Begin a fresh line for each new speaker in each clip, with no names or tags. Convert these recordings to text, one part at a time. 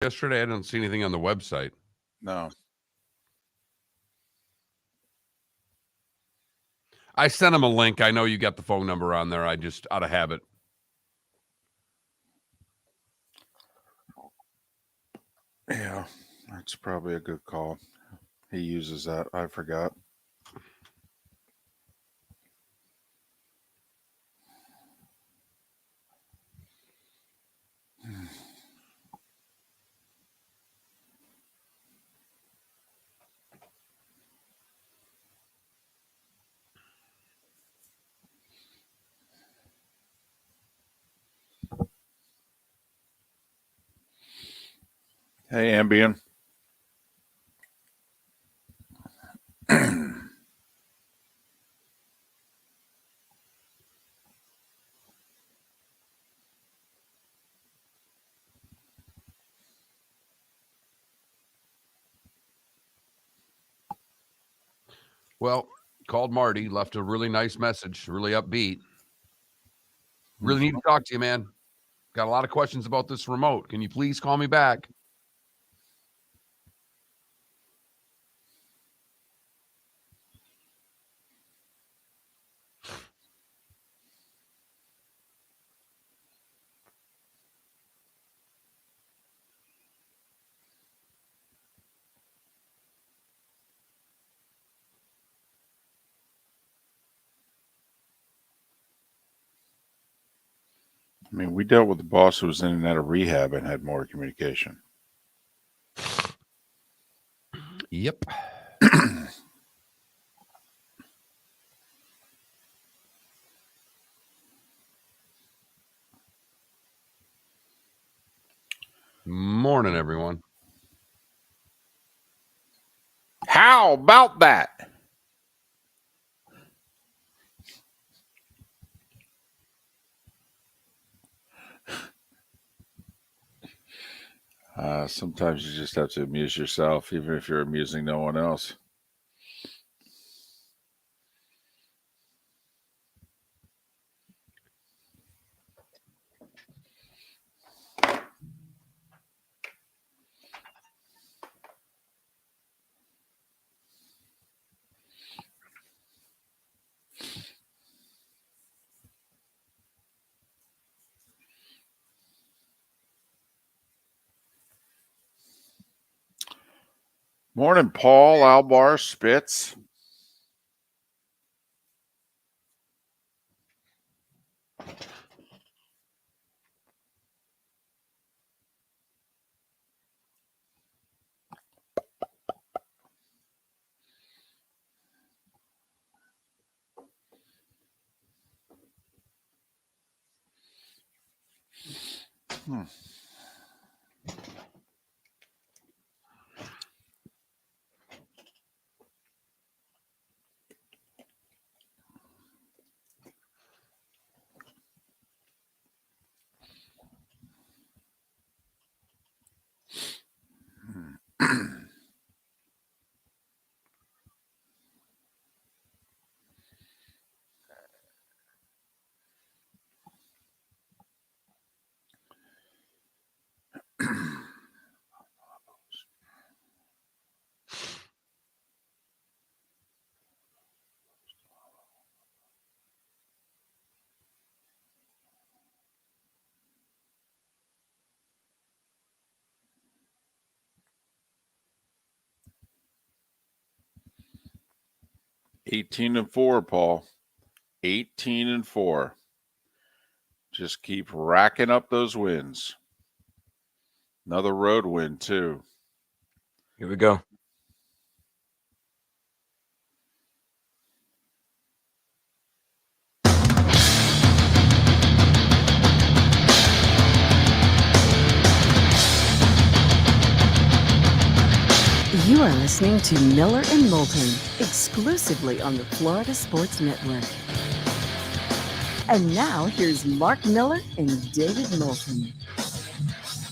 yesterday? I didn't see anything on the website.
No.
I sent him a link. I know you got the phone number on there. I just, out of habit.
Yeah, that's probably a good call. He uses that. I forgot. Hey, Ambien.
Well, called Marty, left a really nice message, really upbeat. Really need to talk to you, man. Got a lot of questions about this remote. Can you please call me back?
I mean, we dealt with the boss who was in and out of rehab and had more communication.
Yep. Morning, everyone.
How about that? Sometimes you just have to amuse yourself, even if you're amusing no one else. Morning, Paul, Albar, Spitz. (18-4), Paul. 18-4. Just keep racking up those wins. Another road win, too.
Here we go.
You are listening to Miller and Moulton, exclusively on the Florida Sports Network. And now, here's Mark Miller and David Moulton.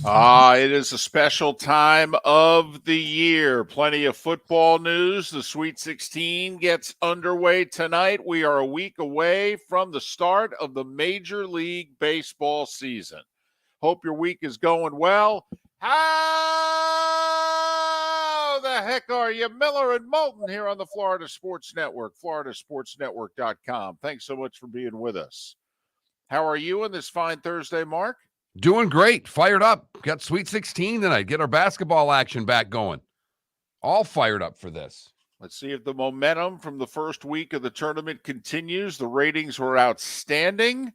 It is a special time of the year. Plenty of football news. The Sweet 16 gets underway tonight. We are a week away from the start of the Major League Baseball season. Hope your week is going well. How the heck are you? Miller and Moulton here on the Florida Sports Network, floridasportsnetwork.com. Thanks so much for being with us. How are you on this fine Thursday, Mark?
Doing great. Fired up. Got Sweet 16 tonight. Get our basketball action back going. All fired up for this.
Let's see if the momentum from the first week of the tournament continues. The ratings were outstanding.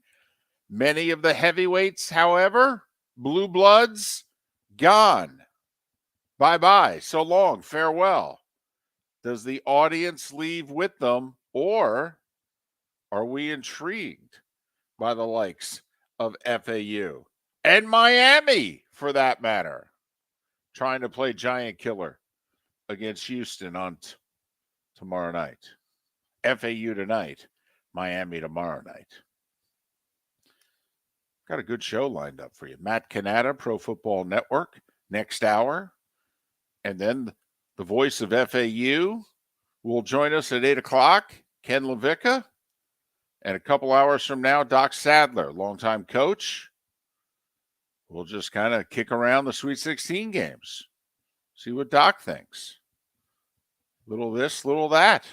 Many of the heavyweights, however, blue bloods, gone. Bye-bye. So long. Farewell. Does the audience leave with them, or are we intrigued by the likes of FAU and Miami, for that matter, trying to play giant killer against Houston on tomorrow night? FAU tonight, Miami tomorrow night. Got a good show lined up for you. Matt Cannata, Pro Football Network, next hour. And then the voice of FAU will join us at 8 o'clock, Ken LaVicka. And a couple hours from now, Doc Sadler, longtime coach. We'll just kind of kick around the Sweet 16 games, see what Doc thinks. Little this, little that.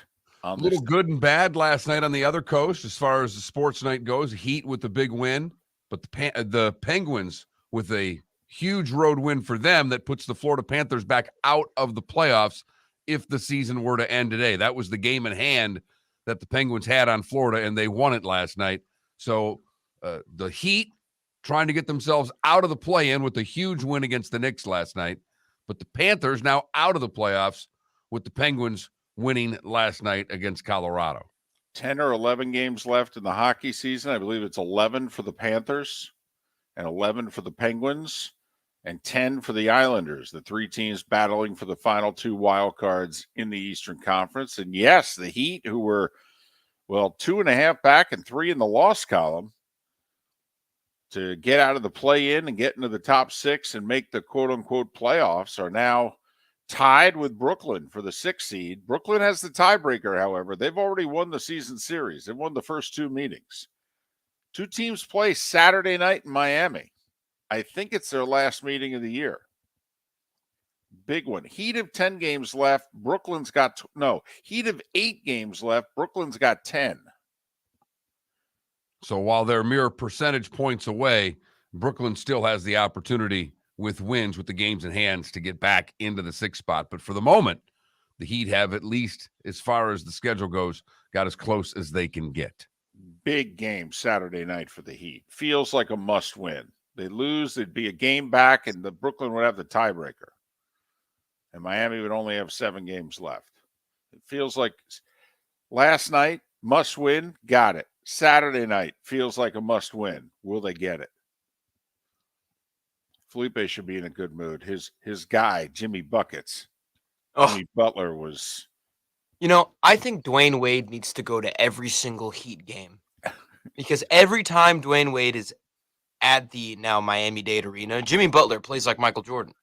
A little good and bad last night on the other coast as far as the sports night goes. Heat with the big win, but the Penguins with a huge road win for them that puts the Florida Panthers back out of the playoffs if the season were to end today. That was the game in hand that the Penguins had on Florida, and they won it last night. So the Heat trying to get themselves out of the play-in with a huge win against the Knicks last night, but the Panthers now out of the playoffs with the Penguins winning last night against Colorado.
10 or 11 games left in the hockey season. I believe it's 11 for the Panthers and 11 for the Penguins and 10 for the Islanders, the three teams battling for the final two wild cards in the Eastern Conference. And yes, the Heat, who were, 2.5 back and 3 in the loss column, to get out of the play-in and get into the top 6 and make the quote-unquote playoffs, are now tied with Brooklyn for the 6th seed. Brooklyn has the tiebreaker, however. They've already won the season series. They've won the first two meetings. Two teams play Saturday night in Miami. I think it's their last meeting of the year. Big one. Heat of 10 games left. Brooklyn's got Heat of 8 games left. Brooklyn's got 10.
So while they're mere percentage points away, Brooklyn still has the opportunity with wins, with the games in hands, to get back into the 6th spot. But for the moment, the Heat have, at least as far as the schedule goes, got as close as they can get.
Big game Saturday night for the Heat. Feels like a must win. They lose, it'd be a game back, and the Brooklyn would have the tiebreaker. And Miami would only have 7 games left. It feels like last night, must win, got it. Saturday night feels like a must win. Will they get it? Felipe should be in a good mood. His guy, Jimmy Buckets. Jimmy Butler was.
I think Dwayne Wade needs to go to every single Heat game, because every time Dwayne Wade is at the now Miami-Dade Arena, Jimmy Butler plays like Michael Jordan.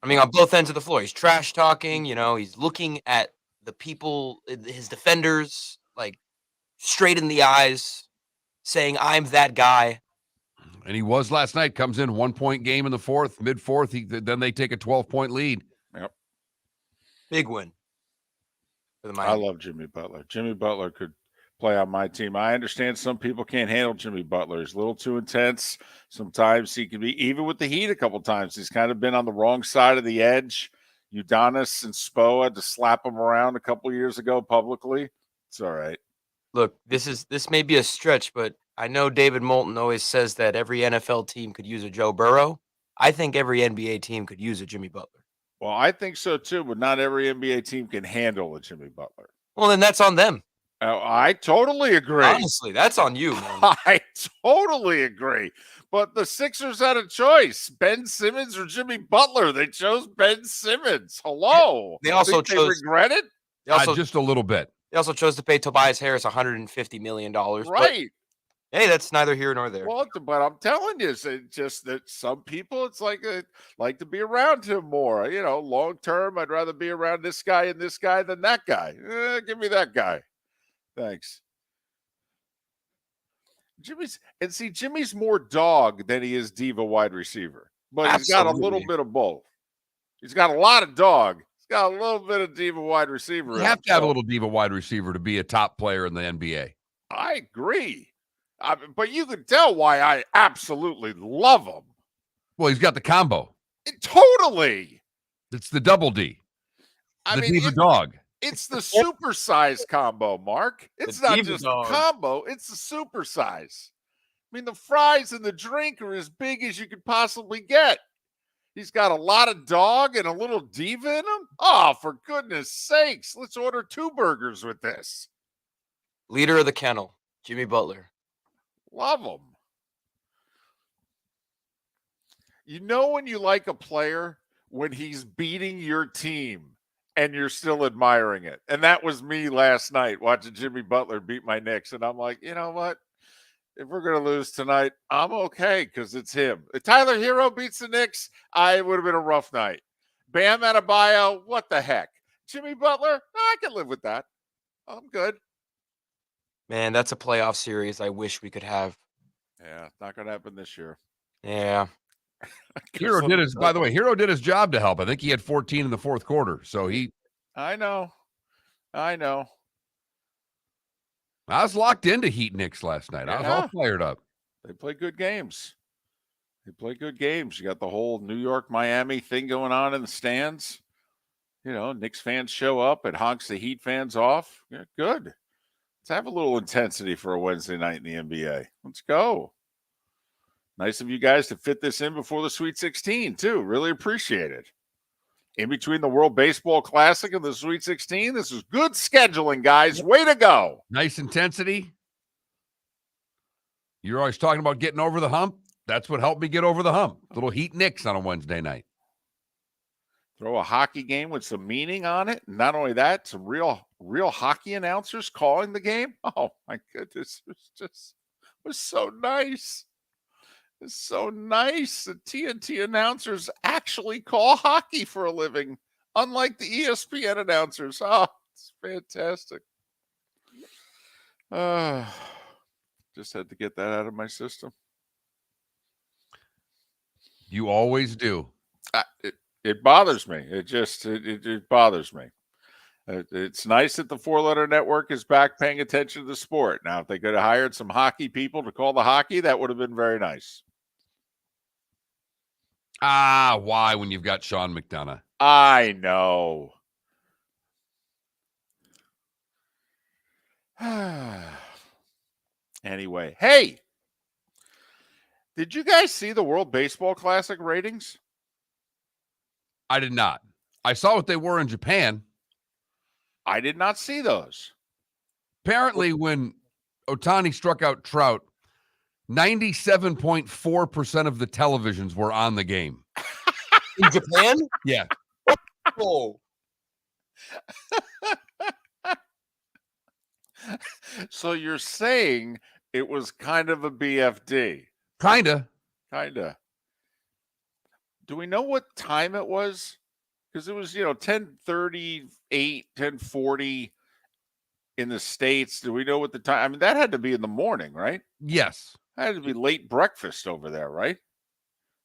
I mean, on both ends of the floor. He's trash talking, he's looking at the people, his defenders, like straight in the eyes, saying, "I'm that guy."
And he was last night. Comes in 1-point game in the fourth, mid-fourth. Then they take a 12-point lead.
Yep.
Big win for the
I
Miami.
love Jimmy Butler. Jimmy Butler could play on my team. I understand some people can't handle Jimmy Butler. He's a little too intense. Sometimes he can be, even with the Heat a couple times, he's kind of been on the wrong side of the edge. Udonis and Spo had to slap him around a couple years ago publicly. It's all right.
Look, this may be a stretch, but I know David Moulton always says that every NFL team could use a Joe Burrow. I think every NBA team could use a Jimmy Butler.
Well, I think so too, but not every NBA team can handle a Jimmy Butler.
Well, then that's on them.
I totally agree.
Honestly, that's on you, man.
I totally agree. But the Sixers had a choice: Ben Simmons or Jimmy Butler. They chose Ben Simmons. Hello.
They also
Think they regret it.
They also,
Just a little bit.
they also chose to pay Tobias Harris $150 million.
Right.
But, hey, that's neither here nor there.
Well, but I'm telling you, it's just that some people, it's like to be around him more. Long term, I'd rather be around this guy and this guy than that guy. Give me that guy. Thanks. Jimmy's more dog than he is diva wide receiver. but he's got a little
Absolutely.
bit of both. He's got a lot of dog. He's got a little bit of diva wide receiver.
You
in
have
him,
to have a
so
little diva wide receiver to be a top player in the NBA.
I agree. But you can tell why I absolutely love him.
Well, he's got the combo.
Totally.
It's the double D.
I
The
mean,
diva dog.
it's the supersize combo, Mark. It's
The
not
diva
just
dog.
the combo, it's the supersize. I mean, the fries and the drink are as big as you could possibly get. He's got a lot of dog and a little diva in him. Oh, for goodness sakes. Let's order 2 burgers with this.
Leader of the kennel, Jimmy Butler.
Love him. You know when you like a player when he's beating your team and you're still admiring it. And that was me last night watching Jimmy Butler beat my Knicks. And I'm like, you know what? If we're going to lose tonight, I'm okay because it's him. If Tyler Hero beats the Knicks, it would have been a rough night. Bam Adebayo, what the heck? Jimmy Butler, I can live with that. I'm good.
Man, that's a playoff series I wish we could have.
Yeah, not going to happen this year.
Yeah.
Hero did his, by the way, Hero did his job to help. I think he had 14 in the fourth quarter. So
I know. I
was locked into Heat Knicks last night. I was all fired up.
They play good games. You got the whole New York, Miami thing going on in the stands. You know, Knicks fans show up. It honks the Heat fans off. Yeah, good. Let's have a little intensity for a Wednesday night in the NBA. Let's go. Nice of you guys to fit this in before the Sweet 16, too. Really appreciate it. In between the World Baseball Classic and the Sweet 16, this is good scheduling, guys. Way to go.
Nice intensity. You're always talking about getting over the hump. That's what helped me get over the hump. Little Heat Knicks on a Wednesday night.
Throw a hockey game with some meaning on it. And not only that, some real hockey announcers calling the game. Oh, my goodness. It was so nice. It's so nice. The TNT announcers actually call hockey for a living, unlike the ESPN announcers. Oh, it's fantastic. Just had to get that out of my system.
You always do.
It bothers me. It bothers me. It's nice that the 4-letter network is back paying attention to the sport. Now, if they could have hired some hockey people to call the hockey, that would have been very nice.
Why when you've got Sean McDonough?
I know. Anyway, hey, did you guys see the World Baseball Classic ratings?
I did not. I saw what they were in Japan.
I did not see those.
Apparently, when Ohtani struck out Trout, 97.4% of the televisions were on the game.
In Japan?
Yeah.
Oh.
So you're saying it was kind of a BFD?
Kinda.
Do we know what time it was? Because it was, 10:38, 10:40 in the States. Do we know what the time? I mean, that had to be in the morning, right?
Yes.
That had to be late breakfast over there, right?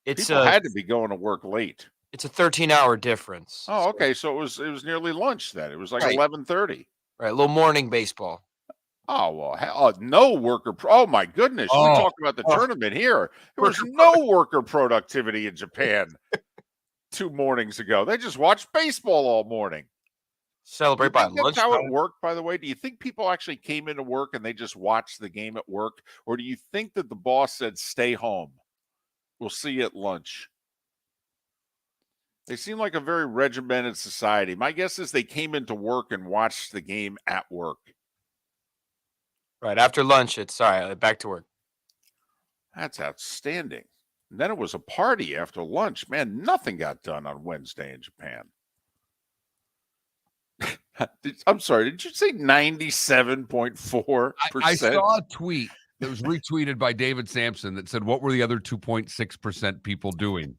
It's
People had to be going to work late.
It's a 13-hour difference.
Oh, okay. So it was nearly lunch then. It was like
Right.
11:30.
Right, a little morning baseball.
Oh, well, no worker. Oh, my goodness. We're talking about the tournament here. There was no worker productivity in Japan 2 mornings ago. They just watched baseball all morning.
Celebrate by lunch.
That's how it worked, by the way. Do you think people actually came into work and they just watched the game at work? Or do you think that the boss said, stay home? We'll see you at lunch. They seem like a very regimented society. My guess is they came into work and watched the game at work.
Right, after lunch, it's back to work.
That's outstanding. And then it was a party after lunch. Man, nothing got done on Wednesday in Japan. I'm sorry, did you say 97.4%?
I saw a tweet that was retweeted by David Sampson that said, what were the other 2.6% people doing?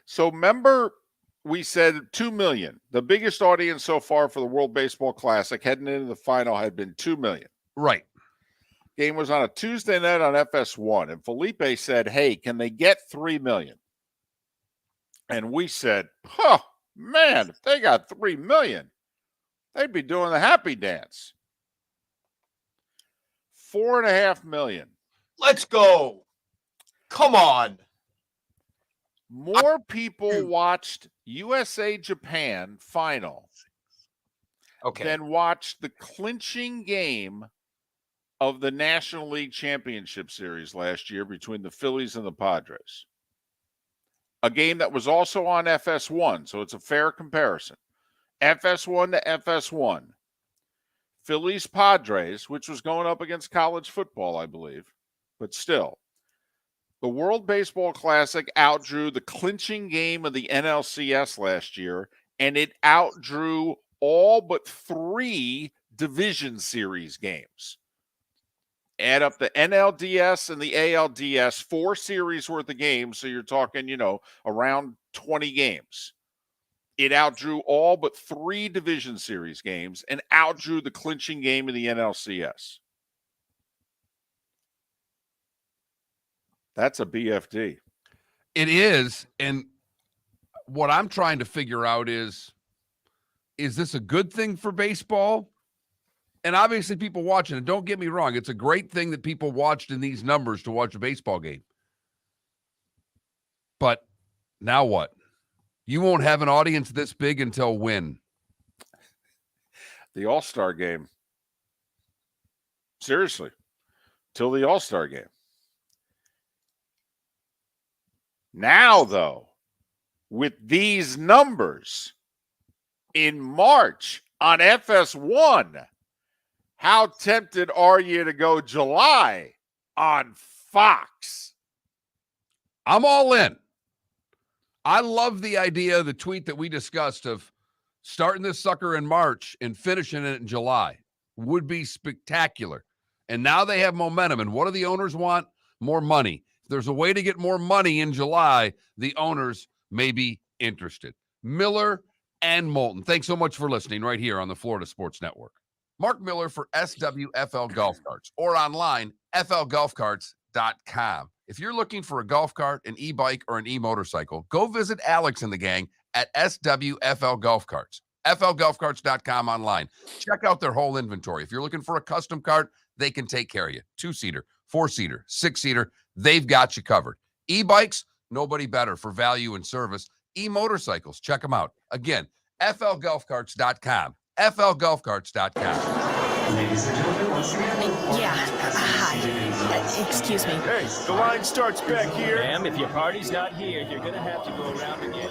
So remember, we said 2 million. The biggest audience so far for the World Baseball Classic heading into the final had been 2 million.
Right.
Game was on a Tuesday night on FS1, and Felipe said, "Hey, can they get $3 million?" And we said, "Oh man, if they got $3 million, they'd be doing the happy dance." $4.5 million.
Let's go. Come on.
More people watched USA Japan final
Okay.
than watched the clinching game of the National League Championship Series last year between the Phillies and the Padres. A game that was also on FS1, so it's a fair comparison. FS1 to FS1. Phillies Padres, which was going up against college football, I believe, but still. The World Baseball Classic outdrew the clinching game of the NLCS last year, and it outdrew all but 3 division series games. Add up the NLDS and the ALDS, 4 series worth of games, so you're talking, around 20 games. It outdrew all but 3 division series games and outdrew the clinching game of the NLCS. That's a BFD.
It is. And what I'm trying to figure out is this a good thing for baseball? And obviously people watching it, don't get me wrong, it's a great thing that people watched in these numbers to watch a baseball game. But now what? You won't have an audience this big until when?
The All-Star game. Seriously. Till the All-Star game. Now, though, with these numbers in March on FS1, how tempted are you to go July on Fox?
I'm all in. I love the idea, the tweet that we discussed of starting this sucker in March and finishing it in July would be spectacular. And now they have momentum. And what do the owners want? More money. If there's a way to get more money in July, the owners may be interested. Miller and Moulton, thanks so much for listening right here on the Florida Sports Network. Mark Miller for SWFL Golf Carts or online, flgolfcarts.com. If you're looking for a golf cart, an e-bike, or an e-motorcycle, go visit Alex and the gang at SWFL Golf Carts. flgolfcarts.com online. Check out their whole inventory. If you're looking for a custom cart, they can take care of you. 2-seater, 4-seater, 6-seater, they've got you covered. E-bikes, nobody better for value and service. E-motorcycles, check them out. Again, flgolfcarts.com. flgolfcarts.com.
Ladies and gentlemen, once again.
Yeah. Hi. Excuse me.
Hey, the line starts back here. Ma'am, if your party's not here, you're gonna have to go around again.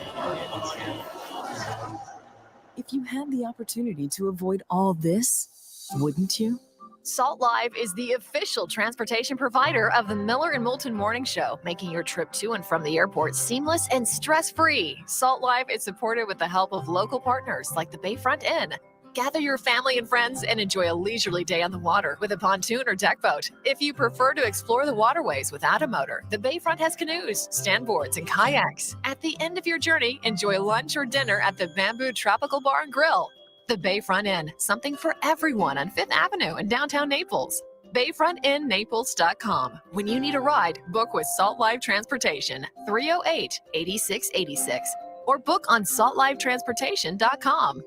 If you had the opportunity to avoid all this, wouldn't you?
Salt Live is the official transportation provider of the Miller and Moulton Morning Show, making your trip to and from the airport seamless and stress-free. Salt Live is supported with the help of local partners like the Bayfront Inn. Gather your family and friends and enjoy a leisurely day on the water with a pontoon or deck boat. If you prefer to explore the waterways without a motor, the Bayfront has canoes, standboards, and kayaks. At the end of your journey, enjoy lunch or dinner at the Bamboo Tropical Bar and Grill. The Bayfront Inn, something for everyone on 5th Avenue in downtown Naples. BayfrontInNaples.com. When you need a ride, book with Salt Live Transportation, 308-8686, or book on saltlivetransportation.com.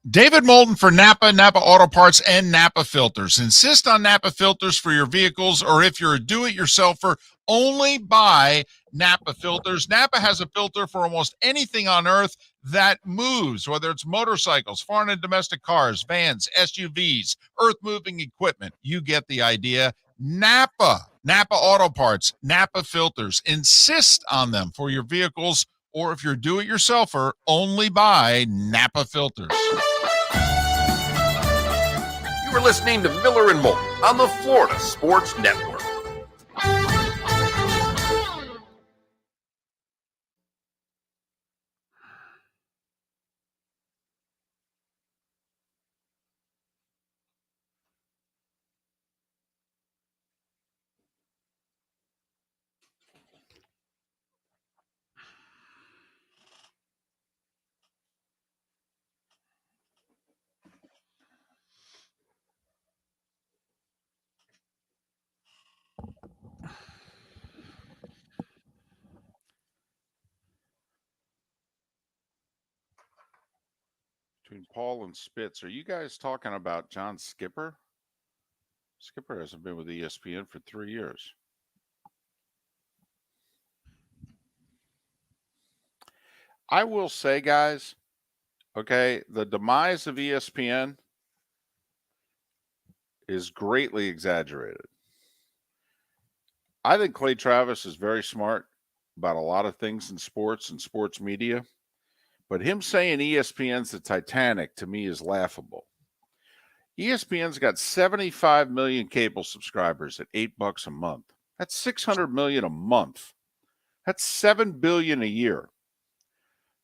David Moulton for Napa, Napa Auto Parts, and Napa Filters. Insist on Napa filters for your vehicles, or if you're a do-it-yourselfer, only buy Napa filters. Napa has a filter for almost anything on earth that moves, whether it's motorcycles, foreign and domestic cars, vans, SUVs, earth-moving equipment. You get the idea. Napa Auto Parts, Napa filters. Insist on them for your vehicles, or if you're a do-it-yourselfer, only buy Napa filters.
You are listening to Miller and Moulton on the Florida Sports Network.
Between Paul and Spitz, are you guys talking about John Skipper? Skipper hasn't been with ESPN for 3 years. I will say, guys, okay, the demise of ESPN is greatly exaggerated. I think Clay Travis is very smart about a lot of things in sports and sports media, but him saying ESPN's the Titanic to me is laughable. ESPN's got 75 million cable subscribers at $8 a month. That's 600 million a month. That's 7 billion a year.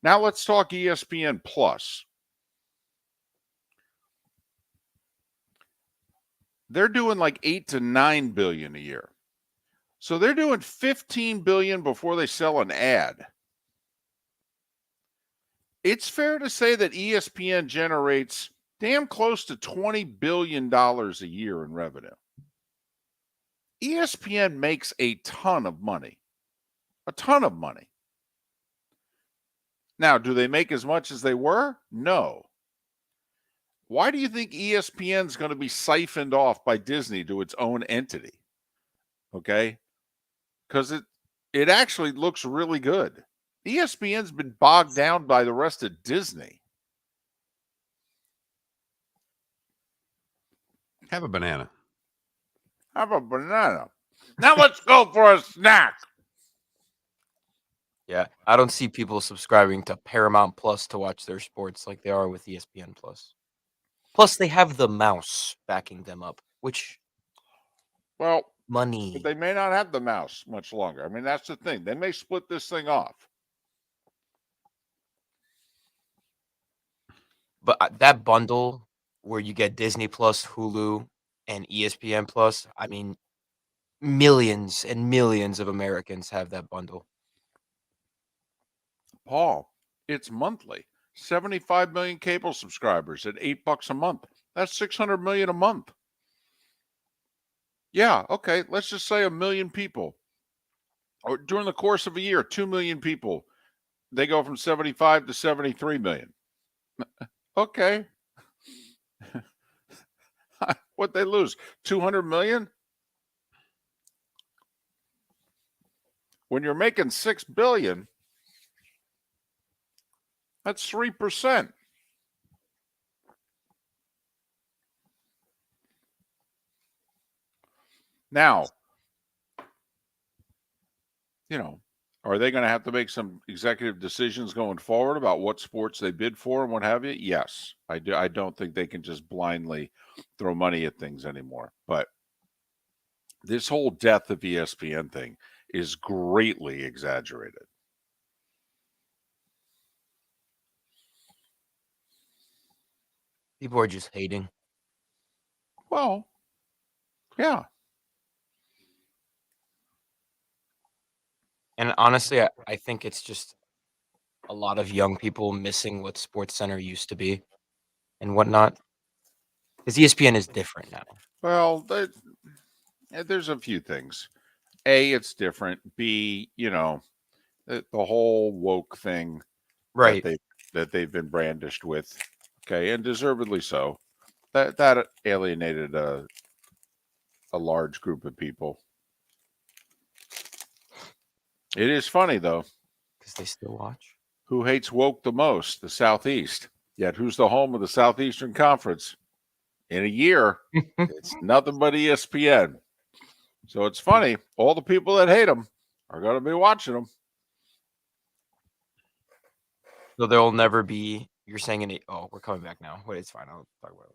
Now let's talk ESPN Plus. They're doing like 8 to 9 billion a year. So they're doing 15 billion before they sell an ad. It's fair to say that ESPN generates damn close to $20 billion a year in revenue. ESPN makes a ton of money. A ton of money. Now, do they make as much as they were? No. Why do you think ESPN is going to be siphoned off by Disney to its own entity? Okay? Because it actually looks really good. ESPN's been bogged down by the rest of Disney.
Have a banana.
Have a banana. Now let's go for a snack.
Yeah, I don't see people subscribing to Paramount Plus to watch their sports like they are with ESPN Plus. Plus, they have the mouse backing them up, which
Well,
money.
but they may not have the mouse much longer. I mean, that's the thing. They may split this thing off.
But that bundle where you get Disney Plus, Hulu, and ESPN Plus, I mean, millions and millions of Americans have that bundle.
Paul, it's monthly. 75 million cable subscribers at $8 a month. That's 600 million a month. Yeah, okay. Let's just say 1 million people. Or during the course of a year, 2 million people. They go from 75 to 73 million. Okay. What they lose? 200 million? When you're making 6 billion, that's 3%. Now, are they going to have to make some executive decisions going forward about what sports they bid for and what have you? Yes, I do. I don't think they can just blindly throw money at things anymore. But this whole death of ESPN thing is greatly exaggerated.
People are just hating.
Well, yeah.
And honestly, I think it's just a lot of young people missing what SportsCenter used to be and whatnot. Because ESPN is different now.
Well, there's a few things. A, it's different. B, the whole woke thing
Right.
that they've been brandished with. Okay, and deservedly so. That alienated a large group of people. It is funny, though.
Because they still watch.
Who hates woke the most? The Southeast. Yet who's the home of the Southeastern Conference? In a year, it's nothing but ESPN. So it's funny. All the people that hate them are going to be watching them.
So there'll never be, you're saying, we're coming back now. Wait, it's fine. I'll talk about it later.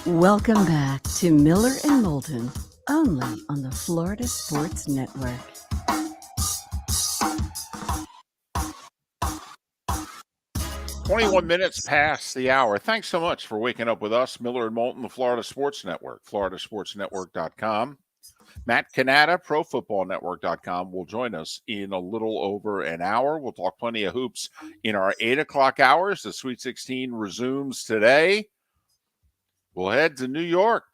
Welcome back to Miller and Moulton, only on the Florida Sports Network.
"21 minutes past the hour. Thanks so much for waking up with us, Miller and Moulton, the Florida Sports Network, floridasportsnetwork.com. Matt Cannata, ProFootballNetwork.com, will join us in a little over an hour. We'll talk plenty of hoops in our 8 o'clock hours. The Sweet 16 resumes today. We'll head to New York.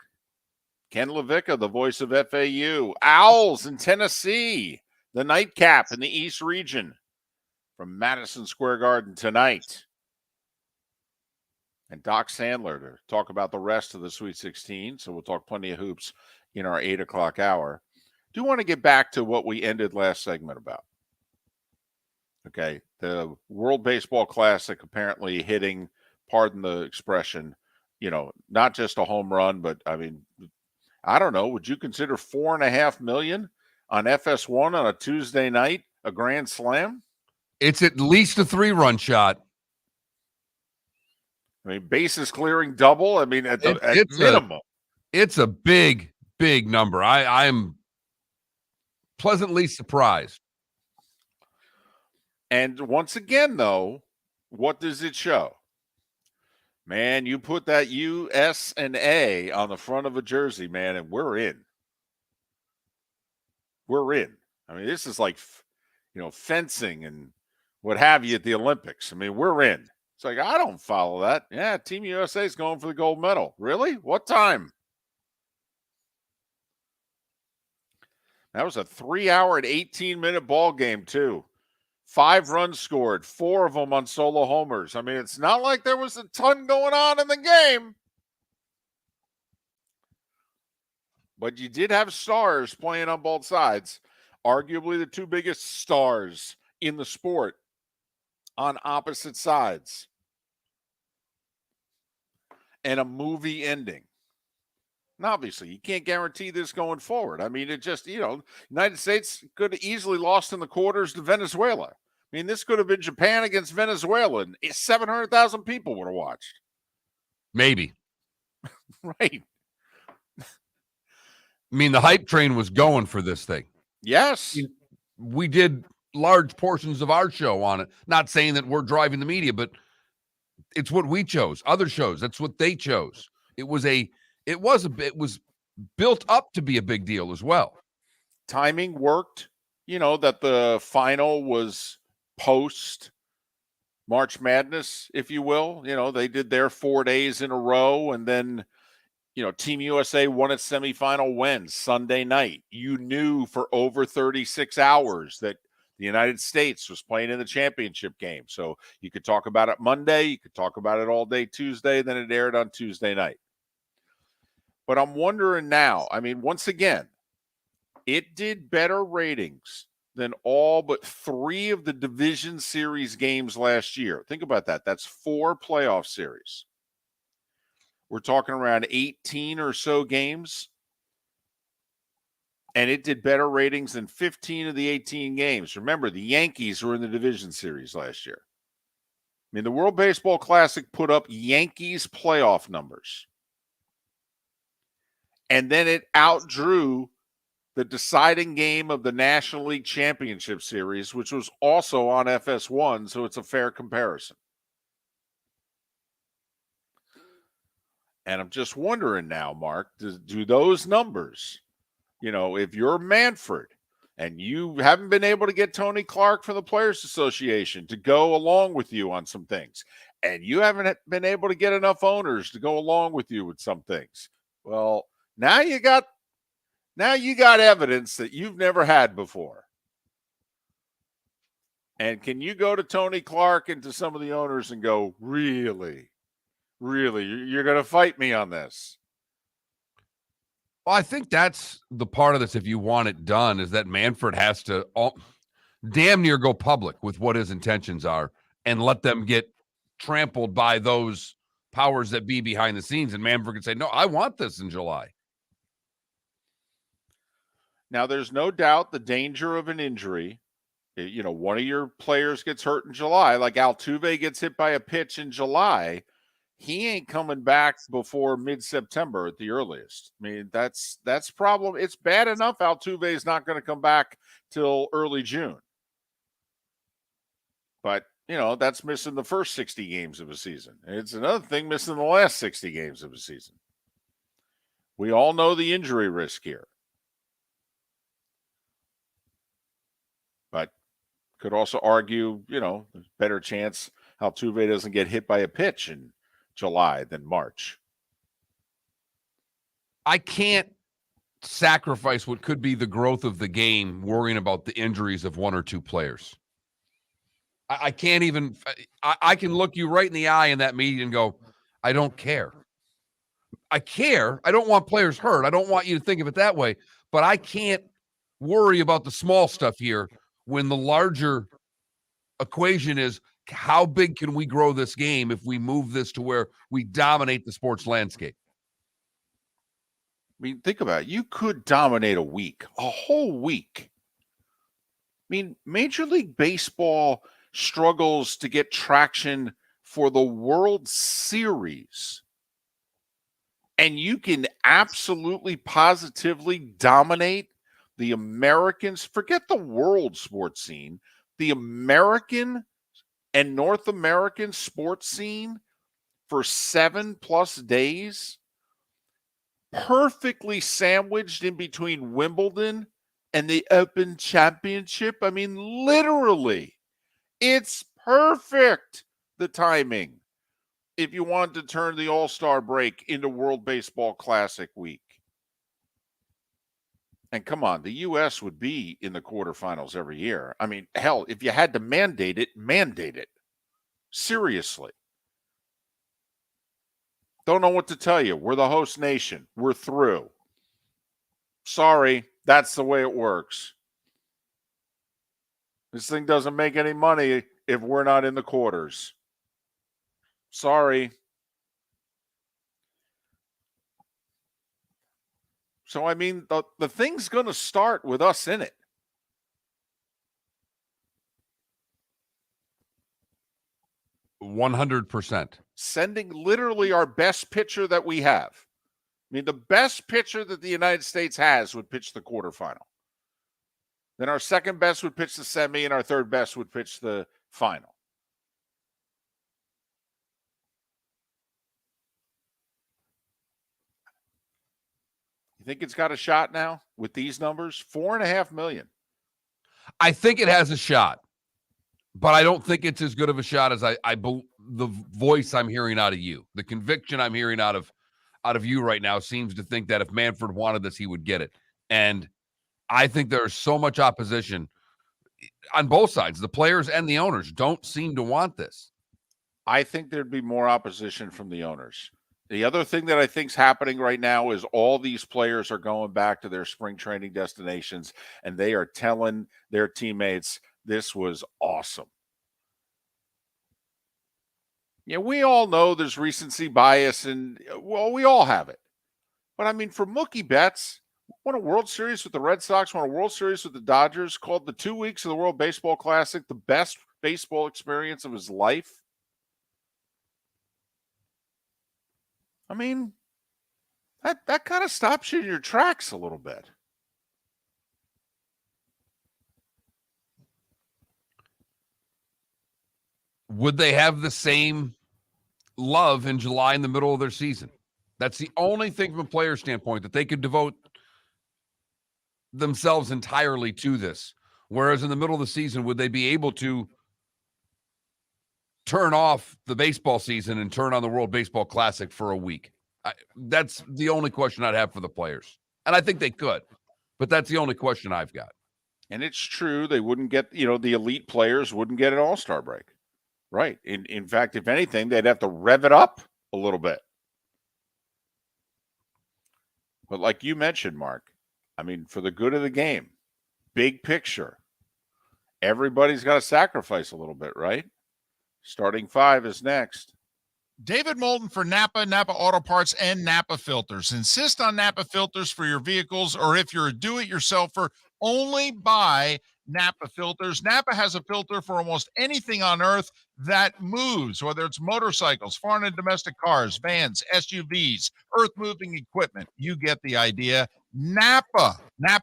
Ken LaVicka, the voice of FAU. Owls in Tennessee, the nightcap in the East region from Madison Square Garden tonight. And Doc Sadler to talk about the rest of the Sweet 16. So we'll talk plenty of hoops in our 8 o'clock hour. Do want to get back to what we ended last segment about. Okay, the World Baseball Classic apparently hitting, pardon the expression, not just a home run, but I mean, I don't know. Would you consider $4.5 million on FS1 on a Tuesday night a grand slam?
It's at least a 3-run shot.
I mean, bases clearing double. I mean, at
It's
minimum.
It's a big, big number. I'm pleasantly surprised.
And once again, though, what does it show? Man, you put that U.S. and A on the front of a jersey, man, and we're in. We're in. I mean, this is like, fencing and what have you at the Olympics. I mean, we're in. It's like, I don't follow that. Yeah, Team USA is going for the gold medal. Really? What time? That was a 3-hour and 18-minute ball game, too. 5 runs scored, 4 of them on solo homers. I mean, it's not like there was a ton going on in the game. But you did have stars playing on both sides. Arguably the 2 biggest stars in the sport on opposite sides. And a movie ending. And obviously, you can't guarantee this going forward. I mean, it just, United States could have easily lost in the quarters to Venezuela. I mean, this could have been Japan against Venezuela, and 700,000 people would have watched.
Maybe.
Right.
I mean, the hype train was going for this thing.
Yes.
We did large portions of our show on it. Not saying that we're driving the media, but it's what we chose. Other shows, that's what they chose. It was built up to be a big deal as well.
Timing worked, that the final was post March Madness, if you will. They did their 4 days in a row, and then, Team USA won its semifinal win Sunday night. You knew for over 36 hours that the United States was playing in the championship game. So you could talk about it Monday, you could talk about it all day Tuesday, then it aired on Tuesday night. But I'm wondering now, I mean, once again, it did better ratings than all but 3 of the division series games last year. Think about that. That's 4 playoff series. We're talking around 18 or so games. And it did better ratings than 15 of the 18 games. Remember, the Yankees were in the division series last year. I mean, the World Baseball Classic put up Yankees playoff numbers. And then it outdrew the deciding game of the National League Championship Series, which was also on FS1, so it's a fair comparison. And I'm just wondering now, Mark, do those numbers, if you're Manfred and you haven't been able to get Tony Clark from the Players Association to go along with you on some things, and you haven't been able to get enough owners to go along with you with some things, well, now you got evidence that you've never had before. And can you go to Tony Clark and to some of the owners and go, really, you're going to fight me on this?
Well, I think that's the part of this, if you want it done, is that Manfred has to damn near go public with what his intentions are and let them get trampled by those powers that be behind the scenes. And Manfred can say, no, I want this in July.
Now, there's no doubt the danger of an injury. One of your players gets hurt in July, like Altuve gets hit by a pitch in July. He ain't coming back before mid-September at the earliest. I mean, that's problem. It's bad enough Altuve is not going to come back till early June. But, that's missing the first 60 games of a season. It's another thing missing the last 60 games of a season. We all know the injury risk here. Could also argue, there's better chance Altuve doesn't get hit by a pitch in July than March.
I can't sacrifice what could be the growth of the game worrying about the injuries of one or two players. I can't even I can look you right in the eye in that meeting and go, I don't care. I care. I don't want players hurt. I don't want you to think of it that way, but I can't worry about the small stuff here when the larger equation is how big can we grow this game if we move this to where we dominate the sports landscape?
I mean, think about it. You could dominate a week, a whole week. I mean, Major League Baseball struggles to get traction for the World Series. And you can absolutely, positively dominate the Americans. Forget the world sports scene. The American and North American sports scene for 7+ days, perfectly sandwiched in between Wimbledon and the Open Championship. I mean, literally, it's perfect, the timing, if you wanted to turn the All-Star break into World Baseball Classic week. And come on, the U.S. would be in the quarterfinals every year. I mean, hell, if you had to mandate it, mandate it. Seriously. Don't know what to tell you. We're the host nation. We're through. Sorry, that's the way it works. This thing doesn't make any money if we're not in the quarters. Sorry. So, I mean, the thing's going to start with us in it.
%100.
Sending literally our best pitcher that we have. I mean, the best pitcher that the United States has would pitch the quarterfinal. Then our second best would pitch the semi, and our third best would pitch the final. You think it's got a shot now with these numbers? $4.5 million.
I think it has a shot, but I don't think it's as good of a shot as the voice I'm hearing out of you. The conviction I'm hearing out of you right now seems to think that if Manfred wanted this, he would get it. And I think there's so much opposition on both sides. The players and the owners don't seem to want this.
I think there'd be more opposition from the owners. The other thing that I think is happening right now is all these players are going back to their spring training destinations, and they are telling their teammates, this was awesome. Yeah, we all know there's recency bias, and, well, we all have it. But, I mean, for Mookie Betts, won a World Series with the Red Sox, won a World Series with the Dodgers, called the 2 weeks of the World Baseball Classic the best baseball experience of his life. I mean, that kind of stops you in your tracks a little bit.
Would they have the same love in July in the middle of their season? That's the only thing from a player standpoint that they could devote themselves entirely to this. Whereas in the middle of the season, would they be able to turn off the baseball season and turn on the World Baseball Classic for a week? That's the only question I'd have for the players. And I think they could, but that's the only question I've got.
And it's true. They wouldn't get, the elite players wouldn't get an all-star break. Right. In fact, if anything, they'd have to rev it up a little bit. But like you mentioned, Mark, I mean, for the good of the game, big picture, everybody's got to sacrifice a little bit, right? Starting five is next.
David Moulton for Napa, Napa Auto Parts, and Napa Filters. Insist on Napa filters for your vehicles, or if you're a do-it-yourselfer, only buy Napa filters. Napa has a filter for almost anything on earth that moves, whether it's motorcycles, foreign and domestic cars, vans, SUVs, earth-moving equipment. You get the idea. Napa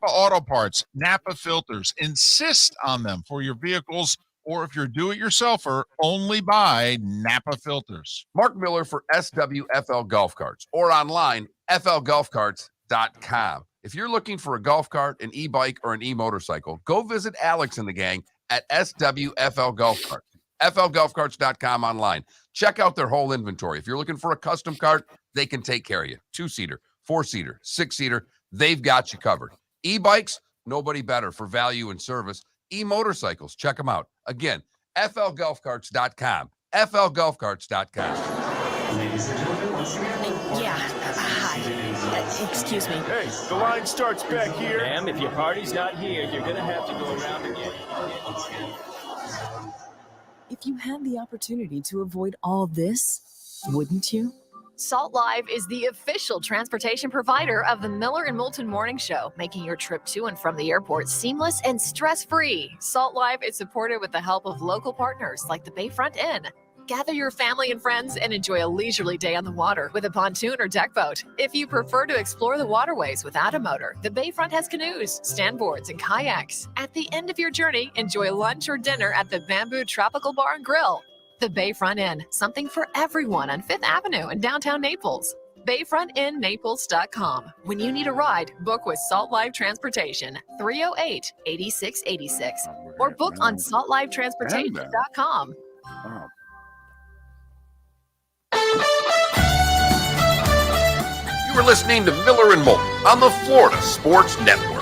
Auto Parts, Napa filters. Insist on them for your vehicles, or if you're do-it-yourselfer, only buy Napa filters.
Mark Miller for SWFL Golf Carts, or online, flgolfcarts.com. If you're looking for a golf cart, an e-bike, or an e-motorcycle, go visit Alex and the gang at SWFL Golf Carts. FLGolfCarts.com online. Check out their whole inventory. If you're looking for a custom cart, they can take care of you. 2-seater, 4-seater, 6-seater, they've got you covered. E-bikes, nobody better for value and service. E-motorcycles, check them out. Again, FLGolfCarts.com. FLGolfCarts.com.
Yeah, hi. Excuse me.
Hey, the line starts back here. Ma'am, if your party's not here, you're gonna have to go around again.
If you had the opportunity to avoid all this, wouldn't you?
Salt Live is the official transportation provider of the Miller and Moulton Morning Show, making your trip to and from the airport seamless and stress-free. Salt Live is supported with the help of local partners like the Bayfront Inn. Gather your family and friends and enjoy a leisurely day on the water with a pontoon or deck boat. If you prefer to explore the waterways without a motor, the Bayfront has canoes, standboards, and kayaks. At the end of your journey, enjoy lunch or dinner at the Bamboo Tropical Bar and Grill. The Bayfront Inn, something for everyone on 5th Avenue in downtown Naples. BayfrontInNaples.com. When you need a ride, book with Salt Live Transportation, 308-8686. Or book on saltlivetransportation.com.
Wow.
You are listening to Miller and Moulton on the Florida Sports Network.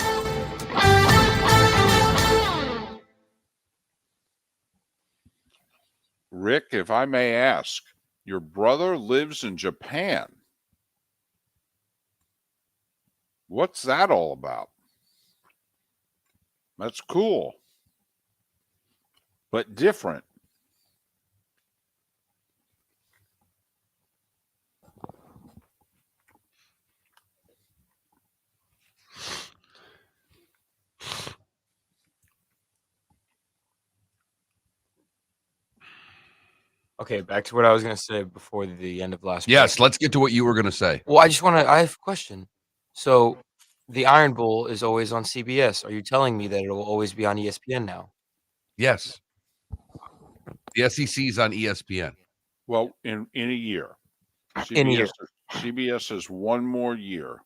Rick, if I may ask, your brother lives in Japan. What's that all about? That's cool, but different.
Okay, back to what I was going to say before the end of last
Yes,
break.
let's get to what you were going to say.
Well, I have a question. So the Iron Bowl is always on CBS. Are you telling me that it will always be on ESPN now?
Yes. The SEC is on ESPN.
Well, in a year.
In a year.
CBS has one more year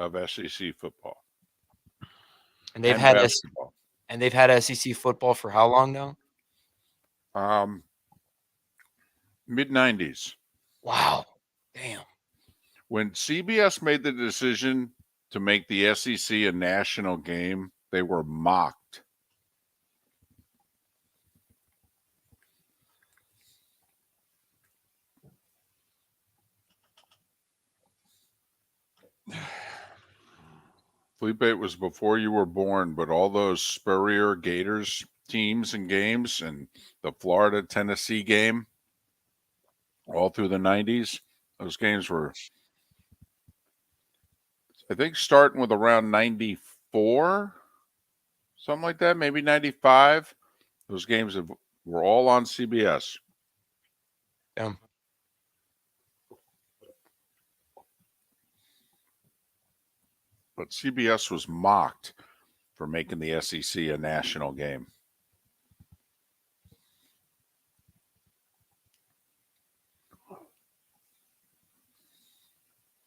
of SEC football.
And they've had SEC football for how long now?
Mid-90s.
Wow. Damn.
When CBS made the decision to make the SEC a national game, they were mocked. Felipe, it was before you were born, but all those Spurrier Gators teams and games and the Florida-Tennessee game all through the 90s, those games were, I think, starting with around 94, something like that, maybe 95. Those games were all on CBS.
Yeah.
But CBS was mocked for making the SEC a national game.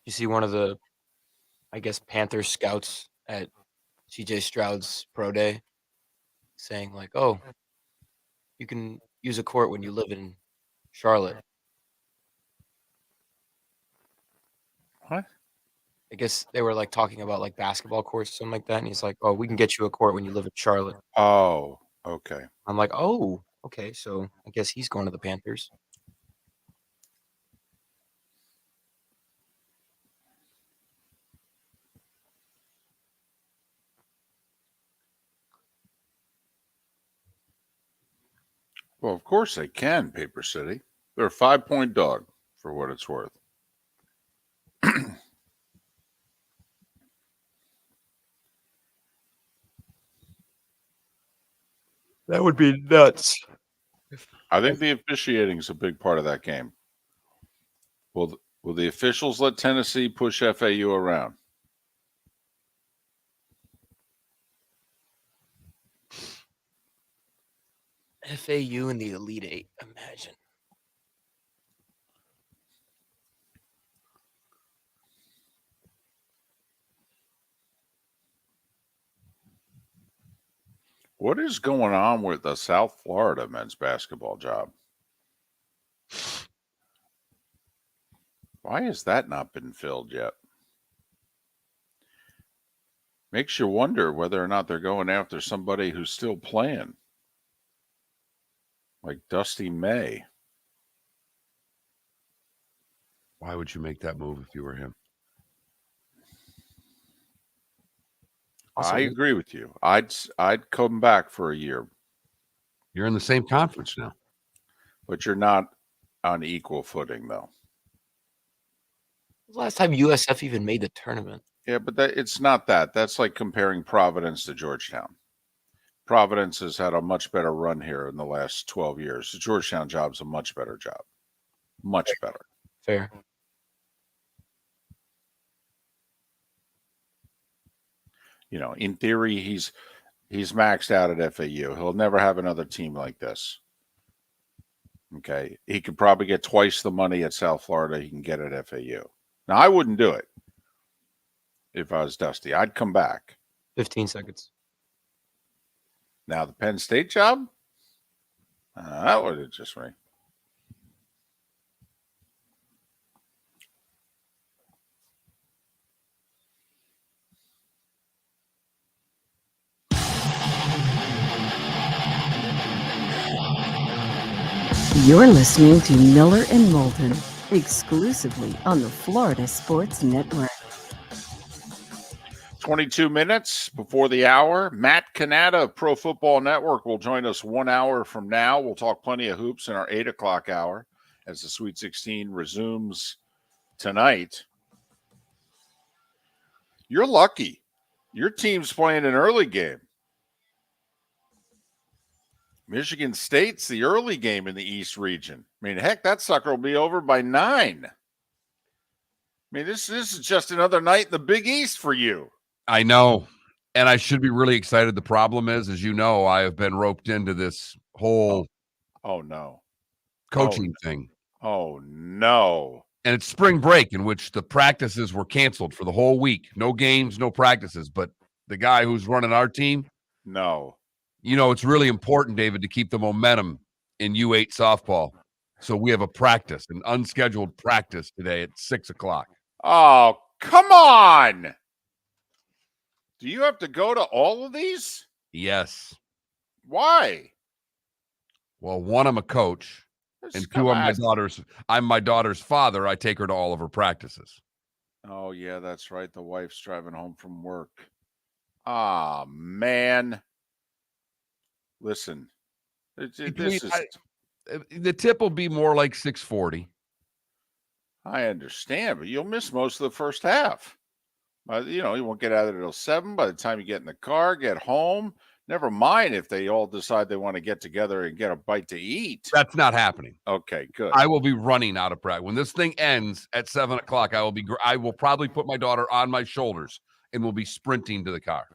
You see one of the, I guess, Panther scouts at CJ Stroud's pro day saying like, oh, you can use a court when you live in Charlotte.
What?
I guess they were like talking about like basketball courts or something like that. And he's like, oh, we can get you a court when you live in Charlotte.
Oh, okay.
I'm like, oh, okay. So I guess he's going to the Panthers.
Well, of course they can, Paper City. They're a 5-point dog for what it's worth.
That would be nuts.
I think the officiating is a big part of that game. Will the officials let Tennessee push FAU around?
FAU in the Elite Eight, imagine.
What is going on with the South Florida men's basketball job? Why has that not been filled yet? Makes you wonder whether or not they're going after somebody who's still playing, like Dusty May.
Why would you make that move if you were him?
I agree with you. I'd come back for a year,
You're in the same conference now.
but you're not on equal footing, though.
The last time USF even made the tournament.
Yeah, but it's not that. That's like comparing Providence to Georgetown. Providence has had a much better run here in the last 12 years. The Georgetown job's a much better job. Much better.
Fair.
You know, in theory, he's maxed out at FAU. He'll never have another team like this. Okay. He could probably get twice the money at South Florida he can get at FAU. Now, I wouldn't do it if I was Dusty. I'd come back.
15 seconds.
Now, the Penn State job? That would interest me.
You're listening to Miller and Moulton, exclusively on the Florida Sports Network.
22 minutes before the hour. Matt Cannata of Pro Football Network will join us 1 hour from now. We'll talk plenty of hoops in our 8 o'clock hour as the Sweet 16 resumes tonight. You're lucky. Your team's playing an early game. Michigan State's the early game in the East region. I mean, heck, that sucker will be over by 9. I mean, this is just another night in the Big East for you.
I know. And I should be really excited. The problem is, as you know, I have been roped into this whole
no
coaching thing.
Oh, no.
And it's spring break in which the practices were canceled for the whole week. No games, no practices. But the guy who's running our team,
no.
You know, it's really important, David, to keep the momentum in U8 softball. So we have a practice, an unscheduled practice today at 6 o'clock.
Oh, come on. Do you have to go to all of these?
Yes.
Why?
Well, one, I'm a coach. And two, I'm my daughter's father. I take her to all of her practices.
Oh, yeah, that's right. The wife's driving home from work. Ah, man. Listen,
the tip will be more like 6:40.
I understand, but you'll miss most of the first half. You won't get out of there till 7. By the time you get in the car, get home, never mind if they all decide they want to get together and get a bite to eat.
That's not happening.
Okay, good.
I will be running out of practice. When this thing ends at 7 o'clock, I will probably put my daughter on my shoulders and will be sprinting to the car.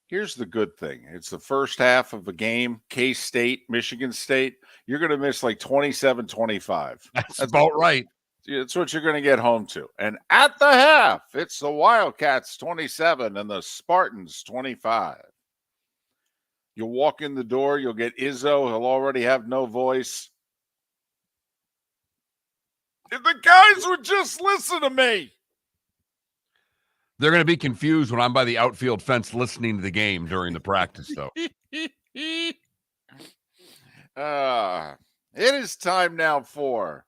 Here's the good thing. It's the first half of a game, K-State, Michigan State. You're going to miss like 27-25.
That's about right.
That's what you're going to get home to. And at the half, it's the Wildcats 27 and the Spartans 25. You'll walk in the door. You'll get Izzo. He'll already have no voice. If the guys would just listen to me.
They're going to be confused when I'm by the outfield fence listening to the game during the practice, though.
It is time now for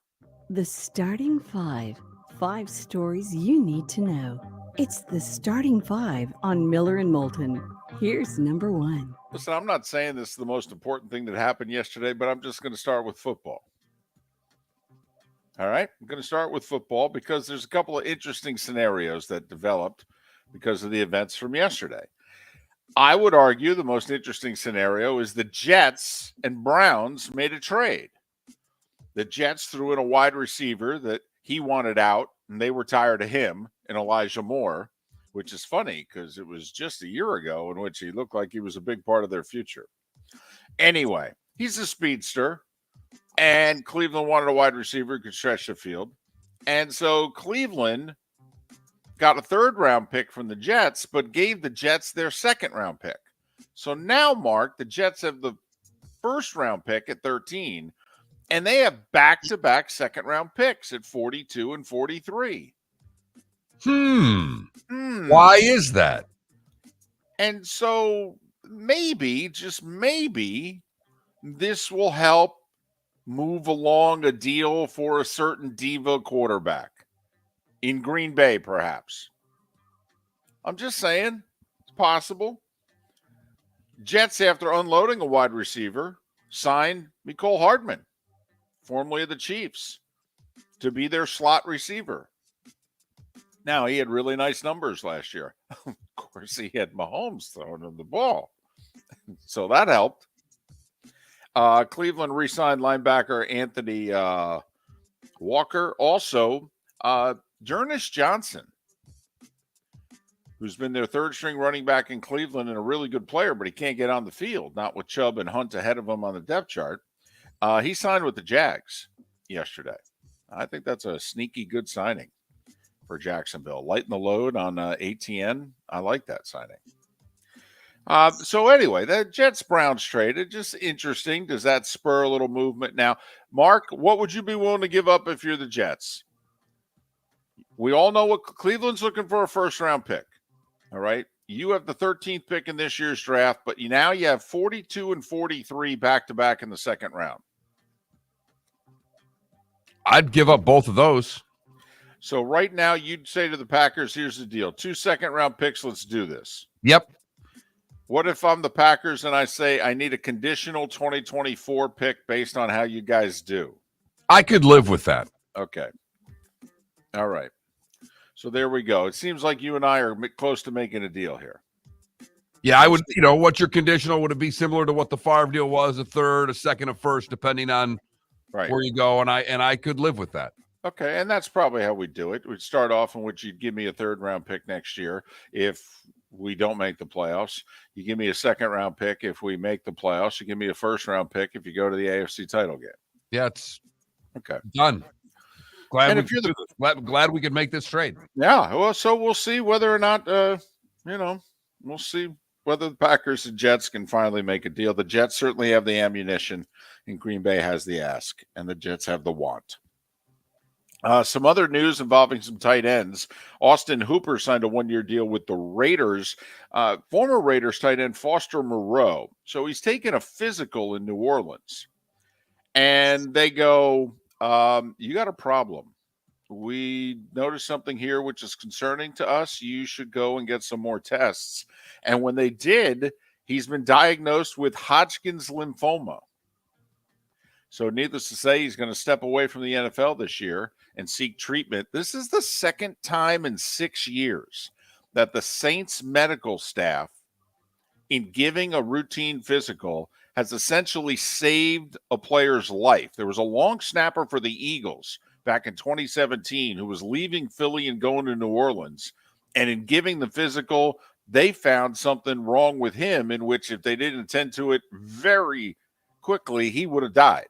The Starting Five. 5 stories you need to know. It's the Starting 5 on Miller and Moulton. Here's number 1.
Listen, I'm not saying this is the most important thing that happened yesterday, but I'm just going to start with football. All right? I'm going to start with football because there's a couple of interesting scenarios that developed because of the events from yesterday. I would argue the most interesting scenario is the Jets and Browns made a trade. The Jets threw in a wide receiver that he wanted out, and they were tired of him, and Elijah Moore, which is funny because it was just a year ago in which he looked like he was a big part of their future. Anyway, he's a speedster, and Cleveland wanted a wide receiver who could stretch the field. And so Cleveland got a 3rd-round pick from the Jets, but gave the Jets their 2nd-round pick. So now, Mark, the Jets have the first round pick at 13, and they have back-to-back second round picks at 42 and 43.
Why is that?
And so maybe, just maybe, this will help move along a deal for a certain diva quarterback in Green Bay, perhaps. I'm just saying, it's possible. Jets, after unloading a wide receiver, signed Mecole Hardman, formerly of the Chiefs, to be their slot receiver. Now, he had really nice numbers last year. Of course, he had Mahomes throwing him the ball. So that helped. Cleveland re-signed linebacker Anthony Walker. Also, Jernus Johnson, who's been their third-string running back in Cleveland and a really good player, but he can't get on the field, not with Chubb and Hunt ahead of him on the depth chart. He signed with the Jags yesterday. I think that's a sneaky good signing for Jacksonville. Lighten the load on ATN. I like that signing. So anyway, the Jets-Browns traded. Just interesting. Does that spur a little movement? Now, Mark, what would you be willing to give up if you're the Jets? We all know what Cleveland's looking for, a first-round pick. All right? You have the 13th pick in this year's draft, but now you have 42 and 43 back-to-back in the second round.
I'd give up both of those.
So right now, you'd say to the Packers, here's the deal. 2 second-round picks, let's do this.
Yep.
What if I'm the Packers and I say I need a conditional 2024 pick based on how you guys do?
I could live with that.
Okay. All right. So there we go. It seems like you and I are close to making a deal here.
Yeah, I would, what's your conditional? Would it be similar to what the Favre deal was, a third, a second, a first, depending on where you go? And I could live with that.
Okay, and that's probably how we do it. We'd start off in which you'd give me a third-round pick next year if we don't make the playoffs. You give me a second-round pick if we make the playoffs. You give me a first-round pick if you go to the AFC title game.
Yeah, it's
okay.
Done. Glad we could make this trade.
Yeah, well, so we'll see whether or not, we'll see whether the Packers and Jets can finally make a deal. The Jets certainly have the ammunition, and Green Bay has the ask, and the Jets have the want. Some other news involving some tight ends. Austin Hooper signed a one-year deal with the Raiders. Former Raiders tight end Foster Moreau. So he's taken a physical in New Orleans. And they go, you got a problem. We noticed something here which is concerning to us. You should go and get some more tests. And when they did, he's been diagnosed with Hodgkin's lymphoma. So needless to say, he's going to step away from the NFL this year and seek treatment. This is the second time in 6 years that the Saints medical staff, in giving a routine physical, has essentially saved a player's life. There was a long snapper for the Eagles back in 2017 who was leaving Philly and going to New Orleans. And in giving the physical, they found something wrong with him in which if they didn't attend to it very quickly, he would have died.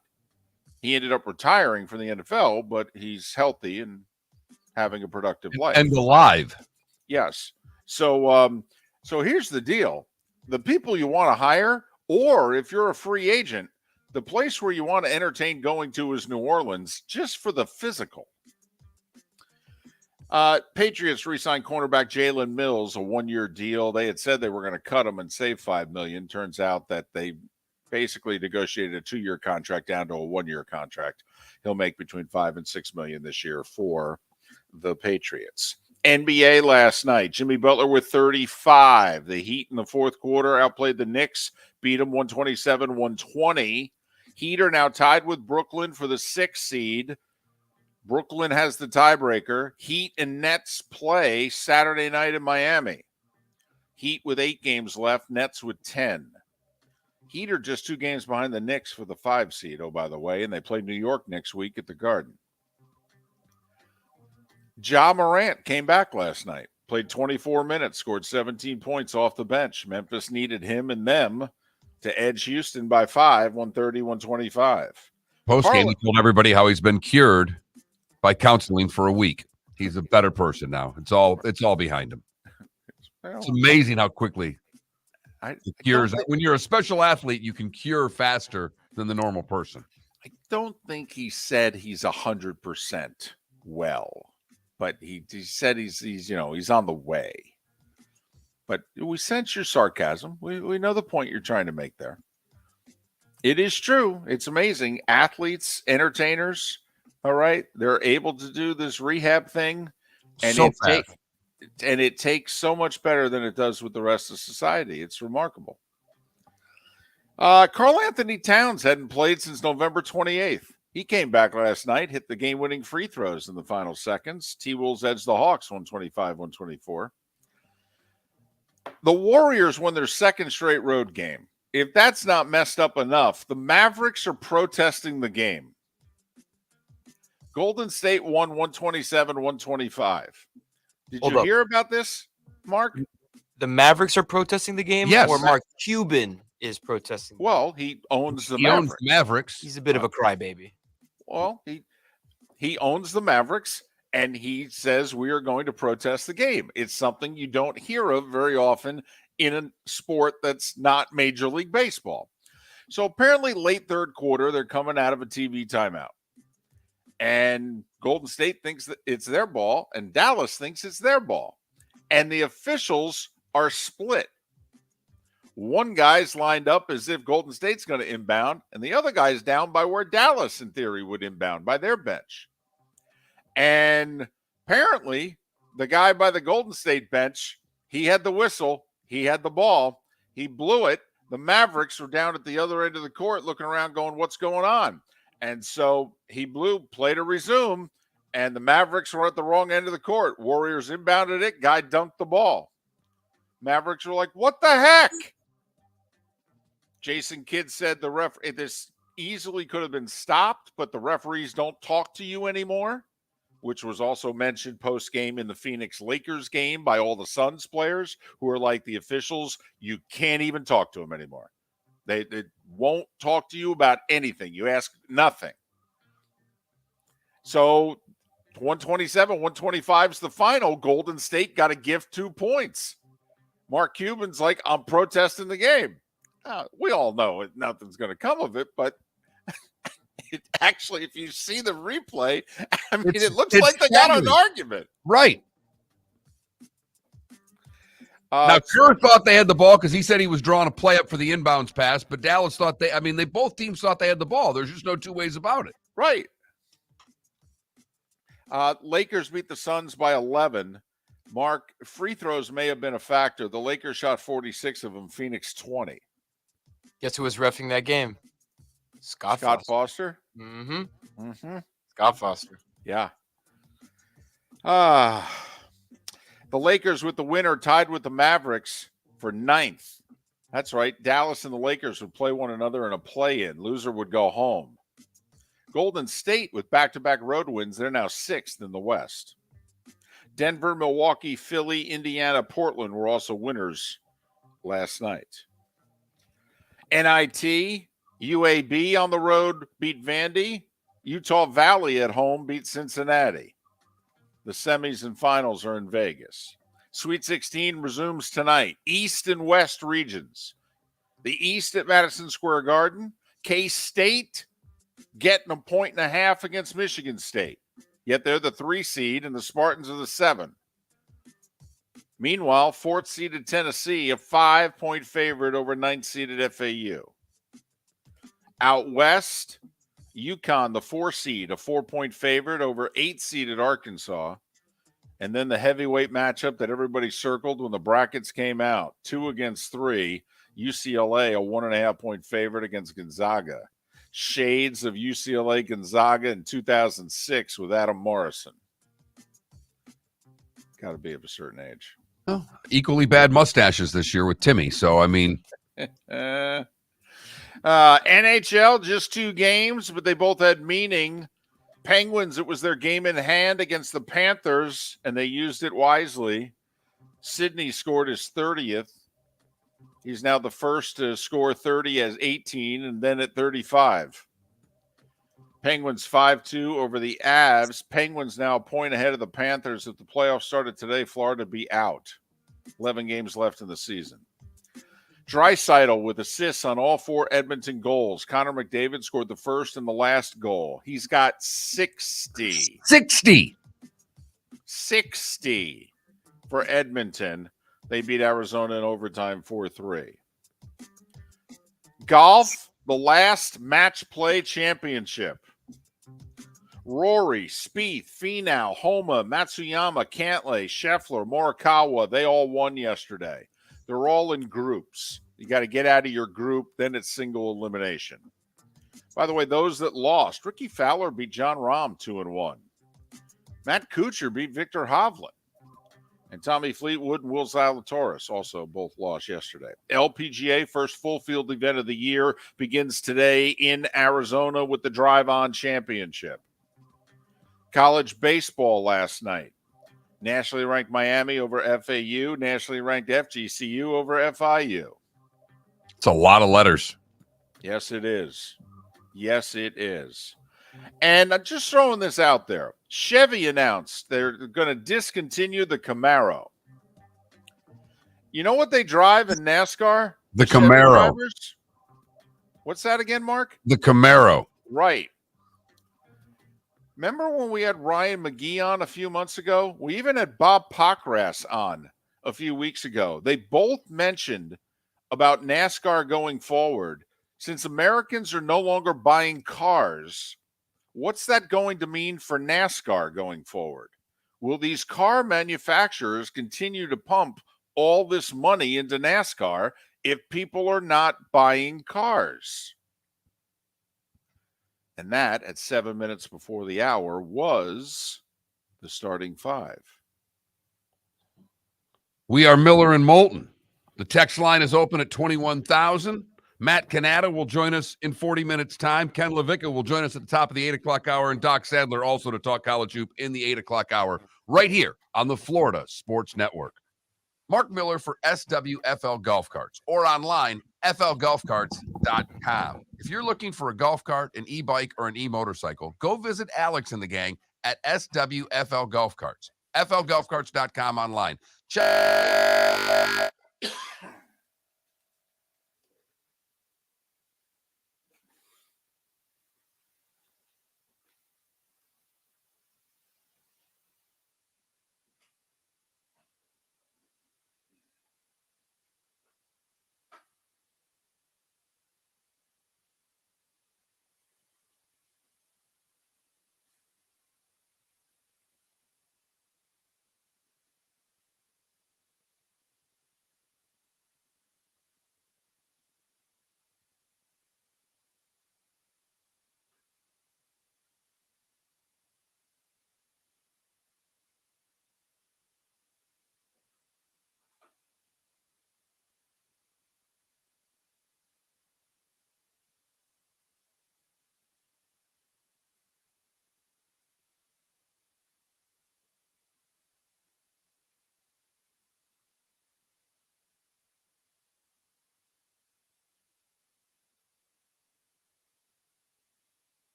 He ended up retiring from the NFL, but he's healthy and having a productive life.
And alive.
Yes. So here's the deal. The people you want to hire, or if you're a free agent, the place where you want to entertain going to is New Orleans, just for the physical. Patriots re-signed cornerback Jalen Mills, a one-year deal. They had said they were going to cut him and save $5 million. Turns out that they basically negotiated a 2-year contract down to a 1-year contract. He'll make between $5 and $6 million this year for the Patriots. NBA last night, Jimmy Butler with 35. The Heat in the fourth quarter outplayed the Knicks, beat them 127-120. Heat are now tied with Brooklyn for the 6th seed. Brooklyn has the tiebreaker. Heat and Nets play Saturday night in Miami. Heat with 8 games left, Nets with 10. Heat are just 2 games behind the Knicks for the 5 seed, oh, by the way, and they play New York next week at the Garden. Ja Morant came back last night, played 24 minutes, scored 17 points off the bench. Memphis needed him and them to edge Houston by 5, 130-125.
Post-game, he told everybody how he's been cured by counseling for a week. He's a better person now. It's all behind him. It's amazing how quickly Cures. When you're a special athlete, you can cure faster than the normal person.
I don't think he said he's 100% well, but he said he's on the way. But we sense your sarcasm. We know the point you're trying to make there. It is true. It's amazing. Athletes, entertainers, all right, they're able to do this rehab thing, and
So fast.
it takes so much better than it does with the rest of society. It's remarkable. Karl Anthony Towns hadn't played since November 28th. He came back last night, hit the game-winning free throws in the final seconds. T-Wolves edged the Hawks 125-124. The Warriors won their second straight road game. If that's not messed up enough, the Mavericks are protesting the game. Golden State won 127-125. Did you hear about this, Mark?
The Mavericks are protesting the game?
Yes.
Or Mark Cuban is protesting the game?
Well, he owns the
He
Mavericks.
owns the Mavericks.
He's a bit of a crybaby.
Well, he owns the Mavericks, and he says we are going to protest the game. It's something you don't hear of very often in a sport that's not Major League Baseball. So apparently late third quarter, they're coming out of a TV timeout. And Golden State thinks that it's their ball, and Dallas thinks it's their ball. And the officials are split. One guy's lined up as if Golden State's going to inbound, and the other guy's down by where Dallas, in theory, would inbound, by their bench. And apparently, the guy by the Golden State bench, he had the whistle, he had the ball, he blew it. The Mavericks were down at the other end of the court looking around going, what's going on? And so he blew, play to resume, and the Mavericks were at the wrong end of the court. Warriors inbounded it, guy dunked the ball. Mavericks were like, what the heck? Jason Kidd said this easily could have been stopped, but the referees don't talk to you anymore, which was also mentioned post-game in the Phoenix Lakers game by all the Suns players who are like, the officials, you can't even talk to them anymore. They won't talk to you about anything. You ask nothing. So 127-125 is the final. Golden State got to give 2 points. Mark Cuban's like, I'm protesting the game. We all know nothing's going to come of it, but it actually, if you see the replay, I mean, it looks like they got an argument.
Right. Now, Kerr thought they had the ball because he said he was drawing a play up for the inbounds pass, but Dallas thought both teams thought they had the ball. There's just no two ways about it.
Right. Lakers beat the Suns by 11. Mark, free throws may have been a factor. The Lakers shot 46 of them, Phoenix 20.
Guess who was reffing that game? Scott
Foster.
Mm-hmm. Scott Foster.
Yeah. The Lakers with the winner tied with the Mavericks for 9th. That's right. Dallas and the Lakers would play one another in a play-in. Loser would go home. Golden State with back-to-back road wins. They're now 6th in the West. Denver, Milwaukee, Philly, Indiana, Portland were also winners last night. NIT, UAB on the road beat Vandy. Utah Valley at home beat Cincinnati. The semis and finals are in Vegas. Sweet 16 resumes tonight. East and West regions. The East at Madison Square Garden. K-State getting a 1.5 against Michigan State. Yet they're the 3 seed and the Spartans are the 7. Meanwhile, 4th seeded Tennessee, a 5-point favorite over 9th seeded FAU. Out west, UConn, the 4 seed, a 4-point favorite over 8th seeded Arkansas. And then the heavyweight matchup that everybody circled when the brackets came out, 2 against 3, UCLA, a 1.5-point favorite against Gonzaga. Shades of UCLA Gonzaga in 2006 with Adam Morrison. Got to be of a certain age.
Well, equally bad mustaches this year with Timmy. So, I mean.
NHL, just 2 games, but they both had meaning. Penguins, it was their game in hand against the Panthers, and they used it wisely. Sidney scored his 30th. He's now the first to score 30 as 18 and then at 35. Penguins 5-2 over the Avs. Penguins now a point ahead of the Panthers. If the playoffs started today, Florida would be out. 11 games left in the season. Draisaitl with assists on all 4 Edmonton goals. Connor McDavid scored the first and the last goal. He's got 60. 60 for Edmonton. They beat Arizona in overtime 4-3. Golf, the last match play championship. Rory, Spieth, Finau, Homa, Matsuyama, Cantlay, Scheffler, Morikawa, they all won yesterday. They're all in groups. You got to get out of your group, then it's single elimination. By the way, those that lost, Ricky Fowler beat John Rahm 2-1. Matt Kuchar beat Victor Hovland. And Tommy Fleetwood and Will Zalatoris also both lost yesterday. LPGA first full field event of the year begins today in Arizona with the Drive On Championship. College baseball last night. Nationally ranked Miami over FAU. Nationally ranked FGCU over FIU.
It's a lot of letters.
Yes, it is. Yes, it is. And I'm just throwing this out there. Chevy announced they're going to discontinue the Camaro. You know what they drive in NASCAR?
The
Chevy
Camaro.
drivers? What's that again, Mark?
The Camaro.
Right. Remember when we had Ryan McGee on a few months ago? We even had Bob Pockras on a few weeks ago. They both mentioned about NASCAR going forward. Since Americans are no longer buying cars, what's that going to mean for NASCAR going forward? Will these car manufacturers continue to pump all this money into NASCAR if people are not buying cars? And that, at 7 minutes before the hour, was the starting 5.
We are Miller and Moulton. The text line is open at 21,000. Matt Cannata will join us in 40 minutes' time. Ken LaVicka will join us at the top of the 8 o'clock hour, and Doc Sadler also to talk college hoop in the 8 o'clock hour right here on the Florida Sports Network. Mark Miller for SWFL Golf Carts or online, flgolfcarts.com. If you're looking for a golf cart, an e-bike, or an e-motorcycle, go visit Alex and the gang at SWFL Golf Carts. flgolfcarts.com online. Check.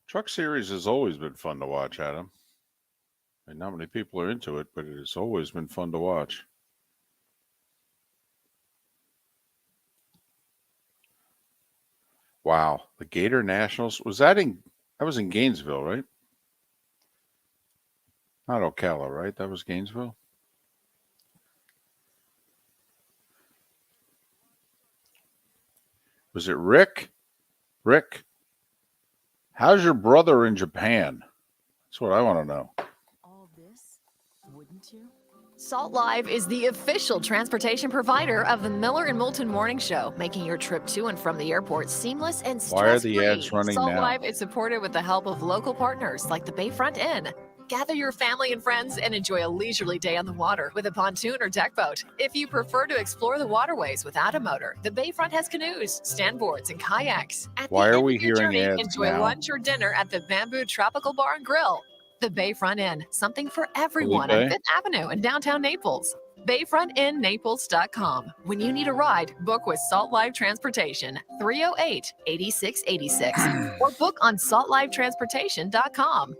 Truck Series has always been fun to watch, Adam. And not many people are into it, but it has always been fun to watch. Wow. The Gator Nationals. That was in Gainesville, right? Not Ocala, right? That was Gainesville. Was it Rick? Rick, how's your brother in Japan? That's what I want to know.
All this, wouldn't you?
Salt Live is the official transportation provider of the Miller and Moulton Morning Show, making your trip to and from the airport seamless and
Why are
stress-free.
the ads running
Salt
now?
Live is supported with the help of local partners like the Bayfront Inn. Gather your family and friends and enjoy a leisurely day on the water with a pontoon or deck boat. If you prefer to explore the waterways without a motor, the Bayfront has canoes, standboards, and kayaks. At
Why
the
are
end
we
of your
hearing
journey,
ads
enjoy
now?
lunch or dinner at the Bamboo Tropical Bar and Grill. The Bayfront Inn, something for everyone
Felipe?
on Fifth Avenue in downtown Naples. BayfrontInNaples.com. When you need a ride, book with Salt Live Transportation, 308-8686, or book on saltlivetransportation.com.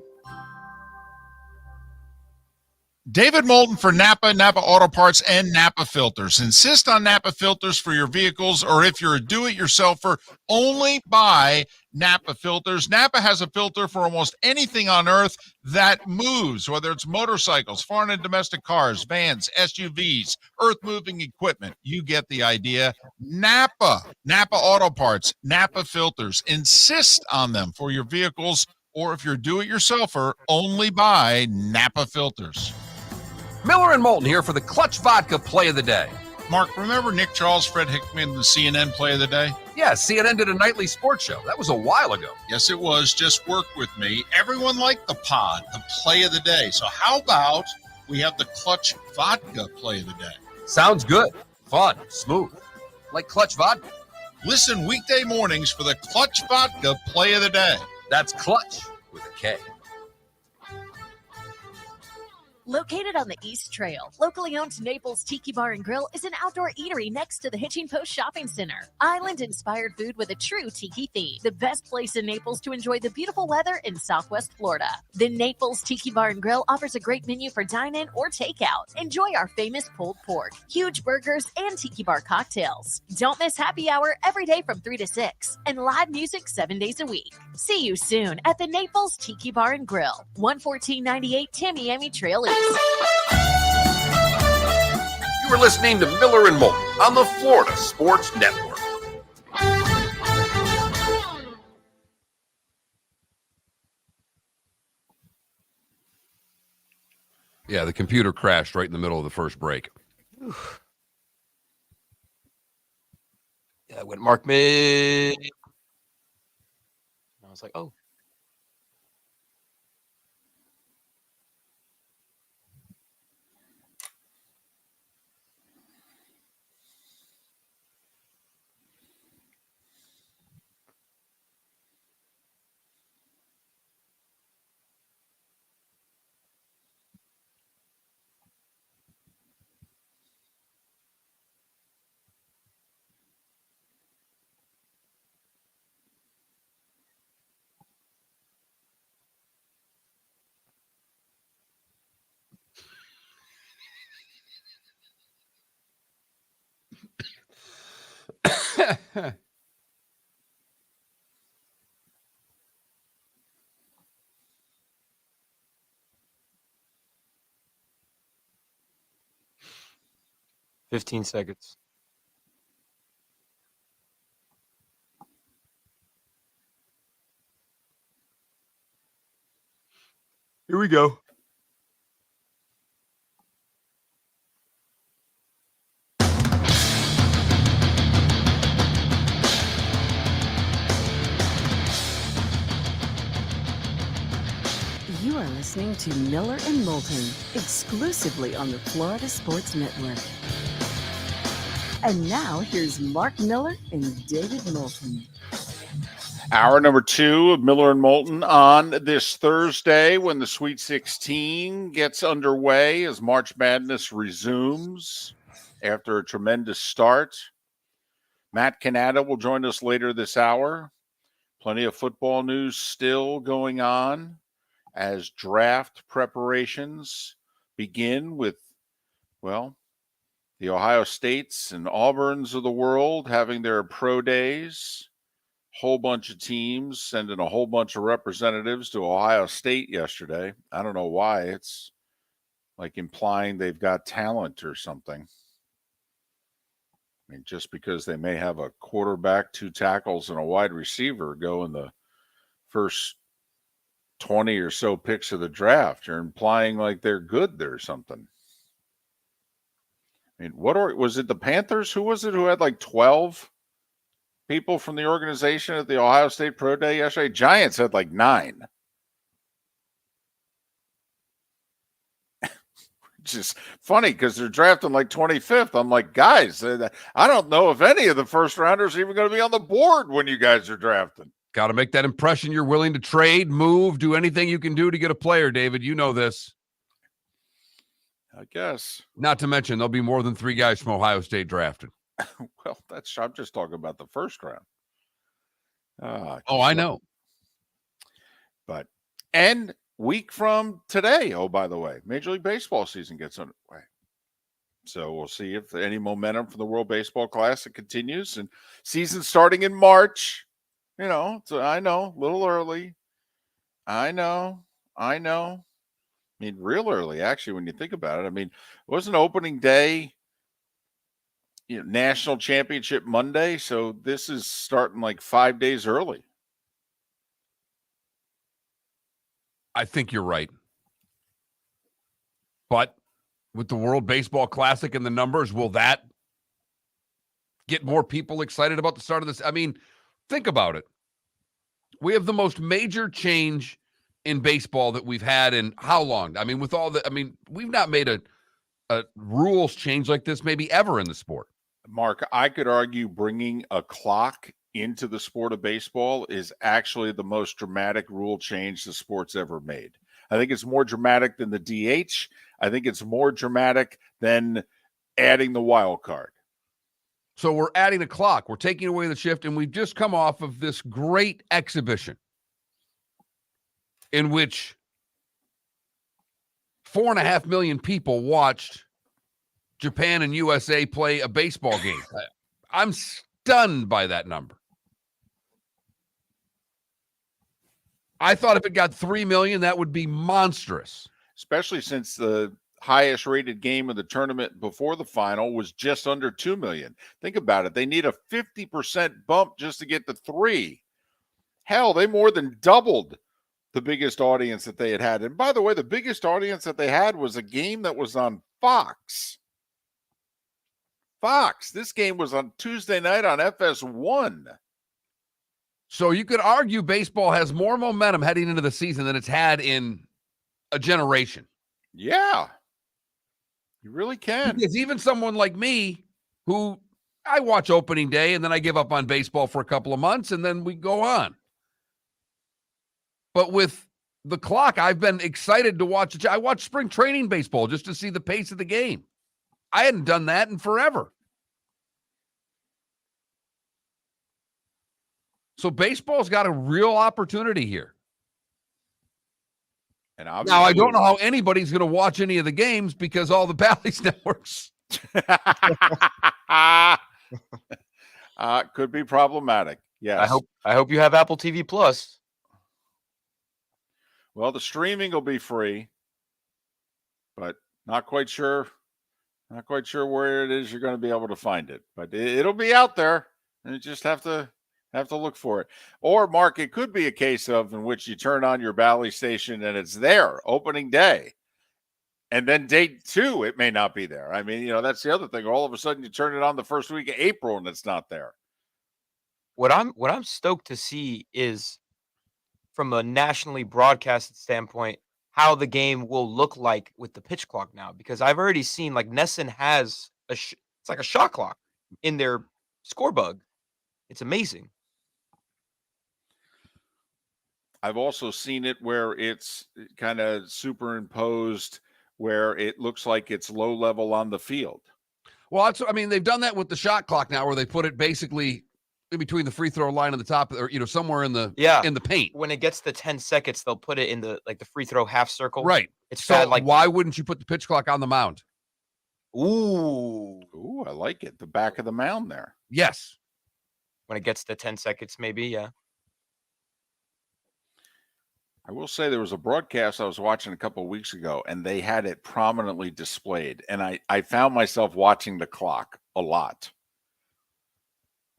David Moulton for Napa Auto Parts, and Napa Filters. Insist on Napa filters for your vehicles, or if you're a do-it-yourselfer, only buy Napa filters. Napa has a filter for almost anything on earth that moves, whether it's motorcycles, foreign and domestic cars, vans, SUVs, earth-moving equipment. You get the idea. Napa Auto Parts, Napa filters. Insist on them for your vehicles, or if you're a do-it-yourselfer, only buy Napa filters.
Miller and Moulton here for the Clutch Vodka Play of the Day.
Mark, remember Nick Charles, Fred Hickman, the CNN Play of the Day?
Yeah, CNN did a nightly sports show. That was a while ago.
Yes, it was. Just work with me. Everyone liked the pod, the Play of the Day. So how about we have the Clutch Vodka Play of the Day?
Sounds good. Fun. Smooth. Like Clutch Vodka.
Listen weekday mornings for the Clutch Vodka Play of the Day.
That's Clutch with a K.
Located on the East Trail, locally owned Naples Tiki Bar and Grill is an outdoor eatery next to the Hitching Post Shopping Center. Island-inspired food with a true tiki theme. The best place in Naples to enjoy the beautiful weather in Southwest Florida. The Naples Tiki Bar and Grill offers a great menu for dine-in or takeout. Enjoy our famous pulled pork, huge burgers, and tiki bar cocktails. Don't miss happy hour every day from 3 to 6 and live music 7 days a week. See you soon at the Naples Tiki Bar and Grill, 11498 Tamiami Trail East.
You were listening to Miller and Moulton on the Florida Sports Network. Yeah, the computer crashed right in the middle of the first break.
Yeah, I went Mark mid. I was like, oh. "15 seconds."
Here we go.
You are listening to Miller and Moulton, exclusively on the Florida Sports Network. And now here's Mark Miller and David Moulton.
Hour number 2 of Miller and Moulton on this Thursday when the Sweet 16 gets underway as March Madness resumes after a tremendous start. Matt Cannata will join us later this hour. Plenty of football news still going on as draft preparations begin with, well, the Ohio States and Auburns of the world having their pro days. Whole bunch of teams sending a whole bunch of representatives to Ohio State yesterday. I don't know why. It's like implying they've got talent or something. I mean, just because they may have a quarterback, 2 tackles, and a wide receiver go in the first 20 or so picks of the draft, you're implying like they're good or something. I mean, was it the Panthers? Who was it who had like 12 people from the organization at the Ohio State Pro Day yesterday? Giants had like 9. Which is funny because they're drafting like 25th. I'm like, guys, I don't know if any of the first rounders are even going to be on the board when you guys are drafting.
Got to make that impression you're willing to trade, move, do anything you can do to get a player, David. You know this.
I guess.
Not to mention, there'll be more than 3 guys from Ohio State drafted.
Well, I'm just talking about the first round.
I know.
But, and week from today, oh, by the way, Major League Baseball season gets underway. So we'll see if any momentum from the World Baseball Classic continues. And season starting in March. You know, so I know, a little early. I know. I mean, real early, actually, when you think about it. I mean, it wasn't opening day, national championship Monday. So this is starting like 5 days early.
I think you're right. But with the World Baseball Classic and the numbers, will that get more people excited about the start of this? I mean, think about it. We have the most major change in baseball that we've had in how long? I mean, we've not made a rules change like this maybe ever in the sport.
Mark, I could argue bringing a clock into the sport of baseball is actually the most dramatic rule change the sport's ever made. I think it's more dramatic than the DH. I think it's more dramatic than adding the wild card.
So we're adding a clock. We're taking away the shift, and we've just come off of this great exhibition in which 4.5 million people watched Japan and USA play a baseball game. I'm stunned by that number. I thought if it got 3 million, that would be monstrous.
Especially since the highest rated game of the tournament before the final was just under 2 million. Think about it. They need a 50% bump just to get to 3. Hell, they more than doubled the biggest audience that they had. And by the way, the biggest audience that they had was a game that was on Fox. This game was on Tuesday night on FS1.
So you could argue baseball has more momentum heading into the season than it's had in a generation.
Yeah. You really can.
Because even someone like me, who I watch opening day and then I give up on baseball for a couple of months and then we go on. But with the clock, I've been excited to watch. I watched spring training baseball just to see the pace of the game. I hadn't done that in forever. So baseball's got a real opportunity here.
And
now, I don't know how anybody's going to watch any of the games because all the Bally's networks.
Could be problematic. Yes.
I hope you have Apple TV Plus.
Well, the streaming will be free, but not quite sure where it is you're going to be able to find it. But it'll be out there, and you just have to look for it. Or, Mark, it could be a case of in which you turn on your Bally station and it's there opening day. And then day 2, it may not be there. I mean, that's the other thing. All of a sudden you turn it on the first week of April and it's not there.
What I'm stoked to see is, from a nationally broadcasted standpoint, how the game will look like with the pitch clock now. Because I've already seen, like, Nesson has it's like a shot clock in their score bug. It's amazing.
I've also seen it where it's kind of superimposed, where it looks like it's low level on the field.
Well, they've done that with the shot clock now, where they put it basically in between the free throw line and the top, or somewhere in the paint.
When it gets to 10 seconds, they'll put it in the free throw half circle.
Right.
It's
so
bad.
Why wouldn't you put the pitch clock on the mound?
Ooh,
I like it. The back of the mound there.
Yes.
When it gets to 10 seconds, maybe. Yeah.
I will say there was a broadcast I was watching a couple of weeks ago, and they had it prominently displayed. And I found myself watching the clock a lot.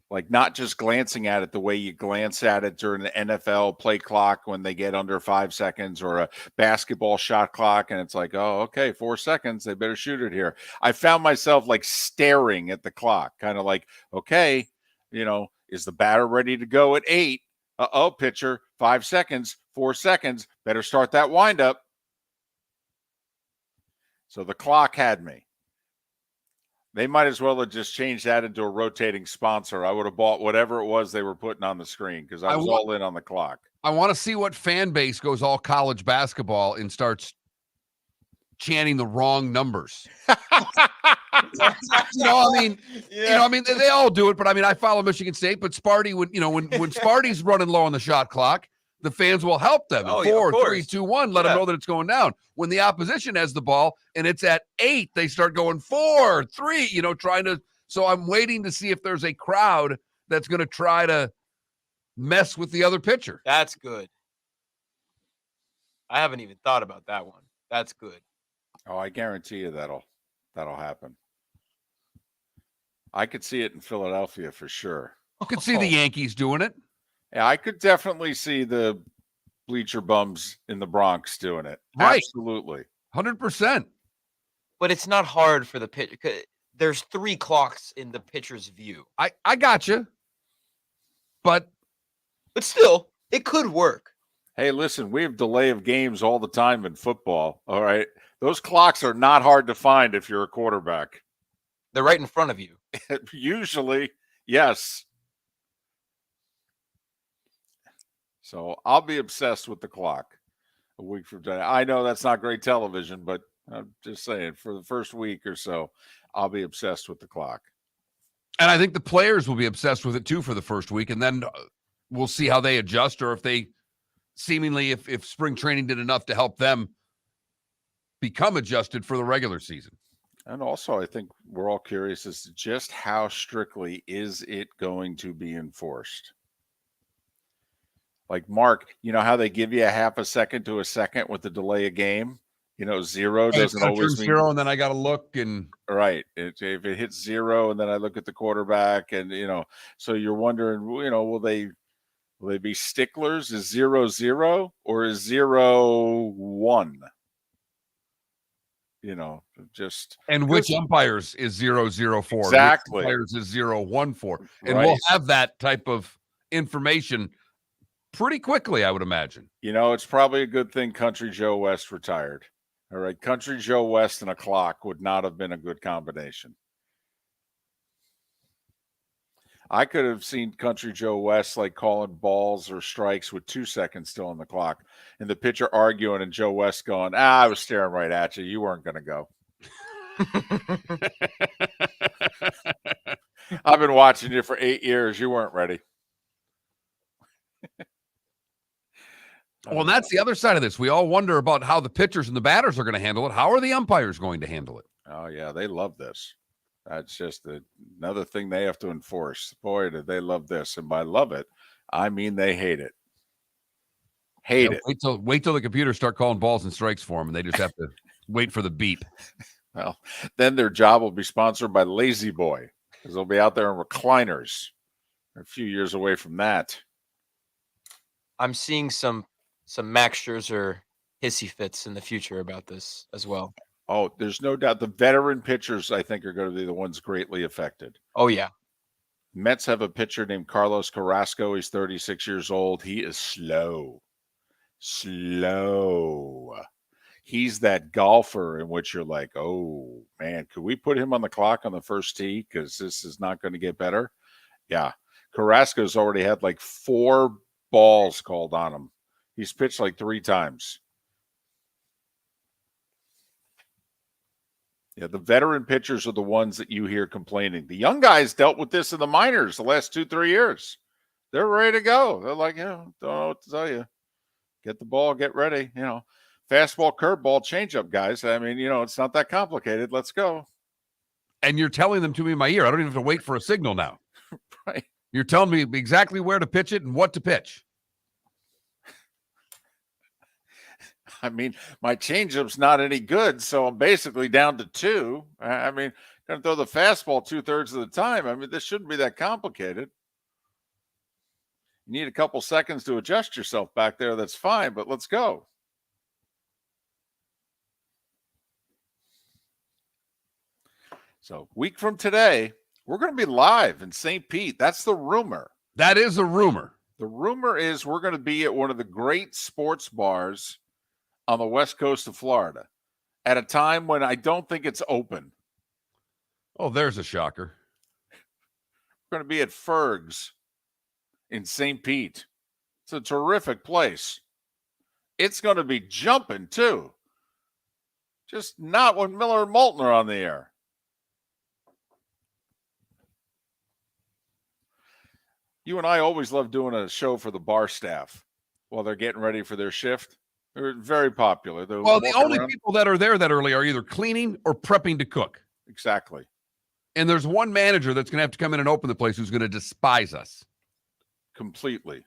Like, not just glancing at it the way you glance at it during the NFL play clock when they get under 5 seconds, or a basketball shot clock. And it's like, oh, okay, 4 seconds. They better shoot it here. I found myself like staring at the clock, kind of like, okay, is the batter ready to go at 8? Uh-oh, pitcher, 5 seconds, 4 seconds. Better start that windup. So the clock had me. They might as well have just changed that into a rotating sponsor. I would have bought whatever it was they were putting on the screen, because I was all in on the clock.
I want to see what fan base goes all college basketball and starts chanting the wrong numbers. They all do it, but I follow Michigan State, but Sparty would, when Sparty's running low on the shot clock, the fans will help them. 4, 3, 2, 1, let them know that it's going down. When the opposition has the ball and it's at 8, they start going 4, 3, trying to. So I'm waiting to see if there's a crowd that's going to try to mess with the other pitcher.
That's good. I haven't even thought about that one. That's good.
Oh, I guarantee you that'll happen. I could see it in Philadelphia for sure.
You could see the Yankees doing it.
Yeah, I could definitely see the bleacher bums in the Bronx doing it.
Right.
Absolutely.
100%.
But it's not hard for the pitcher. There's 3 clocks in the pitcher's view.
I got you. But
still, it could work.
Hey, listen, we have delay of games all the time in football. All right. Those clocks are not hard to find if you're a quarterback.
They're right in front of you.
Usually, yes. So I'll be obsessed with the clock a week from today. I know that's not great television, but I'm just saying, for the first week or so, I'll be obsessed with the clock.
And I think the players will be obsessed with it too for the first week, and then we'll see how they adjust, or if they seemingly, if spring training did enough to help them become adjusted for the regular season.
And also, I think we're all curious as to just how strictly is it going to be enforced. Like, Mark, how they give you a half a second to a second with the delay of game? 0 doesn't always mean
0, and then I got to look and
right. If it hits 0, and then I look at the quarterback, and so you're wondering, will they be sticklers? Is 0-0 or is 0-1? Just
and which umpires is 0-0 for?
Exactly.
Which umpires is 0-1 for? And
Right.
we'll have that type of information pretty quickly, I would imagine.
It's probably a good thing Country Joe West retired. All right. Country Joe West and a clock would not have been a good combination. I could have seen Country Joe West like calling balls or strikes with 2 seconds still on the clock, and the pitcher arguing, and Joe West going, I was staring right at you. You weren't going to go. I've been watching you for 8 years. You weren't ready.
Well, and that's the other side of this. We all wonder about how the pitchers and the batters are going to handle it. How are the umpires going to handle it?
Oh, yeah. They love this. That's just another thing they have to enforce. Boy, do they love this. And by love it, I mean they hate it. Hate it.
Wait till the computers start calling balls and strikes for them, and they just have to wait for the beep.
Well, then their job will be sponsored by Lazy Boy, because they'll be out there in recliners. They're a few years away from that.
I'm seeing some Max Scherzer hissy fits in the future about this as well.
Oh, there's no doubt. The veteran pitchers, I think, are going to be the ones greatly affected.
Oh, yeah.
Mets have a pitcher named Carlos Carrasco. He's 36 years old. He is slow. He's that golfer in which you're like, oh, man, could we put him on the clock on the first tee? Because this is not going to get better. Yeah. Carrasco's already had like 4 balls called on him. He's pitched like 3 times. Yeah, the veteran pitchers are the ones that you hear complaining. The young guys dealt with this in the minors the last 2-3 years. They're ready to go. They're like, don't know what to tell you. Get the ball, get ready. Fastball, curveball, changeup, guys. I mean, it's not that complicated. Let's go.
And you're telling them to me in my ear. I don't even have to wait for a signal now.
Right.
You're telling me exactly where to pitch it and what to pitch.
I mean, my changeup's not any good, so I'm basically down to 2. I mean, going to throw the fastball 2/3 of the time. I mean, this shouldn't be that complicated. You need a couple seconds to adjust yourself back there. That's fine, but let's go. So, week from today, we're going to be live in St. Pete. That's the rumor.
That is a rumor.
The rumor is we're going to be at one of the great sports bars on the west coast of Florida at a time when I don't think it's open.
Oh, there's a shocker.
We're going to be at Ferg's in St. Pete. It's a terrific place. It's going to be jumping, too. Just not when Miller and Moulton are on the air. You and I always love doing a show for the bar staff while they're getting ready for their shift. They're very popular.
Well, the only people that are there that early are either cleaning or prepping to cook.
Exactly.
And there's one manager that's going to have to come in and open the place who's going to despise us.
Completely.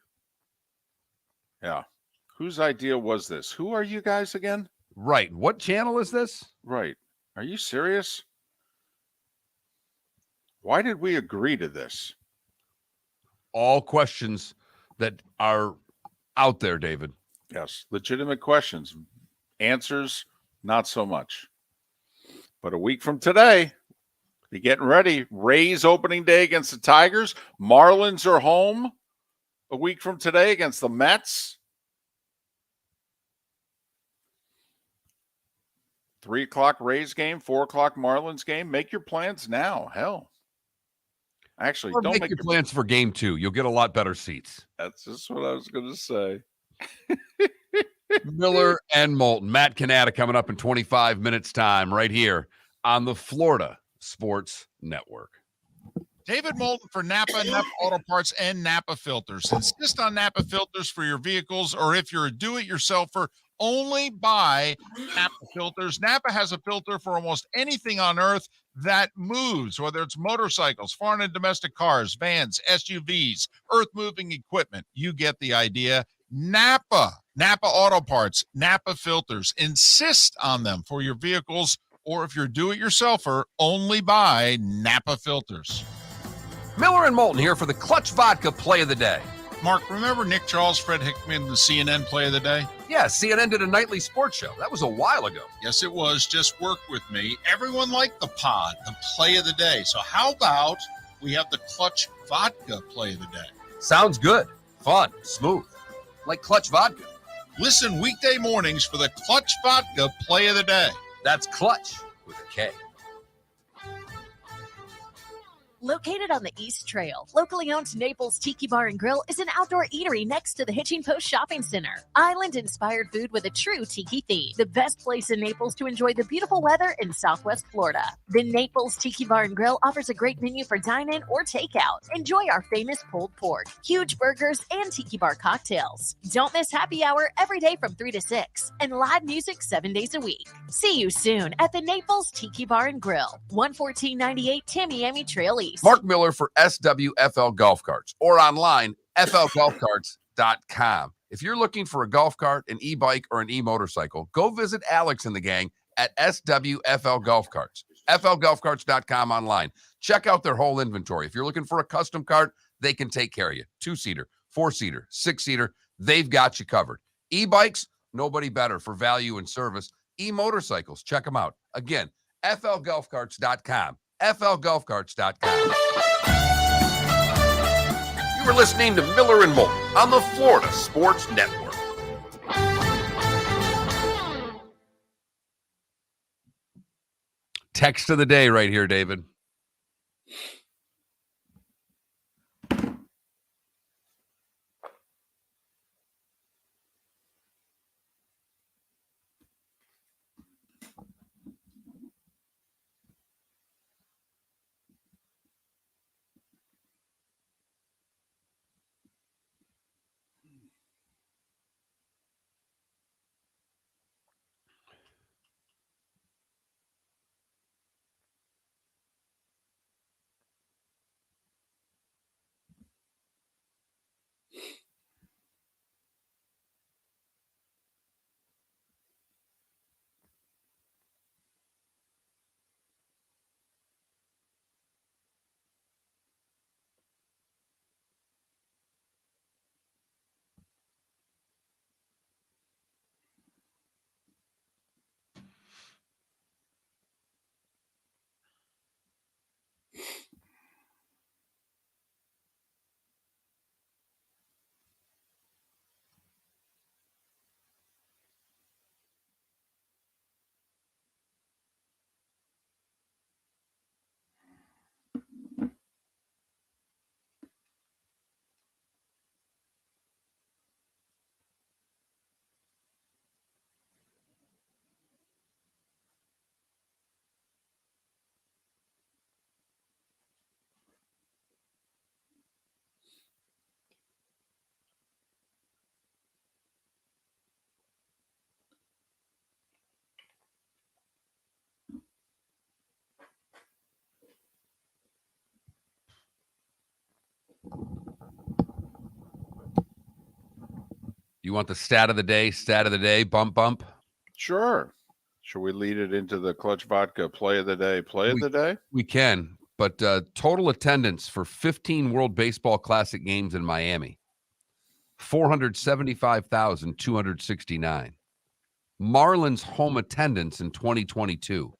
Yeah. Whose idea was this? Who are you guys again?
Right. What channel is this?
Right. Are you serious? Why did we agree to this?
All questions that are out there, David.
Yes, legitimate questions. Answers, not so much. But a week from today, be getting ready. Rays opening day against the Tigers. Marlins are home a week from today against the Mets. 3 o'clock Rays game, 4 o'clock Marlins game. Make your plans now. Hell. Actually,
Or
don't
make your plans for game 2. You'll get a lot better seats.
That's just what I was going to say.
Miller and Moulton. Matt Cannata coming up in 25 minutes time right here on the Florida Sports Network.
David Moulton for Napa Auto Parts, and Napa Filters. Insist on Napa filters for your vehicles, or if you're a do-it-yourselfer, only buy Napa filters. Napa has a filter for almost anything on earth that moves, whether it's motorcycles, foreign and domestic cars, vans, SUVs, earth-moving equipment. You get the idea. Napa Auto Parts, Napa filters. Insist on them for your vehicles, or if you're a do-it-yourselfer, only buy Napa filters.
Miller and Moulton here for the Clutch Vodka Play of the Day.
Mark, remember Nick Charles, Fred Hickman, the CNN Play of the Day?
Yeah, CNN did a nightly sports show. That was a while ago.
Yes, it was. Just work with me. Everyone liked the pod, the Play of the Day. So how about we have the Clutch Vodka Play of the Day?
Sounds good. Fun. Smooth. Like Clutch Vodka.
Listen weekday mornings for the Clutch Vodka Play of the Day.
That's Clutch with a K.
Located on the East Trail, locally owned Naples Tiki Bar and Grill is an outdoor eatery next to the Hitching Post Shopping Center. Island-inspired food with a true tiki theme. The best place in Naples to enjoy the beautiful weather in Southwest Florida. The Naples Tiki Bar and Grill offers a great menu for dine-in or takeout. Enjoy our famous pulled pork, huge burgers, and tiki bar cocktails. Don't miss happy hour every day from 3 to 6 and live music 7 days a week. See you soon at the Naples Tiki Bar and Grill, 11498 Tamiami Trail East.
Mark Miller for SWFL Golf Carts, or online, flgolfcarts.com. If you're looking for a golf cart, an e-bike, or an e-motorcycle, go visit Alex and the gang at SWFL Golf Carts, flgolfcarts.com online. Check out their whole inventory. If you're looking for a custom cart, they can take care of you. 2-seater, 4-seater, 6-seater, they've got you covered. E-bikes, nobody better for value and service. E-motorcycles, check them out. Again, flgolfcarts.com. flgolfcarts.com. You were listening to Miller and Moulton on the Florida Sports Network. Text of the day right here, David. You want the stat of the day? Stat of the day, bump.
Sure. Should we lead it into the Clutch Vodka play of the day? Play of the day?
We can, but total attendance for 15 World Baseball Classic games in Miami, 475,269. Marlins home attendance in 2022,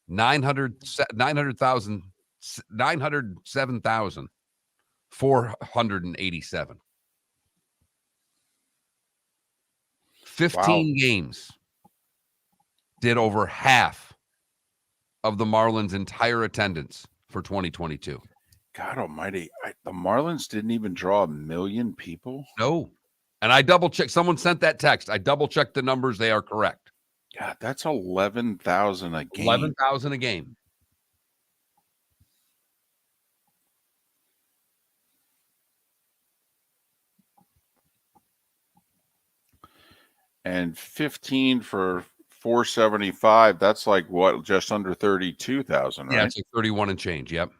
907,487. 15 games did over half of the Marlins' entire attendance for 2022.
God almighty. The Marlins didn't even draw 1 million people?
No. And I double-checked. Someone sent that text. I double-checked the numbers. They are correct.
God, that's 11,000 a game.
11,000 a game.
And 15 for 475. That's like what? Just under 32,000, right?
Yeah, it's like 31 and change. Yep.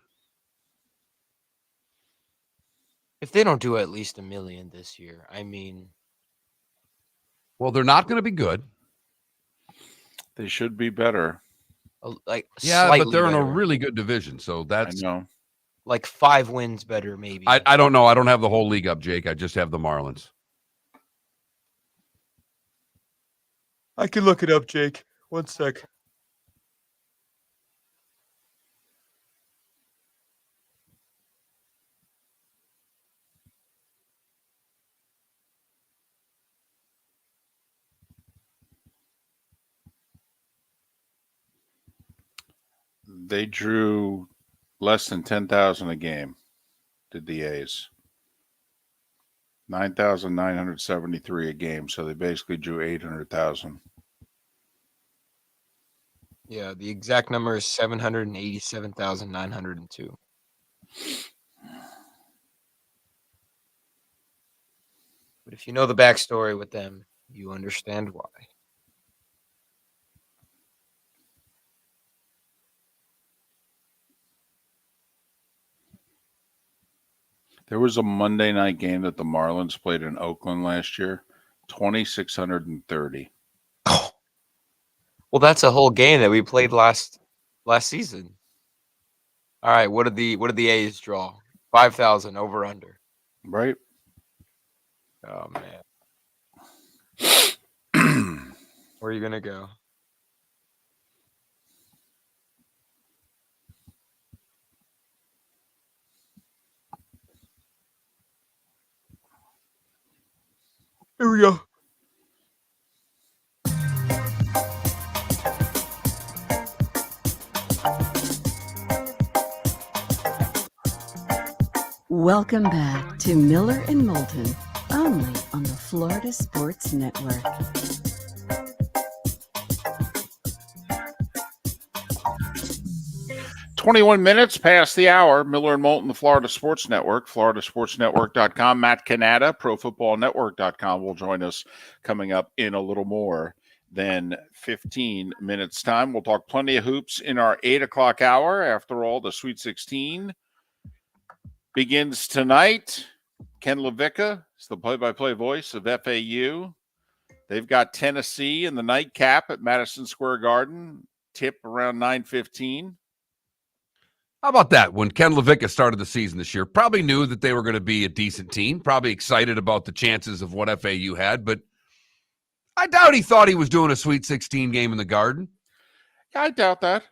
If they don't do at least 1 million this year, I mean,
Well, they're not going to be good.
They should be better.
like
Yeah, but
slightly
they're in a
better.
really good division. So that's,
I know.
Like 5 wins better, maybe.
I don't know. I don't have the whole league up, Jake. I just have the Marlins.
I can look it up, Jake. 1 sec.
They drew less than 10,000 a game, did the A's. 9,973 a game, so they basically drew 800,000.
Yeah, the exact number is 787,902. But if you know the backstory with them, you understand why.
There was a Monday night game that the Marlins played in Oakland last year, 2,630.
Oh. Well, that's a whole game that we played last season. All right, what did the A's draw? 5,000 over under.
Right?
Oh man. Where are you gonna go? Here we go.
Welcome back to Miller and Moulton, only on the Florida Sports Network.
"21 minutes past the hour. Miller and Moulton, the Florida Sports Network, floridasportsnetwork.com. Matt Cannata, profootballnetwork.com will join us coming up in a little more than 15 minutes time. We'll talk plenty of hoops in our 8 o'clock hour. After all, the Sweet 16 begins tonight. Ken LaVicka is the play-by-play voice of FAU. They've got Tennessee in the nightcap at Madison Square Garden. Tip around 9:15.
How about that? When Ken LaVicka started the season this year, probably knew that they were going to be a decent team, probably excited about the chances of what FAU had, but I doubt he thought he was doing a Sweet 16 game in the Garden.
Yeah, I doubt that.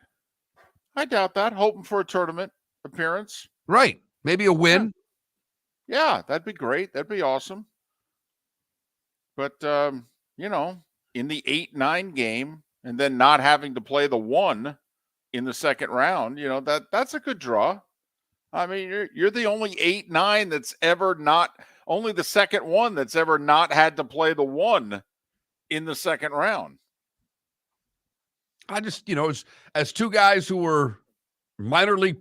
Hoping for a tournament appearance.
Right. Maybe a win.
Yeah, that'd be great. That'd be awesome. But, in the 8-9 game and then not having to play the 1 in the second round, that's a good draw. I mean, you're the only 8-9 that's ever not, only the second one that's ever not had to play the 1 in the second round.
I just, as two guys who were minor league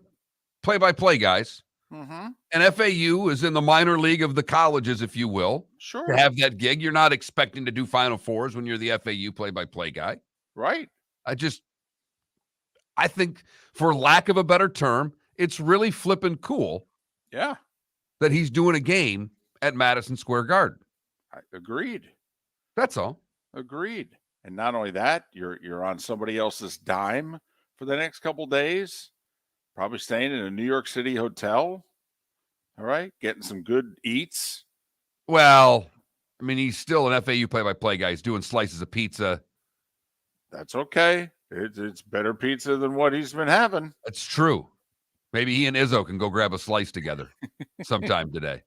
play-by-play guys,
Mm-hmm.
and FAU is in the minor league of the colleges, if you will.
Sure.
To have that gig, you're not expecting to do Final Fours when you're the FAU play-by-play guy.
Right.
I think, for lack of a better term, it's really flipping cool.
Yeah.
that he's doing a game at Madison Square Garden.
Agreed.
That's all.
Agreed. And not only that, you're on somebody else's dime for the next couple days, probably staying in a New York City hotel. All right, getting some good eats.
Well, I mean, he's still an FAU play-by-play guy. He's doing slices of pizza.
That's okay. It's better pizza than what he's been having.
That's true. Maybe he and Izzo can go grab a slice together sometime today.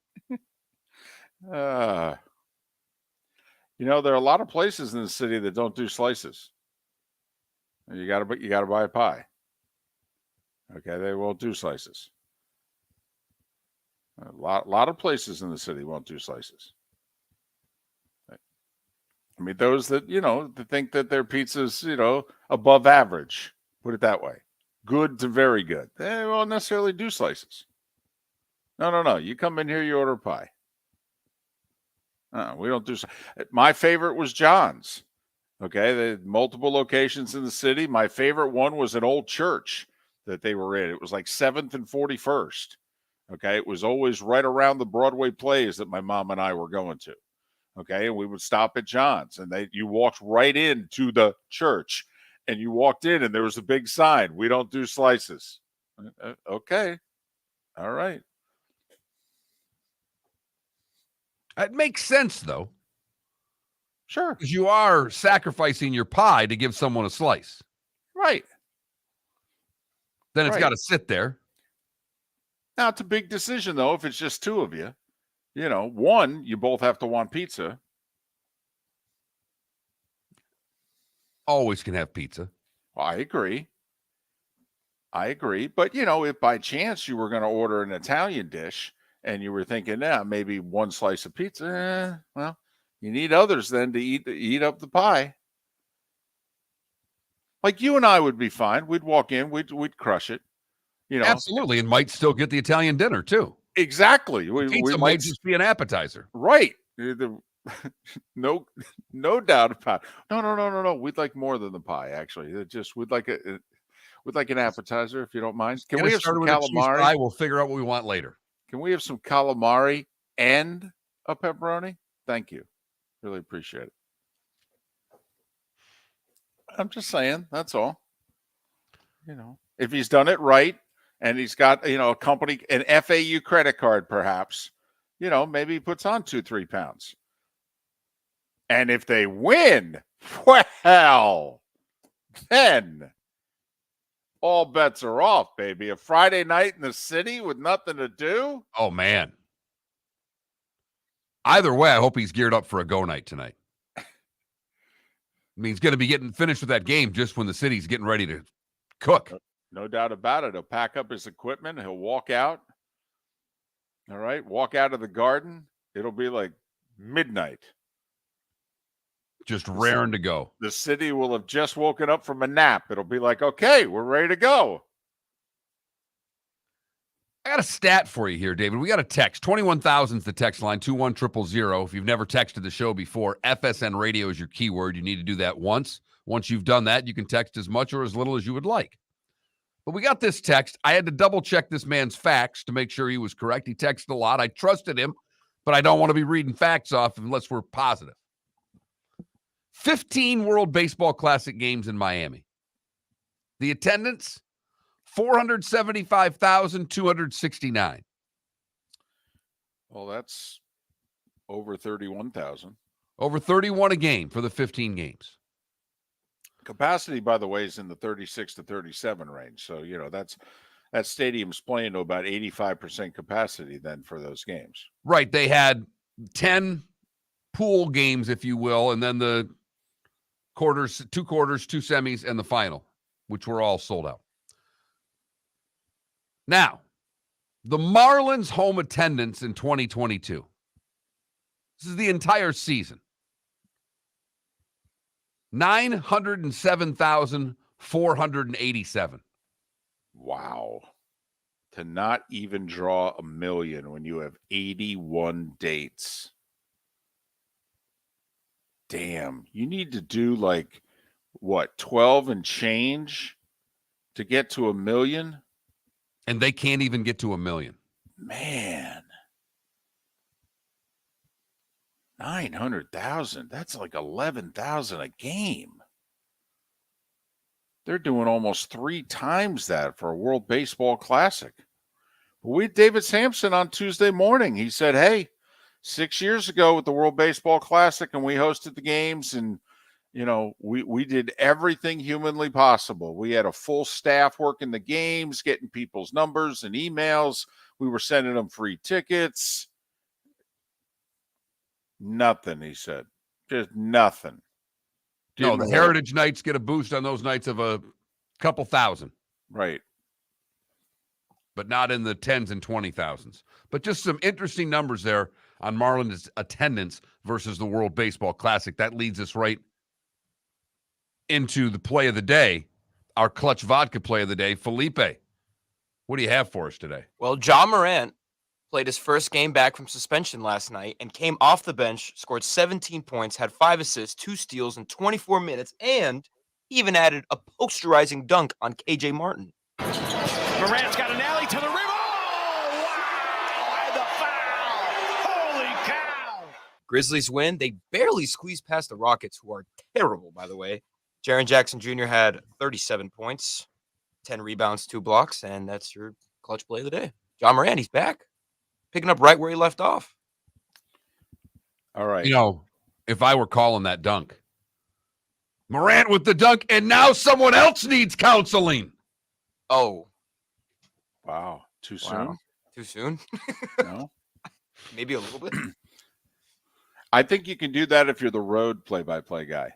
There are a lot of places in the city that don't do slices. You got to buy a pie. Okay, they won't do slices. A lot of places in the city won't do slices. I mean, those that that think that their pizza's above average. Put it that way, good to very good. They won't necessarily do slices. No. You come in here, you order pie. We don't do. My favorite was John's. Okay, they had multiple locations in the city. My favorite one was an old church that they were in. It was like 7th and 41st. Okay, it was always right around the Broadway plays that my mom and I were going to. Okay, and we would stop at John's, and you walked right into the church, and you walked in, and there was a big sign: "We don't do slices." Okay, all right.
It makes sense, though.
Sure.
Because you are sacrificing your pie to give someone a slice.
Right.
Then it's got to sit there.
Now, it's a big decision, though, if it's just two of you. One, you both have to want pizza.
Always can have pizza.
Well, I agree. But, if by chance you were going to order an Italian dish and you were thinking, maybe one slice of pizza, well, you need others then to eat up the pie. Like you and I would be fine. We'd walk in, we'd crush it.
Absolutely, and might still get the Italian dinner too.
Exactly.
Pizza might just be an appetizer.
Right. No doubt about it. No. We'd like more than the pie, actually. We'd like an appetizer, if you don't mind. Can we have some calamari?
Pie? We'll figure out what we want later.
Can we have some calamari and a pepperoni? Thank you. Really appreciate it. I'm just saying, that's all. If he's done it right and he's got, a company, an FAU credit card, perhaps, maybe he puts on 2-3 pounds. And if they win, well, then all bets are off, baby. A Friday night in the city with nothing to do.
Oh, man. Either way, I hope he's geared up for a go night tonight. I mean, he's going to be getting finished with that game just when the city's getting ready to cook.
No doubt about it. He'll pack up his equipment. He'll walk out. All right. Walk out of the garden. It'll be like midnight.
Just raring to go.
The city will have just woken up from a nap. It'll be like, okay, we're ready to go.
I got a stat for you here, David. We got a text. 21,000 is the text line, 21000. If you've never texted the show before, FSN radio is your keyword. You need to do that once. Once you've done that, you can text as much or as little as you would like. But we got this text. I had to double check this man's facts to make sure he was correct. He texted a lot. I trusted him, but I don't want to be reading facts off unless we're positive. 15 World Baseball Classic games in Miami. The attendance, 475,269.
Well, that's over 31,000.
Over 31 a game for the 15 games.
Capacity, by the way, is in the 36 to 37 range. So, that stadium's playing to about 85% capacity then for those games.
Right. They had 10 pool games, if you will, and then the quarters, 2 semis, and the final, which were all sold out. Now, the Marlins home attendance in 2022. This is the entire season. 907,487.
Wow. To not even draw 1 million when you have 81 dates. Damn. You need to do 12 and change to get to 1 million?
And they can't even get to 1 million.
Man. 900,000. That's like 11,000 a game. They're doing almost 3 times that for a World Baseball Classic. But we had David Sampson on Tuesday morning. He said, hey, 6 years ago with the World Baseball Classic, and we hosted the games, and we did everything humanly possible. We had a full staff working the games, getting people's numbers and emails. We were sending them free tickets. Nothing, he said. Just nothing.
No, the Heritage Nights get a boost on those nights of a couple thousand.
Right.
But not in the tens and 20,000s. But just some interesting numbers there on Marlins attendance versus the World Baseball Classic. That leads us right into the play of the day, our Clutch Vodka play of the day. Felipe, what do you have for us today?
Well, John Morant played his first game back from suspension last night and came off the bench, scored 17 points, had 5 assists, 2 steals in 24 minutes, and he even added a posterizing dunk on KJ Martin.
Morant's got an alley to the rim. Oh, wow! And the foul! Holy cow!
Grizzlies win. They barely squeezed past the Rockets, who are terrible, by the way. Jaren Jackson Jr. had 37 points, 10 rebounds, 2 blocks, and that's your clutch play of the day. John Morant, he's back. Picking up right where he left off.
All right.
If I were calling that dunk, Morant with the dunk, and now someone else needs counseling.
Oh.
Wow. Too soon?
Wow. Too soon?
No.
Maybe a little bit.
I think you can do that if you're the road play-by-play guy.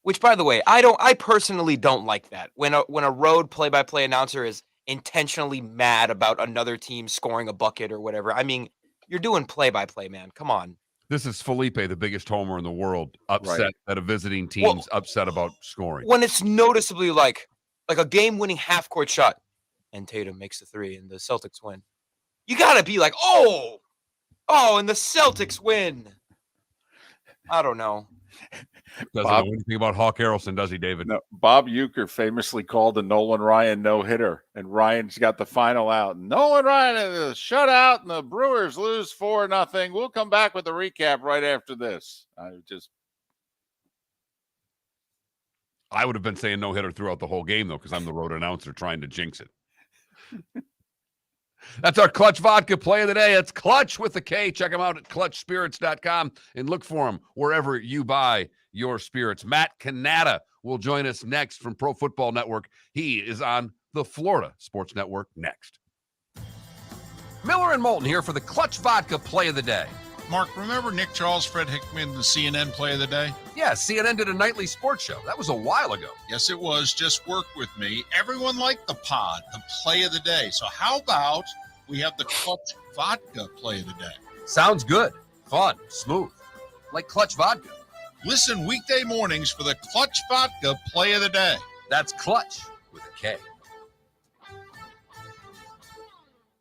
Which, by the way, I personally don't like that. When a road play-by-play announcer is intentionally mad about another team scoring a bucket or whatever. I mean, you're doing play-by-play, man. Come on.
This is Felipe, the biggest homer in the world, upset that a visiting team's upset about scoring.
When it's noticeably like a game-winning half-court shot, and Tatum makes the 3 and the Celtics win. You got to be like, oh, and the Celtics win. I don't know.
Doesn't know anything about Hawk Harrelson, does he, David?
No. Bob Uecker famously called the Nolan Ryan no-hitter, and Ryan's got the final out. Nolan Ryan is a shutout, and the Brewers lose 4-0. We'll come back with a recap right after this.
I would have been saying no-hitter throughout the whole game, though, because I'm the road announcer trying to jinx it. That's our Clutch Vodka play of the day. It's Clutch with a K. Check them out at clutchspirits.com and look for them wherever you buy your spirits. Matt Cannata will join us next from Pro Football Network. He is on the Florida Sports Network next. Miller and Moulton here for the Clutch Vodka play of the day.
Mark, remember Nick Charles, Fred Hickman, the CNN play of the day?
Yeah, CNN did a nightly sports show. That was a while ago.
Yes, it was. Just work with me. Everyone liked the pod, the play of the day. So how about we have the Clutch Vodka play of the day?
Sounds good. Fun. Smooth. Like Clutch Vodka.
Listen weekday mornings for the Clutch Vodka play of the day.
That's Clutch with a K.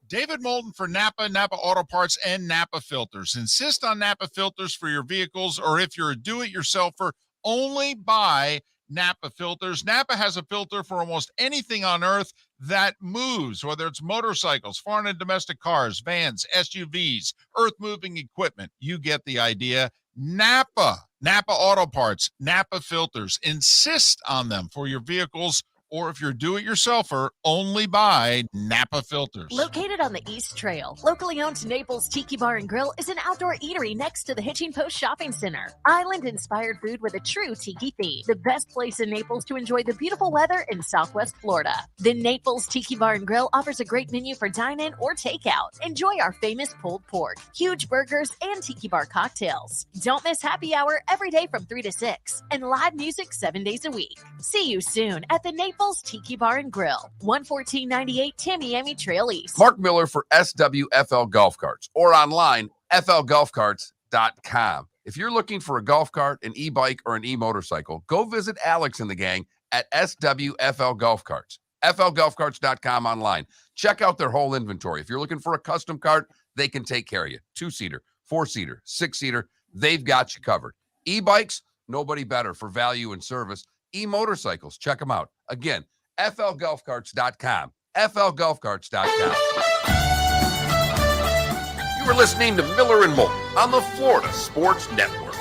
David Moulton for Napa, Napa Auto Parts, and Napa Filters. Insist on Napa filters for your vehicles, or if you're a do-it-yourselfer, only buy Napa filters. Napa has a filter for almost anything on earth that moves, whether it's motorcycles, foreign and domestic cars, vans, SUVs, earth-moving equipment. You get the idea. Napa Auto Parts, Napa filters. Insist on them for your vehicles, or if you're do-it-yourselfer, only buy Napa filters.
Located on the East Trail, locally owned Naples Tiki Bar and Grill is an outdoor eatery next to the Hitching Post Shopping Center. Island-inspired food with a true tiki theme. The best place in Naples to enjoy the beautiful weather in Southwest Florida. The Naples Tiki Bar and Grill offers a great menu for dine-in or takeout. Enjoy our famous pulled pork, huge burgers, and tiki bar cocktails. Don't miss happy hour every day from 3 to 6, and live music 7 days a week. See you soon at the Naples Tiki Bar and Grill, 11498 Tamiami Trail East.
Mark Miller for SWFL Golf Carts, or online, flgolfcarts.com. If you're looking for a golf cart, an e-bike, or an e-motorcycle, go visit Alex and the gang at SWFL Golf Carts. flgolfcarts.com online. Check out their whole inventory. If you're looking for a custom cart, they can take care of you. 2-seater, 4-seater, 6-seater, they've got you covered. E-bikes, nobody better for value and service. E-motorcycles, check them out. Again, flgolfcarts.com. flgolfcarts.com. You are listening to Miller and Moulton on the Florida Sports Network.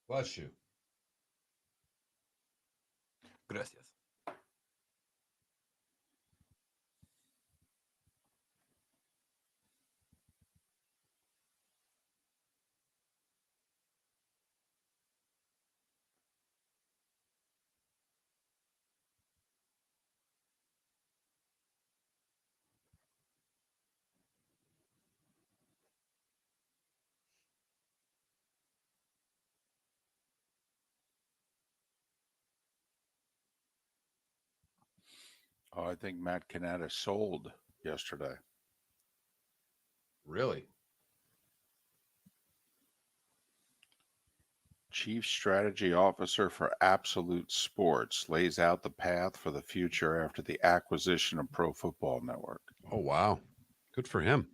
Bless you.
Gracias.
Oh, I think Matt Cannata sold yesterday.
Really?
Chief Strategy Officer for Absolute Sports lays out the path for the future after the acquisition of Pro Football Network.
Oh, wow. Good for him.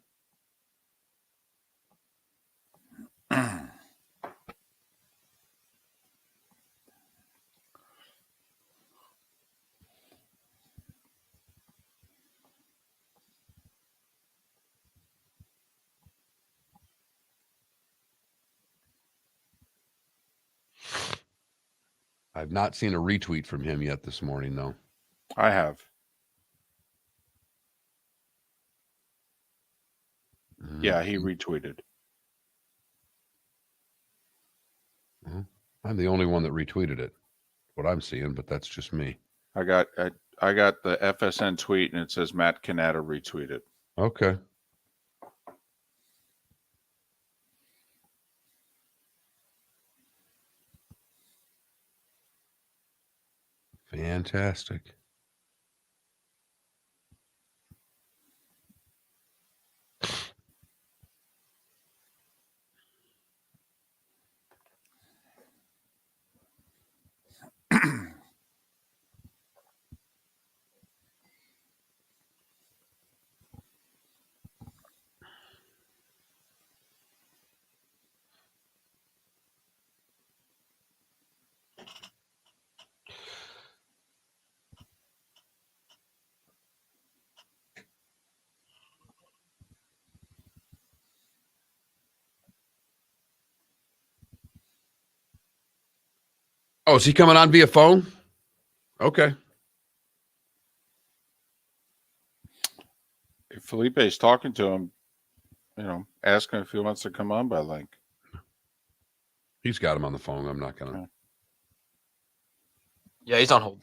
I've not seen a retweet from him yet this morning, though.
I have. Yeah, he retweeted.
I'm the only one that retweeted it. What I'm seeing, but that's just me.
I got the FSN tweet and it says Matt Cannata retweeted.
Okay. Fantastic. Oh, is he coming on via phone? Okay.
If Felipe's talking to him, ask him if he wants to come on by link.
He's got him on the phone. I'm not going to.
Yeah, he's on hold.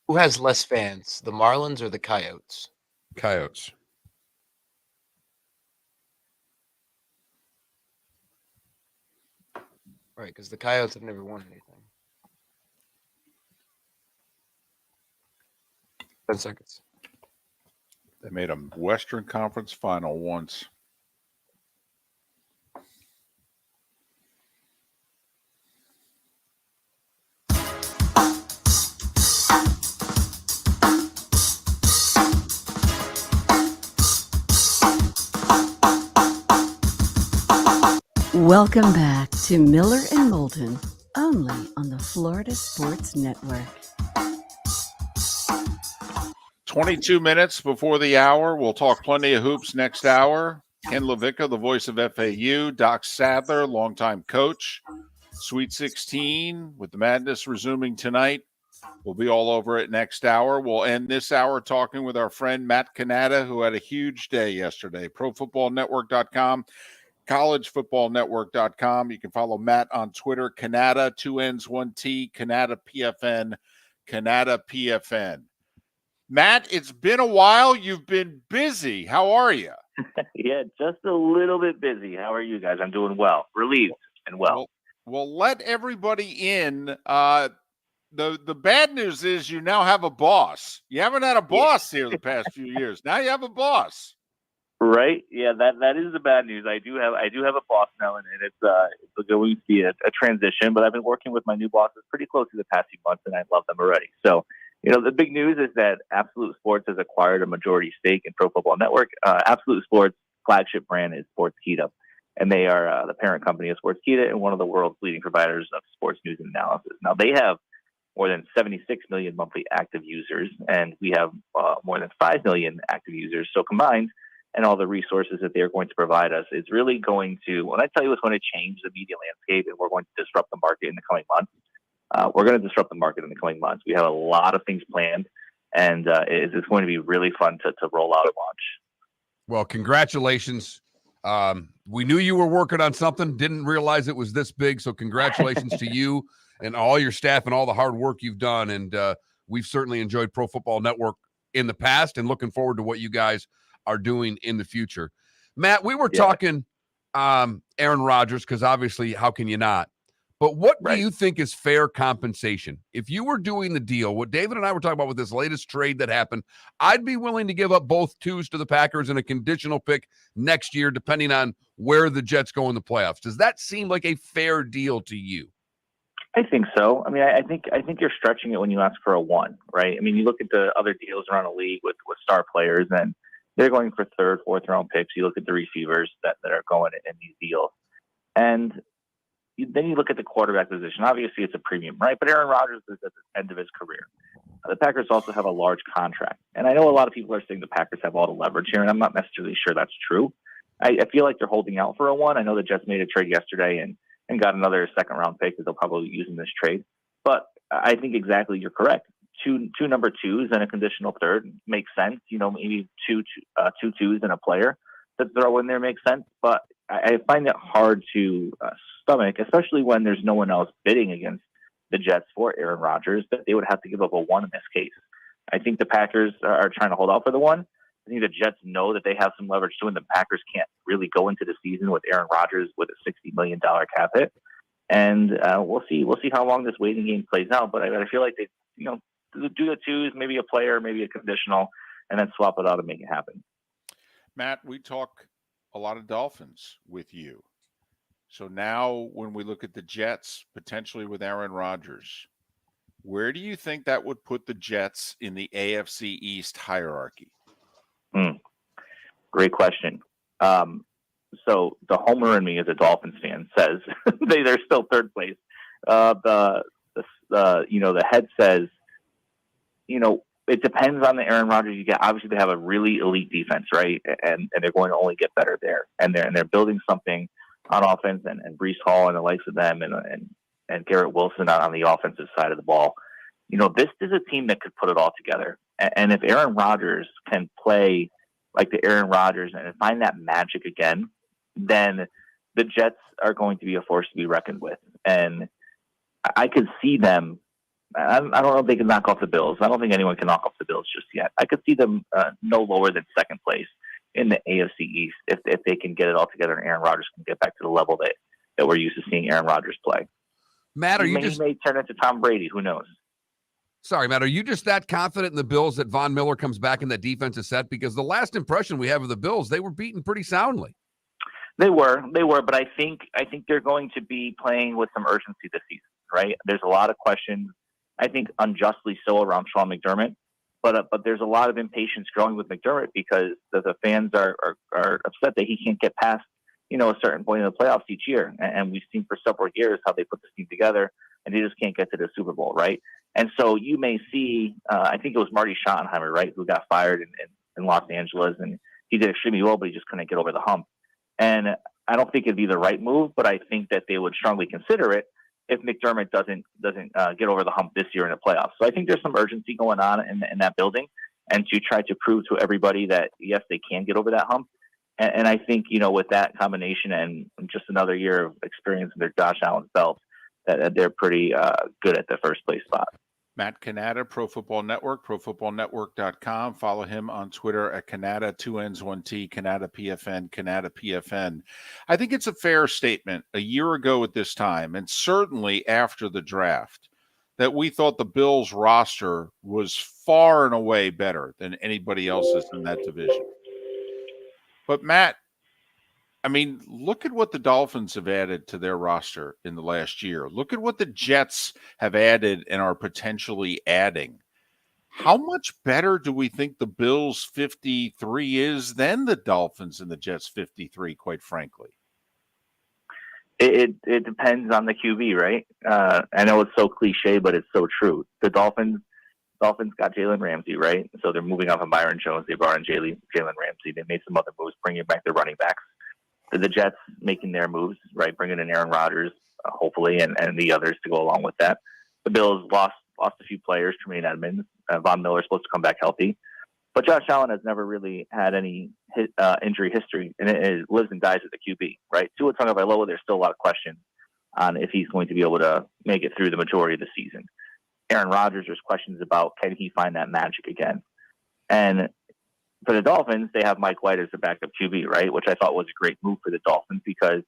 Who has less fans, the Marlins or the Coyotes?
Coyotes.
Right, because the Coyotes have never won anything. 10 seconds.
They made a Western Conference final once.
Welcome back to Miller and Moulton, only on the Florida Sports Network.
22 minutes before the hour. We'll talk plenty of hoops next hour. Ken LaVicka, the voice of FAU. Doc Sadler, longtime coach. Sweet 16 with the madness resuming tonight. We'll be all over it next hour. We'll end this hour talking with our friend Matt Cannata, who had a huge day yesterday. ProFootballNetwork.com, CollegeFootballNetwork.com. You can follow Matt on Twitter, Cannata, 2 N's, 1 T, Cannata PFN, Cannata PFN. Matt, it's been a while. You've been busy. How are you?
Yeah, just a little bit busy. How are you guys? I'm doing well. Relieved and well.
Well, let everybody in. The bad news is you now have a boss. You haven't had a boss here the past few years. Now you have a boss.
Right? Yeah, that is the bad news. I do have a boss now, and it's going to be a transition. But I've been working with my new bosses pretty closely the past few months, and I love them already. So, the big news is that Absolute Sports has acquired a majority stake in Pro Football Network. Absolute Sports' flagship brand is Sportskeeda, and they are the parent company of Sportskeeda and one of the world's leading providers of sports news and analysis. Now, they have more than 76 million monthly active users, and we have more than 5 million active users. So combined, and all the resources that they're going to provide us is really going to, when I tell you it's going to change the media landscape and we're going to disrupt the market in the coming months, we're going to disrupt the market in the coming months. We have a lot of things planned, and it's going to be really fun to roll out and launch.
Well, congratulations. We knew you were working on something, didn't realize it was this big, so congratulations to you and all your staff and all the hard work you've done. And we've certainly enjoyed Pro Football Network in the past and looking forward to what you guys are doing in the future. Matt, we were talking Aaron Rodgers, because obviously how can you not? But what do you think is fair compensation? If you were doing the deal, what David and I were talking about with this latest trade that happened, I'd be willing to give up both twos to the Packers and a conditional pick next year, depending on where the Jets go in the playoffs. Does that seem like a fair deal to you?
I think so. I mean, I think you're stretching it when you ask for a 1, right? I mean, you look at the other deals around the league with star players, and they're going for 3rd, 4th round picks. You look at the receivers that are going in these deals, and then you look at the quarterback position. Obviously, it's a premium, right? But Aaron Rodgers is at the end of his career. The Packers also have a large contract, and I know a lot of people are saying the Packers have all the leverage here, and I'm not necessarily sure that's true. I feel like they're holding out for a 1. I know the Jets made a trade yesterday and got another 2nd round pick that they'll probably use in this trade. But I think exactly you're correct. Two number 2s and a conditional 3rd makes sense. Maybe two twos and a player to throw in there makes sense. But I find it hard to stomach, especially when there's no one else bidding against the Jets for Aaron Rodgers, that they would have to give up a 1 in this case. I think the Packers are trying to hold out for the 1. I think the Jets know that they have some leverage too, and the Packers can't really go into the season with Aaron Rodgers with a $60 million cap hit. And we'll see how long this waiting game plays out. But I feel like they, do the 2s, maybe a player, maybe a conditional, and then swap it out and make it happen.
Matt, we talk a lot of Dolphins with you. So now when we look at the Jets, potentially with Aaron Rodgers, where do you think that would put the Jets in the AFC East hierarchy?
Great question. So the homer in me as a Dolphins fan says they're still 3rd place. The head says, it depends on the Aaron Rodgers you get. Obviously, they have a really elite defense, right? And they're going to only get better there. And they're building something on offense, and Breece Hall and the likes of them, and Garrett Wilson on the offensive side of the ball. This is a team that could put it all together. And if Aaron Rodgers can play like the Aaron Rodgers and find that magic again, then the Jets are going to be a force to be reckoned with. And I could see them. I don't know if they can knock off the Bills. I don't think anyone can knock off the Bills just yet. I could see them no lower than 2nd place in the AFC East if they can get it all together and Aaron Rodgers can get back to the level that we're used to seeing Aaron Rodgers play.
Matt,
he may turn into Tom Brady. Who knows?
Sorry, Matt, are you just that confident in the Bills that Von Miller comes back and that defense is set? Because the last impression we have of the Bills, they were beaten pretty soundly.
They were, but I think they're going to be playing with some urgency this season, right? There's a lot of questions, I think unjustly so, around Sean McDermott, but there's a lot of impatience growing with McDermott because the fans are upset that he can't get past a certain point in the playoffs each year. And we've seen for several years how they put this team together and they just can't get to the Super Bowl, right? And so you may see, I think it was Marty Schottenheimer, right, who got fired in Los Angeles, and he did extremely well, but he just couldn't get over the hump. And I don't think it'd be the right move, but I think that they would strongly consider it if McDermott doesn't get over the hump this year in the playoffs. So I think there's some urgency going on in that building, and to try to prove to everybody that, yes, they can get over that hump. And I think, with that combination and just another year of experience in their Josh Allen's belt, that they're pretty good at the first place spot.
Matt Cannata, Pro Football Network, ProFootballNetwork.com. Follow him on Twitter at Cannata, 2 N's, 1 T, Cannata PFN, Cannata PFN. I think it's a fair statement a year ago at this time, and certainly after the draft, that we thought the Bills roster was far and away better than anybody else's in that division. But Matt, I mean, look at what the Dolphins have added to their roster in the last year. Look at what the Jets have added and are potentially adding. How much better do we think the Bills 53 is than the Dolphins and the Jets 53, quite frankly?
It depends on the QB, right? I know it's so cliche, but it's so true. The Dolphins got Jalen Ramsey, right? So they're moving off of Byron Jones. They brought in Jalen Ramsey. They made some other moves, bringing back their running backs. The Jets making their moves, right? Bringing in Aaron Rodgers, hopefully, and the others to go along with that. The Bills lost a few players, Tremaine Edmonds. Von Miller's supposed to come back healthy. But Josh Allen has never really had any injury history, and it lives and dies with the QB, right? Tua Tagovailoa, there's still a lot of questions on if he's going to be able to make it through the majority of the season. Aaron Rodgers, there's questions about can he find that magic again. And for the Dolphins, they have Mike White as the backup QB, right? Which I thought was a great move for the Dolphins because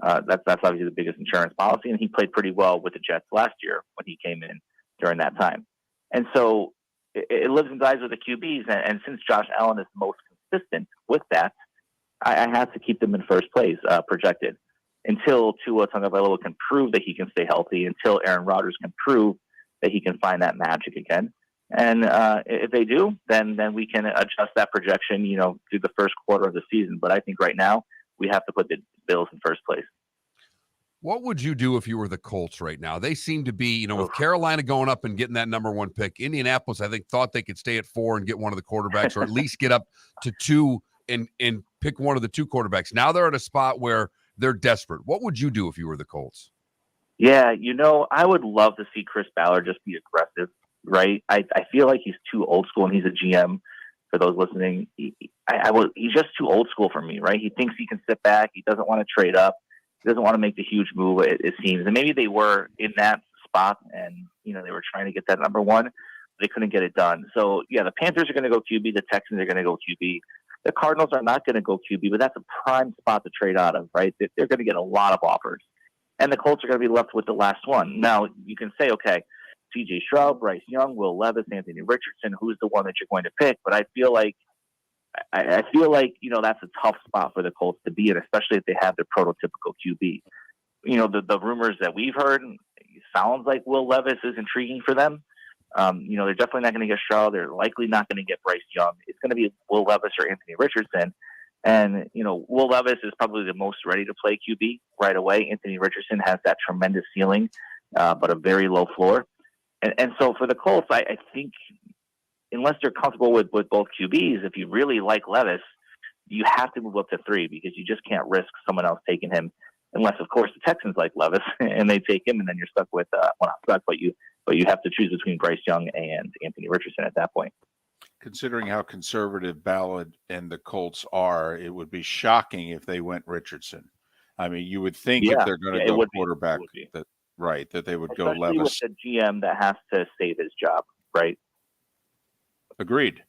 that's obviously the biggest insurance policy, and he played pretty well with the Jets last year when he came in during that time. And so it lives and dies with the QBs, and since Josh Allen is the most consistent with that, I have to keep them in first place projected until Tua Tagovailoa can prove that he can stay healthy, until Aaron Rodgers can prove that he can find that magic again. And if they do, then we can adjust that projection, through the first quarter of the season. But I think right now we have to put the Bills in first place.
What would you do if you were the Colts right now? They seem to be, with Carolina going up and getting that number 1 pick. Indianapolis, I think, thought they could stay at 4 and get one of the quarterbacks, or at least get up to 2 and pick one of the 2 quarterbacks. Now they're at a spot where they're desperate. What would you do if you were the Colts?
Yeah, I would love to see Chris Ballard just be aggressive. Right, I feel like he's too old school, and he's a GM. For those listening, he's just too old school for me. Right, he thinks he can sit back. He doesn't want to trade up. He doesn't want to make the huge move. It seems, and maybe they were in that spot, and they were trying to get that number 1. They couldn't get it done. So yeah, the Panthers are going to go QB. The Texans are going to go QB. The Cardinals are not going to go QB, but that's a prime spot to trade out of. Right, they're going to get a lot of offers, and the Colts are going to be left with the last one. Now you can say, okay, C.J. Stroud, Bryce Young, Will Levis, Anthony Richardson, who's the one that you're going to pick? But I feel like that's a tough spot for the Colts to be in, especially if they have the prototypical QB. The rumors that we've heard, sounds like Will Levis is intriguing for them. They're definitely not going to get Stroud. They're likely not going to get Bryce Young. It's going to be Will Levis or Anthony Richardson. And, Will Levis is probably the most ready to play QB right away. Anthony Richardson has that tremendous ceiling, but a very low floor. And so for the Colts, I think unless they're comfortable with both QBs, if you really like Levis, you have to move up to 3 because you just can't risk someone else taking him, unless of course the Texans like Levis and they take him, and then you're stuck with not stuck, but you have to choose between Bryce Young and Anthony Richardson at that point.
Considering how conservative Ballard and the Colts are, it would be shocking if they went Richardson. I mean, you would think if they're going to go quarterback that they would go Levis.
With the GM that has to save his job, right?
Agreed.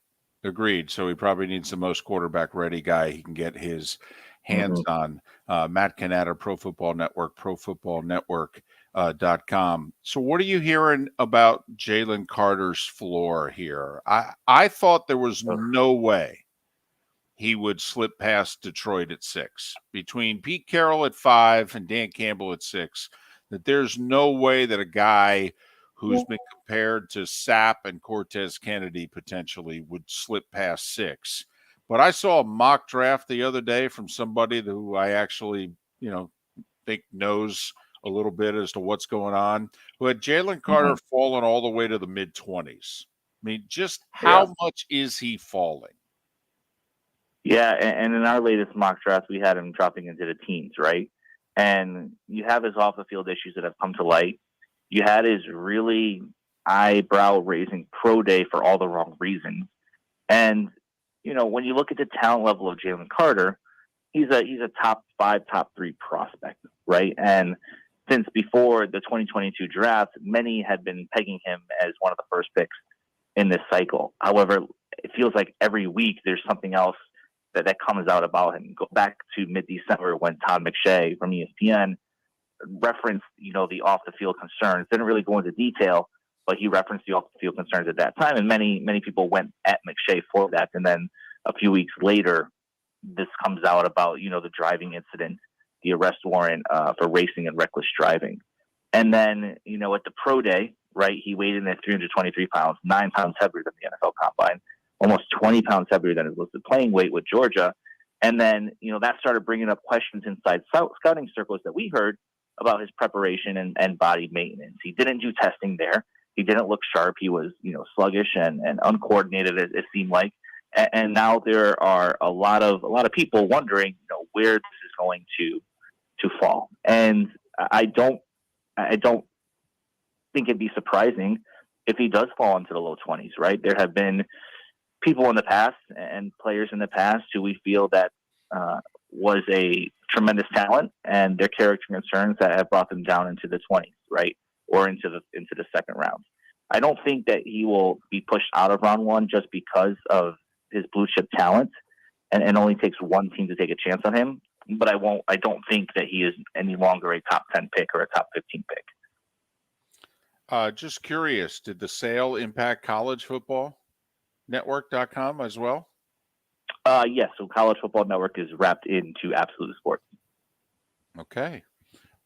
So he probably needs the most quarterback-ready guy he can get his hands on. Matt Cannata, Pro Football Network, ProFootballNetwork.com. So what are you hearing about Jalen Carter's floor here? I thought there was no way he would slip past Detroit at 6. Between Pete Carroll at 5 and Dan Campbell at 6, that there's no way that a guy who's been compared to Sapp and Cortez Kennedy potentially would slip past 6. But I saw a mock draft the other day from somebody who I actually, think knows a little bit as to what's going on, who had Jalen Carter fallen all the way to the mid-20s. I mean, just how much is he falling?
Yeah, and in our latest mock draft, we had him dropping into the teens, right? And you have his off-the-field issues that have come to light. You had his really eyebrow-raising pro day for all the wrong reasons. And, when you look at the talent level of Jalen Carter, he's a top 5, top 3 prospect, right? And since before the 2022 draft, many had been pegging him as one of the first picks in this cycle. However, it feels like every week there's something else that comes out about him. Go back to mid-December when Todd McShay from ESPN referenced, the off-the-field concerns. Didn't really go into detail, but he referenced the off-the-field concerns at that time, and many people went at McShay for that. And then a few weeks later, this comes out about, the driving incident, the arrest warrant for racing and reckless driving. And then, at the pro day, right, he weighed in at 323 pounds, 9 pounds heavier than the NFL Combine, almost 20 pounds heavier than his listed playing weight with Georgia. And then, that started bringing up questions inside scouting circles that we heard about his preparation and body maintenance. He didn't do testing there. He didn't look sharp. He was, sluggish and uncoordinated, it seemed like. And now there are a lot of people wondering, where this is going to fall. And I don't think it'd be surprising if he does fall into the low 20s, right? There have been people in the past and players in the past who we feel that was a tremendous talent, and their character concerns that have brought them down into the 20s, right? Or into the second round. I don't think that he will be pushed out of round 1 just because of his blue chip talent, and only takes one team to take a chance on him. But I don't think that he is any longer a top 10 pick or a top 15 pick.
Just curious, did the sale impact collegefootballnetwork.com as well?
Yes. So College Football Network is wrapped into Absolute Sports.
Okay.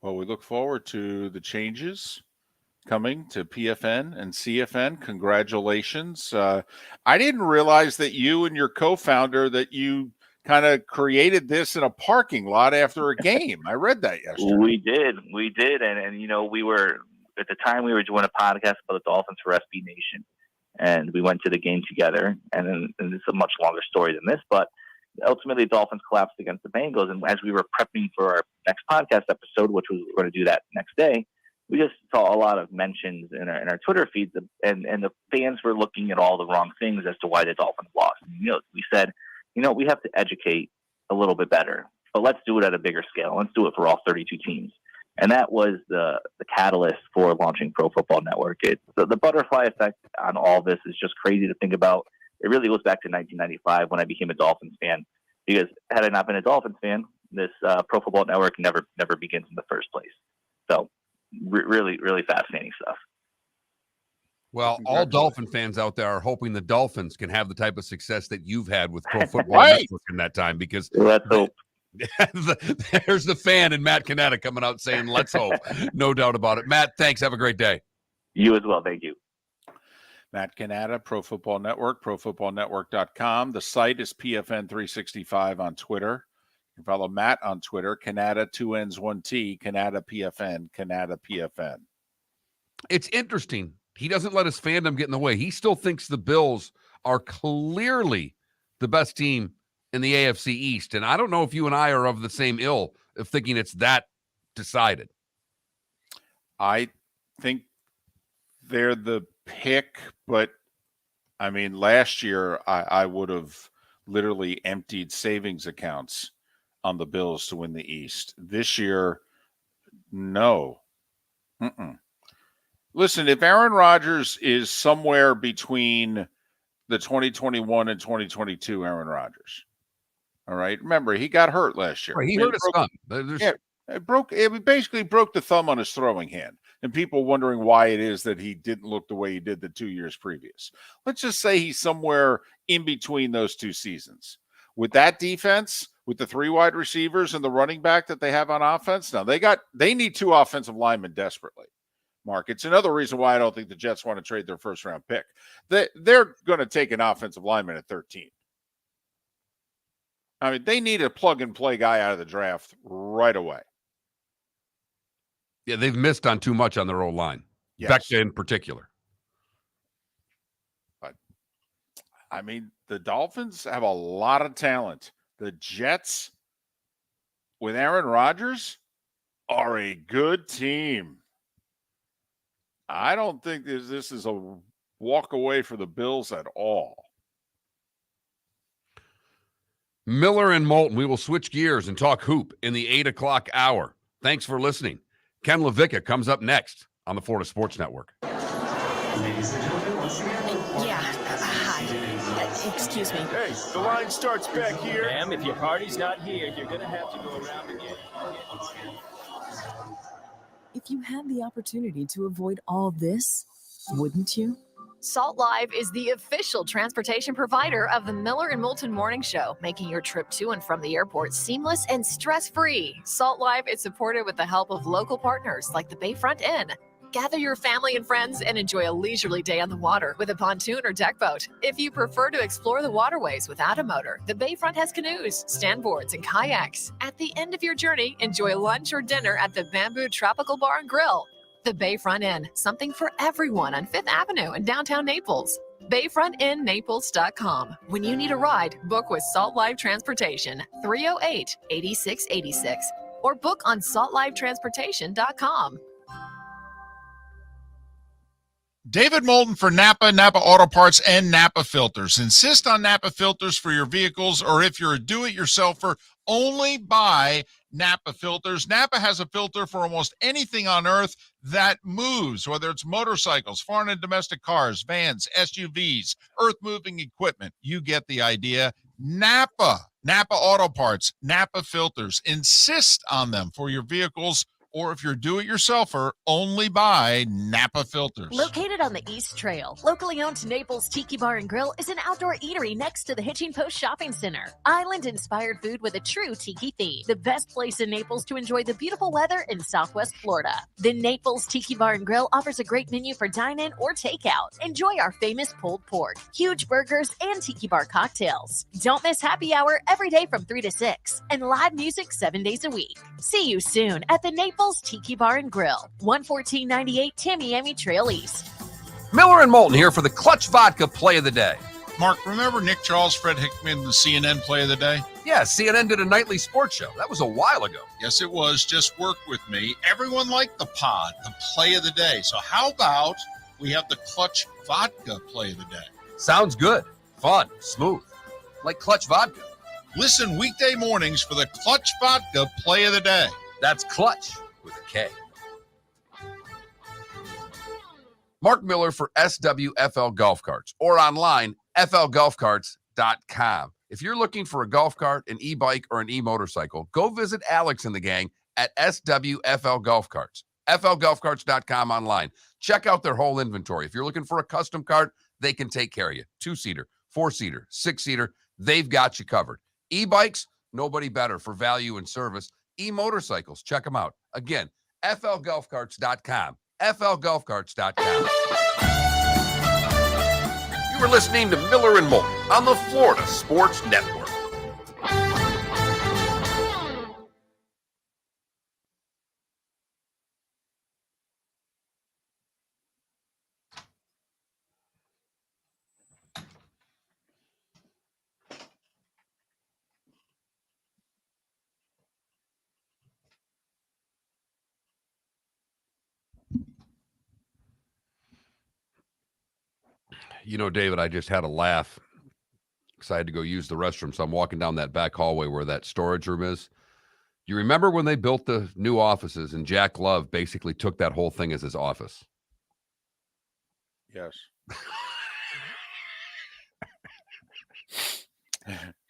Well, we look forward to the changes coming to PFN and CFN. Congratulations. I didn't realize that you and your co-founder, that you kind of created this in a parking lot after a game. I read that yesterday.
We did. And we were, at the time, we were doing a podcast about the Dolphins for SB Nation. And we went to the game together. And it's a much longer story than this, but ultimately the Dolphins collapsed against the Bengals. And as we were prepping for our next podcast episode, which was we're going to do that next day, we just saw a lot of mentions in our Twitter feeds, and the fans were looking at all the wrong things as to why the Dolphins lost. And, we said, we have to educate a little bit better, but let's do it at a bigger scale. Let's do it for all 32 teams. And that was the catalyst for launching Pro Football Network. The butterfly effect on all this is just crazy to think about. It really goes back to 1995 when I became a Dolphins fan, because had I not been a Dolphins fan, this Pro Football Network never begins in the first place. So really, really fascinating stuff.
Well, all Dolphin fans out there are hoping the Dolphins can have the type of success that you've had with Pro Football Network in that time, because
let's hope.
There's the fan and Matt Cannata coming out saying, let's hope. No doubt about it. Matt, thanks. Have a great day.
You as well. Thank you.
Matt Cannata, Pro Football Network, profootballnetwork.com. The site is PFN365 on Twitter. You can follow Matt on Twitter, Cannata, 2 N's, 1 T, Cannata PFN, Cannata PFN.
It's interesting. He doesn't let his fandom get in the way. He still thinks the Bills are clearly the best team in the AFC East. And I don't know if you and I are of the same ill of thinking it's that decided.
I think they're the pick, but I mean, last year I would have literally emptied savings accounts on the Bills to win the East. This year, no. Listen, if Aaron Rodgers is somewhere between the 2021 and 2022 Aaron Rodgers, all right, remember, he got hurt last year.
Right, he hurt his thumb.
It basically broke the thumb on his throwing hand, and people wondering why it is that he didn't look the way he did the 2 years previous. Let's just say he's somewhere in between those two seasons. With that defense, with the 3 wide receivers and the running back that they have on offense, now they need 2 offensive linemen desperately. Mark, it's another reason why I don't think the Jets want to trade their first-round pick. They're going to take an offensive lineman at 13. I mean, they need a plug-and-play guy out of the draft right away.
Yeah, they've missed on too much on their old line.
Yes.
Becca in particular.
But, I mean, the Dolphins have a lot of talent. The Jets, with Aaron Rodgers, are a good team. I don't think this is a walk away for the Bills at all.
Miller and Moulton, we will switch gears and talk hoop in the 8 o'clock hour. Thanks for listening. Ken LaVicka comes up next on the Florida Sports Network.
Yeah. Hi. Excuse me.
Hey, the line starts back here. Ma'am, if your party's not here, you're going to have to go around again.
If you had the opportunity to avoid all this, wouldn't you?
Salt Live is the official transportation provider of the Miller and Moulton Morning Show, making your trip to and from the airport seamless and stress-free. Salt Live is supported with the help of local partners like the Bayfront Inn. Gather your family and friends and enjoy a leisurely day on the water with a pontoon or deck boat. If you prefer to explore the waterways without a motor, the Bayfront has canoes, standboards, and kayaks. At the end of your journey, enjoy lunch or dinner at the Bamboo Tropical Bar and Grill. The Bayfront Inn, something for everyone on 5th Avenue in downtown Naples. BayfrontInNaples.com. When you need a ride, book with Salt Live Transportation, 308-8686, or book on saltlivetransportation.com.
David Moulton for Napa, Napa Auto Parts, and Napa Filters. Insist on Napa filters for your vehicles, or if you're a do-it-yourselfer, only buy Napa filters. Napa has a filter for almost anything on earth that moves, whether it's motorcycles, foreign and domestic cars, vans, SUVs, earth-moving equipment. You get the idea. Napa Auto Parts, Napa filters. Insist on them for your vehicles, or if you're do-it-yourselfer, only buy Napa filters.
Located on the East Trail, locally owned Naples Tiki Bar and Grill is an outdoor eatery next to the Hitching Post Shopping Center. Island-inspired food with a true tiki theme. The best place in Naples to enjoy the beautiful weather in Southwest Florida. The Naples Tiki Bar and Grill offers a great menu for dine-in or takeout. Enjoy our famous pulled pork, huge burgers, and tiki bar cocktails. Don't miss happy hour every day from 3 to 6, and live music 7 days a week. See you soon at the Naples Tiki Bar and Grill, 11498 Tamiami Trail East.
Miller and Moulton here for the Clutch Vodka Play of the Day.
Mark, remember Nick Charles, Fred Hickman, the CNN Play of the Day?
Yeah, CNN did a nightly sports show. That was a while ago.
Yes, it was. Just work with me. Everyone liked the pod, the Play of the Day. So how about we have the Clutch Vodka Play of the Day?
Sounds good. Fun. Smooth. Like Clutch Vodka.
Listen weekday mornings for the Clutch Vodka Play of the Day.
That's Clutch with a K. Mark Miller for SWFL Golf Carts, or online, flgolfcarts.com. If you're looking for a golf cart, an e-bike, or an e-motorcycle, go visit Alex and the gang at SWFL Golf Carts. flgolfcarts.com online. Check out their whole inventory. If you're looking for a custom cart, they can take care of you. 2-seater, 4-seater, 6-seater, they've got you covered. E-bikes, nobody better for value and service. E-motorcycles, check them out. Again, flgolfcarts.com. flgolfcarts.com. You were listening to Miller and Moulton on the Florida Sports Network. You know, David, I just had a laugh because I had to go use the restroom. So I'm walking down that back hallway where that storage room is. You remember when they built the new offices and Jack Love basically took that whole thing as his office?
Yes.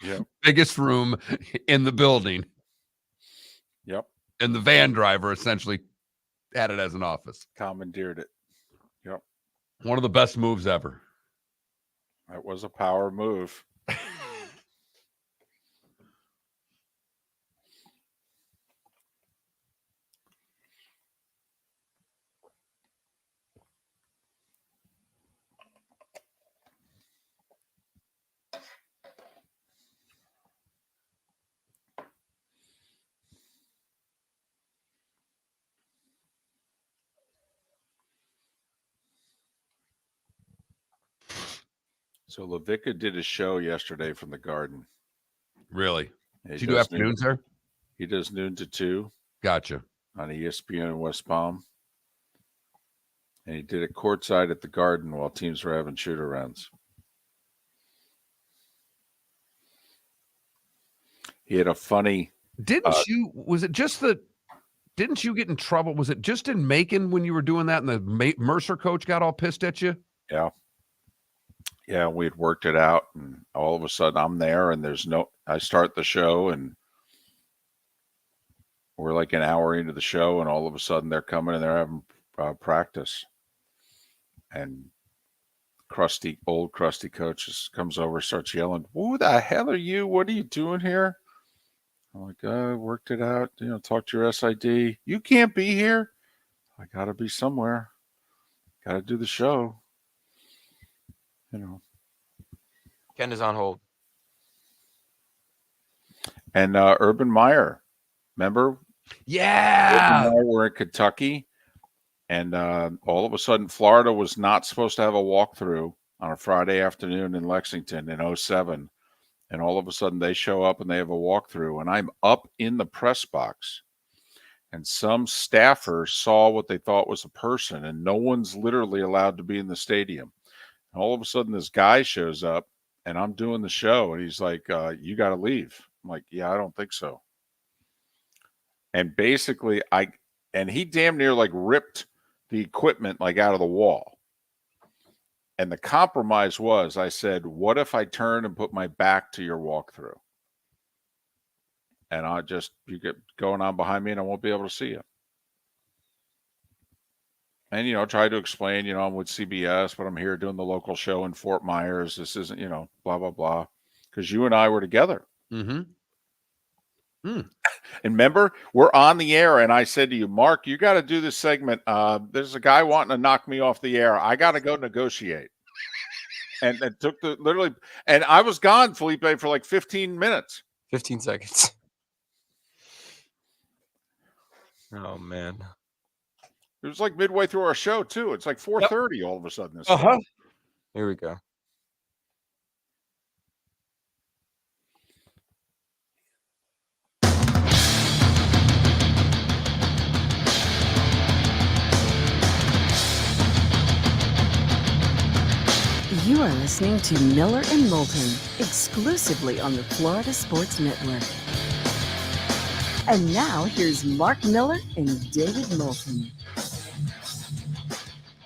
Yep.
Biggest room in the building.
Yep.
And the van driver essentially had it as an office.
Commandeered it. Yep.
One of the best moves ever.
That was a power move. So LaVicka did a show yesterday from the Garden.
Really?
He
Did you do
does
afternoons there?
He does noon to 2
Gotcha.
on ESPN in West Palm. And he did it courtside at the Garden while teams were having shoot-arounds. He had a funny...
Didn't you get in trouble? Was it just in Macon when you were doing that and the Mercer coach got all pissed at you?
Yeah. Yeah, we had worked it out, and all of a sudden I'm there, and I start the show, and we're like an hour into the show, and all of a sudden they're coming and they're having practice. And old crusty coach just comes over, starts yelling, "Who the hell are you? What are you doing here?" I'm like, worked it out. Talk to your SID. You can't be here. I got to be somewhere. Got to do the show.
Ken is on hold.
And Urban Meyer, remember?
Yeah.
Urban Meyer were in Kentucky, and all of a sudden Florida was not supposed to have a walkthrough on a Friday afternoon in Lexington in 2007. And all of a sudden they show up and they have a walkthrough, and I'm up in the press box, and some staffer saw what they thought was a person, and no one's literally allowed to be in the stadium. And all of a sudden this guy shows up, and I'm doing the show, and he's like, "You got to leave." I'm like, "Yeah, I don't think so." And basically he damn near like ripped the equipment like out of the wall. And the compromise was, I said, "What if I turn and put my back to your walkthrough? And you get going on behind me and I won't be able to see you." And, try to explain, I'm with CBS, but I'm here doing the local show in Fort Myers. This isn't, blah, blah, blah. Because you and I were together.
Mm-hmm.
And remember, we're on the air, and I said to you, "Mark, you got to do this segment. There's a guy wanting to knock me off the air. I got to go negotiate." And it took and I was gone, Felipe, for like 15 minutes.
15 seconds. Oh, man.
It was like midway through our show, too. It's like 4:30 all of a sudden.
Here we go.
You are listening to Miller and Moulton, exclusively on the Florida Sports Network. And now, here's Mark Miller and David Moulton.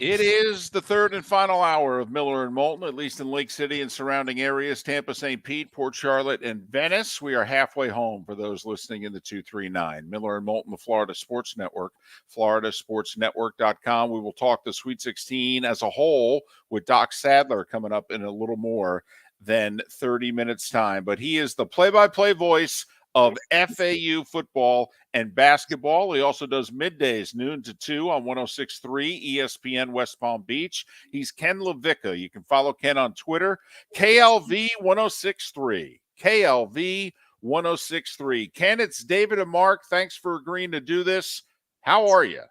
It is the third and final hour of Miller and Moulton, at least in Lake City and surrounding areas, Tampa, St. Pete, Port Charlotte, and Venice. We are halfway home for those listening in the 239. Miller and Moulton, the Florida Sports Network, floridasportsnetwork.com. We will talk the Sweet 16 as a whole with Doc Sadler coming up in a little more than 30 minutes' time. But he is the play-by-play voice of FAU football and basketball. He also does middays, noon to 2 on 106.3 ESPN West Palm Beach. He's Ken LaVicka. You can follow Ken on Twitter, KLV1063. KLV1063. Ken, it's David and Mark. Thanks for agreeing to do this. How are you?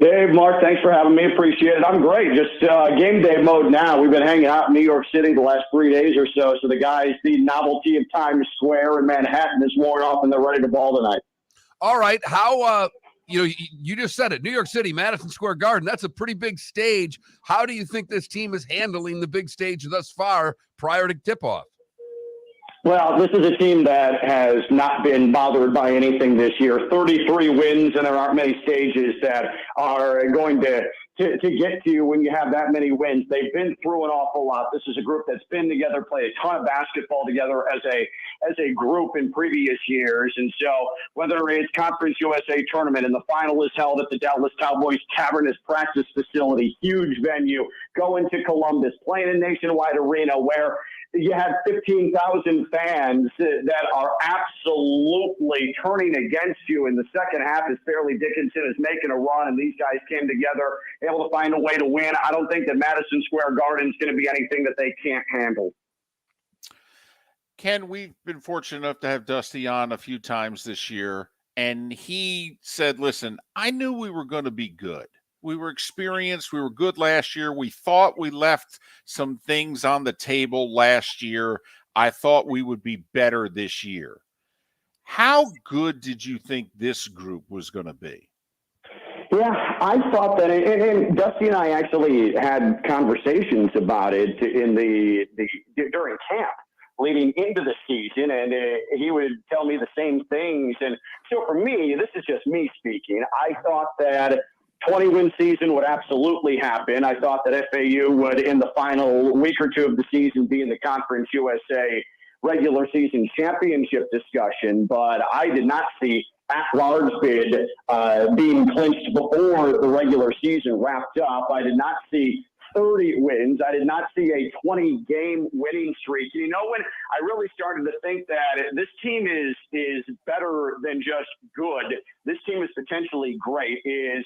Dave, Mark, thanks for having me. Appreciate it. I'm great. Just game day mode now. We've been hanging out in New York City the last 3 days or so. So the guys, the novelty of Times Square in Manhattan is worn off, and they're ready to ball tonight.
All right. How, you just said it, New York City, Madison Square Garden. That's a pretty big stage. How do you think this team is handling the big stage thus far prior to tip-off?
Well, this is a team that has not been bothered by anything this year. 33 wins, and there aren't many stages that are going to get to you when you have that many wins. They've been through an awful lot. This is a group that's been together, played a ton of basketball together as a group in previous years. And so whether it's Conference USA tournament and the final is held at the Dallas Cowboys Cavernous practice facility, huge venue, going to Columbus, playing a nationwide arena where you had 15,000 fans that are absolutely turning against you in the second half as Fairleigh Dickinson is making a run, and these guys came together, able to find a way to win. I don't think that Madison Square Garden is going to be anything that they can't handle.
Ken, we've been fortunate enough to have Dusty on a few times this year, and he said, listen, I knew we were going to be good. We were experienced. We were good last year. We thought we left some things on the table last year. I thought we would be better this year. How good did you think this group was going to be?
Yeah, I thought that, and Dusty and I actually had conversations about it in during camp leading into the season, and he would tell me the same things. And so for me, this is just me speaking. I thought that 20-win season would absolutely happen. I thought that FAU would, in the final week or two of the season, be in the Conference USA regular season championship discussion, but I did not see at-large bid being clinched before the regular season wrapped up. I did not see 30 wins. I did not see a 20-game winning streak. You know, when I really started to think that this team is better than just good, this team is potentially great, is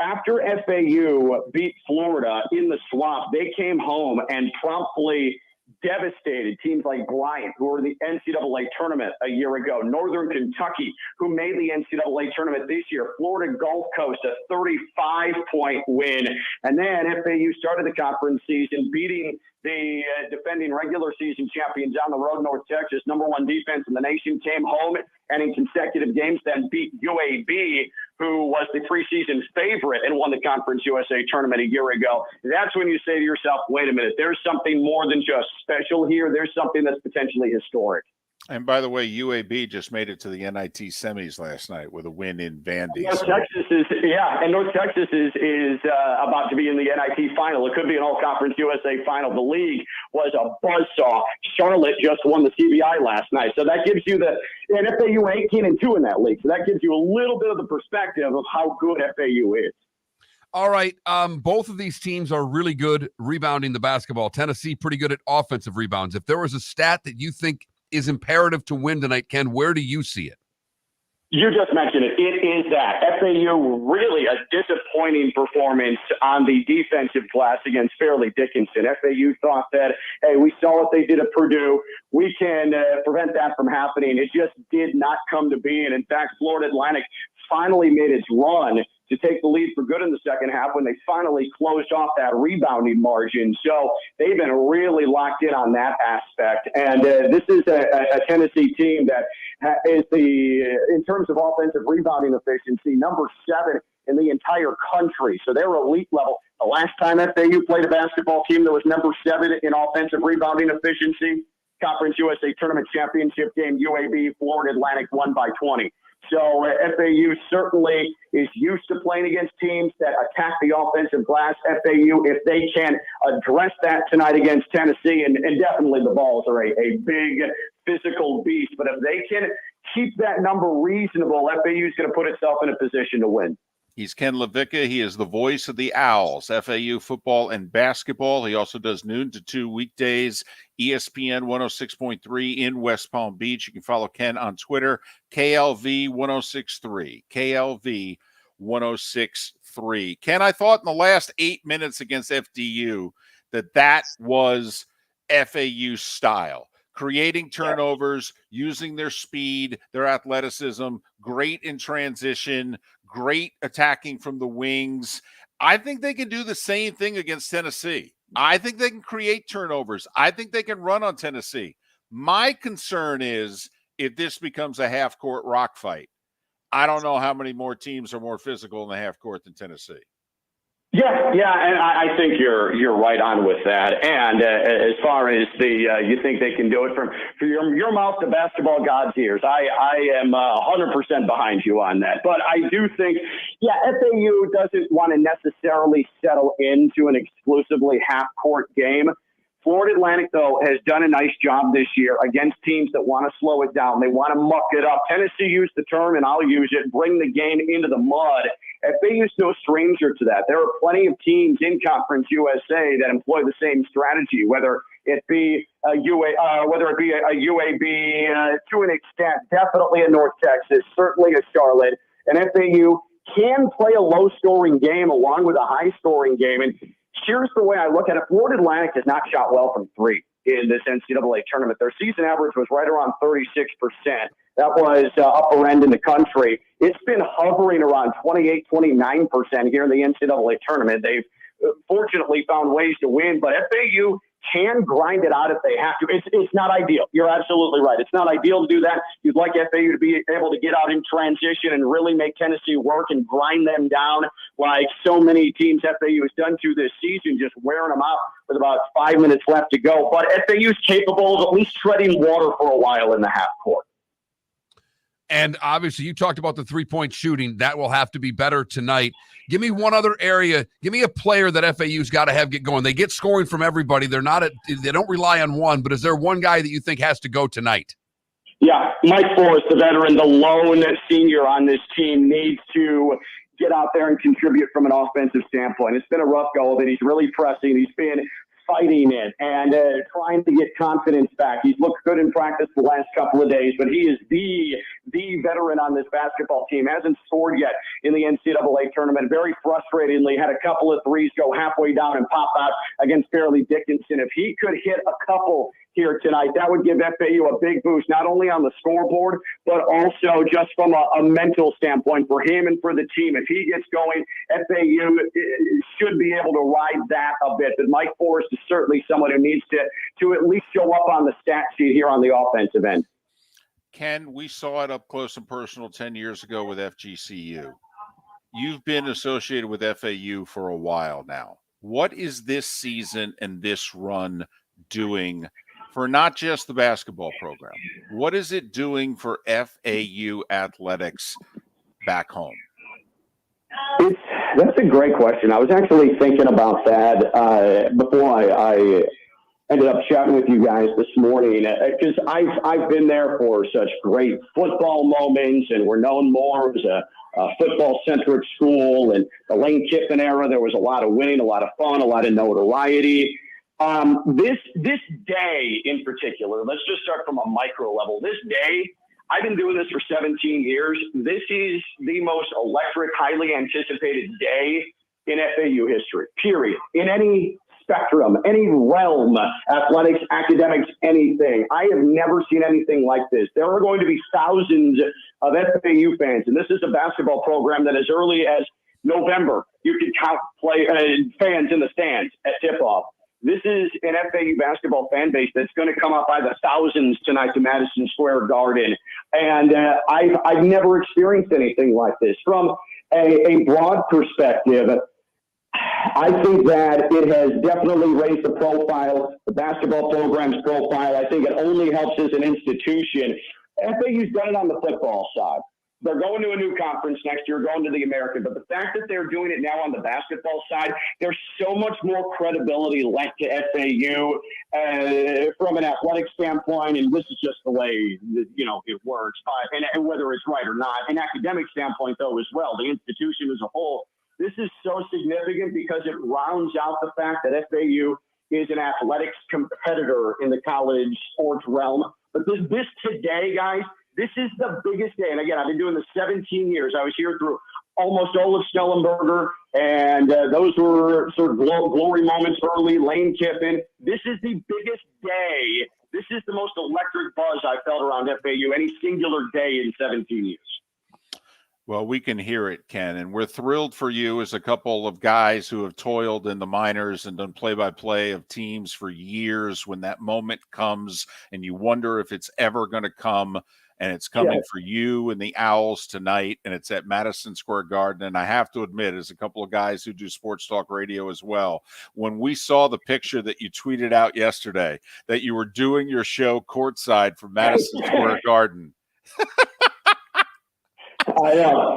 after FAU beat Florida in the swamp, they came home and promptly devastated teams like Bryant, who were in the NCAA tournament a year ago, Northern Kentucky, who made the NCAA tournament this year, Florida Gulf Coast, a 35-point win. And then FAU started the conference season beating the defending regular season champions on the road, North Texas, #1 defense in the nation, came home and in consecutive games then beat UAB, who was the preseason favorite and won the Conference USA tournament a year ago. That's when you say to yourself, wait a minute, there's something more than just special here. There's something that's potentially historic.
And by the way, UAB just made it to the NIT semis last night with a win in Vandy.
North Texas is about to be in the NIT final. It could be an all-conference USA final. The league was a buzzsaw. Charlotte just won the CBI last night. So that gives you and FAU 18-2 in that league. So that gives you a little bit of the perspective of how good FAU is.
All right. Both of these teams are really good rebounding the basketball. Tennessee pretty good at offensive rebounds. If there was a stat that you think is imperative to win tonight, Ken, where do you see it?
You just mentioned it. It is that. FAU, really a disappointing performance on the defensive glass against Fairleigh Dickinson. FAU thought that, hey, we saw what they did at Purdue. We can prevent that from happening. It just did not come to be. And in fact, Florida Atlantic finally made its run to take the lead for good in the second half when they finally closed off that rebounding margin. So they've been really locked in on that aspect. And this is a Tennessee team that is in terms of offensive rebounding efficiency, #7 in the entire country. So they're elite level. The last time FAU played a basketball team that was #7 in offensive rebounding efficiency, Conference USA Tournament Championship game, UAB, Florida Atlantic won by 20. So FAU certainly is used to playing against teams that attack the offensive glass. FAU, if they can address that tonight against Tennessee, and definitely the Vols are a big physical beast, but if they can keep that number reasonable, FAU is going to put itself in a position to win.
He's Ken LaVicka. He is the voice of the Owls, FAU football and basketball. He also does noon to 2 weekdays, ESPN 106.3 in West Palm Beach. You can follow Ken on Twitter, KLV1063, KLV1063. Ken, I thought in the last 8 minutes against FDU that was FAU style. Creating turnovers, using their speed, their athleticism, great in transition, great attacking from the wings. I think they can do the same thing against Tennessee. I think they can create turnovers. I think they can run on Tennessee. My concern is if this becomes a half-court rock fight, I don't know how many more teams are more physical in the half court than Tennessee.
Yeah, and I think you're right on with that. And as far as you think they can do it from your mouth to basketball God's ears, I am 100% behind you on that. But I do think, FAU doesn't want to necessarily settle into an exclusively half-court game. Florida Atlantic, though, has done a nice job this year against teams that want to slow it down. They want to muck it up. Tennessee used the term, and I'll use it, bring the game into the mud. FAU's no stranger to that. There are plenty of teams in Conference USA that employ the same strategy, whether it be a UAB to an extent, definitely a North Texas, certainly a Charlotte. And FAU can play a low-scoring game along with a high-scoring game. And here's the way I look at it. Florida Atlantic has not shot well from three. in this NCAA tournament. Their season average was right around 36%. That was upper end in the country. It's been hovering around 28, 29% here in the NCAA tournament. They've fortunately found ways to win, but FAU can grind it out if they have to. It's not ideal. You're absolutely right. It's not ideal to do that. You'd like FAU to be able to get out in transition and really make Tennessee work and grind them down like so many teams FAU has done through this season, just wearing them out with about 5 minutes left to go. But FAU is capable of at least treading water for a while in the half court.
And obviously, you talked about the three-point shooting. That will have to be better tonight. Give me one other area. Give me a player that FAU's got to have get going. They get scoring from everybody. They don't rely on one, but is there one guy that you think has to go tonight?
Yeah, Mike Forrest, the veteran, the lone senior on this team, needs to get out there and contribute from an offensive standpoint. It's been a rough go of it. He's really pressing. He's been fighting it and trying to get confidence back. He's looked good in practice the last couple of days, but he is the veteran on this basketball team. Hasn't scored yet in the NCAA tournament. Very frustratingly, had a couple of threes go halfway down and pop out against Fairleigh Dickinson. If he could hit a couple here tonight, that would give FAU a big boost, not only on the scoreboard, but also just from a mental standpoint for him and for the team. If he gets going, FAU should be able to ride that a bit. But Mike Forrest is certainly someone who needs to at least show up on the stat sheet here on the offensive end.
Ken, we saw it up close and personal 10 years ago with FGCU. You've been associated with FAU for a while now. What is this season and this run doing for not just the basketball program? What is it doing for FAU athletics back home?
That's a great question. I was actually thinking about that before I ended up chatting with you guys this morning, because I've been there for such great football moments, and we're known more as a football-centric school. And the Lane Kiffin era, there was a lot of winning, a lot of fun, a lot of notoriety. This day in particular, let's just start from a micro level. This day, I've been doing this for 17 years. This is the most electric, highly anticipated day in FAU history, period. In any spectrum, any realm, athletics, academics, anything. I have never seen anything like this. There are going to be thousands of FAU fans, and this is a basketball program that as early as November, you can count fans in the stands at tip-off. This is an FAU basketball fan base that's going to come up by the thousands tonight to Madison Square Garden. And I've never experienced anything like this. From a broad perspective, I think that it has definitely raised the profile, the basketball program's profile. I think it only helps as an institution. FAU's done it on the football side. They're going to a new conference next year, going to the American. But the fact that they're doing it now on the basketball side, there's so much more credibility lent to FAU from an athletic standpoint. And this is just the way, it works. And whether it's right or not. An academic standpoint, though, as well, the institution as a whole. This is so significant because it rounds out the fact that FAU is an athletics competitor in the college sports realm. But this today, guys, this is the biggest day. And again, I've been doing this 17 years. I was here through almost all of Schellenberger, and those were sort of glory moments early, Lane Kiffin. This is the biggest day. This is the most electric buzz I felt around FAU any singular day in 17 years.
Well, we can hear it, Ken, and we're thrilled for you as a couple of guys who have toiled in the minors and done play-by-play of teams for years. When that moment comes and you wonder if it's ever going to come, and it's coming for you and the Owls tonight, and it's at Madison Square Garden. And I have to admit, as a couple of guys who do sports talk radio as well, when we saw the picture that you tweeted out yesterday, that you were doing your show courtside from Madison Square Garden.
I know.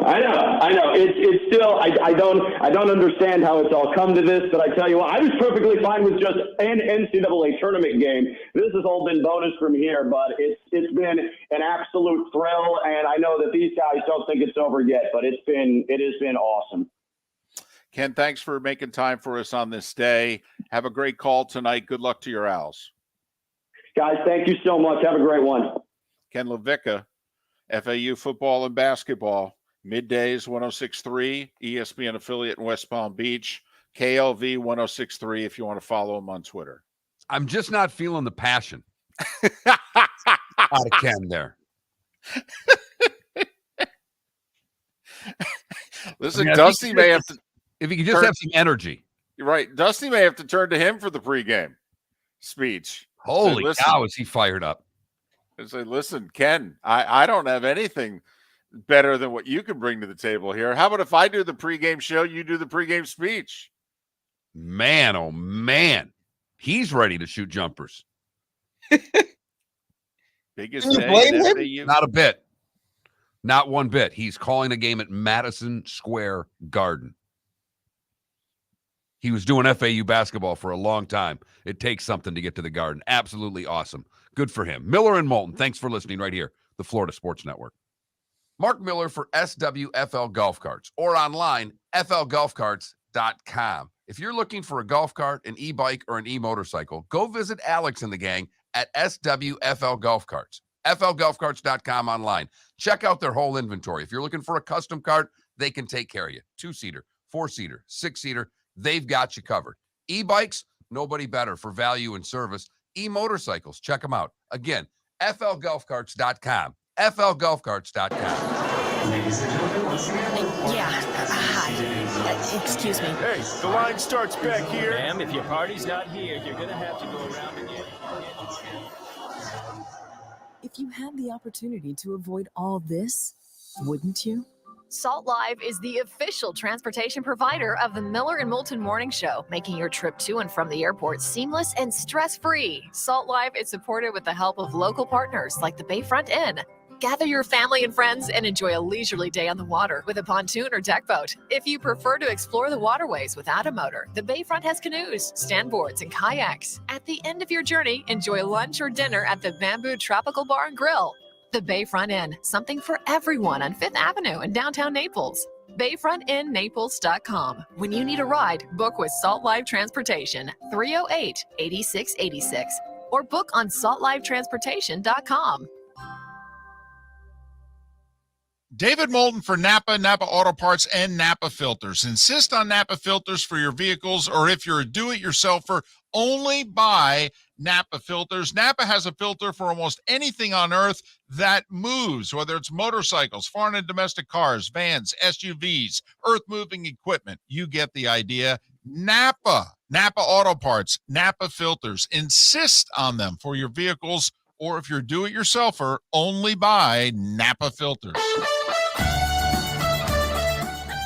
It's still, I don't understand how it's all come to this, but I tell you what, I was perfectly fine with just an NCAA tournament game. This has all been bonus from here, but it's been an absolute thrill, and I know that these guys don't think it's over yet, but it has been awesome.
Ken, thanks for making time for us on this day. Have a great call tonight. Good luck to your Owls.
Guys, thank you so much. Have a great one.
Ken LaVicka, FAU football and basketball, middays 106.3, ESPN affiliate in West Palm Beach, KLV 106.3 if you want to follow him on Twitter.
I'm just not feeling the passion out of Ken there.
Listen,
I mean,
Dusty may have to.
If he could just have some energy.
You're right. Dusty may have to turn to him for the pregame speech.
Holy
Say,
cow, is he fired up?
And say, listen, Ken, I don't have anything better than what you can bring to the table here. How about if I do the pregame show, you do the pregame speech?
Man, oh man. He's ready to shoot jumpers.
Biggest
Can you
day
blame
in
him?
FAU.
Not a bit. Not one bit. He's calling a game at Madison Square Garden. He was doing FAU basketball for a long time. It takes something to get to the Garden. Absolutely awesome. Good for him. Miller and Moulton, thanks for listening right here, the Florida Sports Network. Mark Miller for SWFL Golf Carts or online, flgolfcarts.com. If you're looking for a golf cart, an e-bike, or an e-motorcycle, go visit Alex and the gang at SWFL Golf Carts. flgolfcarts.com online. Check out their whole inventory. If you're looking for a custom cart, they can take care of you. 2-seater, 4-seater, 6-seater, they've got you covered. E-bikes, nobody better for value and service. E-motorcycles, check them out. Again, flgolfcarts.com. flgolfcarts.com.
Ladies and gentlemen, once again.
Hi. Excuse me.
Hey, the line starts back here. Ma'am, if your party's not here, you're going to have to go around again.
If you had the opportunity to avoid all this, wouldn't you?
Salt Live is the official transportation provider of the Miller and Moulton Morning Show, making your trip to and from the airport seamless and stress-free. Salt Live is supported with the help of local partners like the Bayfront Inn. Gather your family and friends and enjoy a leisurely day on the water with a pontoon or deck boat. If you prefer to explore the waterways without a motor, the Bayfront has canoes, standboards, and kayaks. At the end of your journey, enjoy lunch or dinner at the Bamboo Tropical Bar and Grill. The Bayfront Inn, something for everyone on 5th Avenue in downtown Naples. BayfrontInNaples.com. When you need a ride, book with Salt Live Transportation, 308-8686, or book on saltlivetransportation.com.
David Moulton for Napa Auto Parts, and Napa Filters. Insist on Napa filters for your vehicles, or if you're a do-it-yourselfer, only buy Napa filters. Napa has a filter for almost anything on earth that moves, whether it's motorcycles, foreign and domestic cars, vans, SUVs, earth-moving equipment. You get the idea. Napa Auto Parts, Napa filters. Insist on them for your vehicles, or if you're a do-it-yourselfer, only buy Napa filters.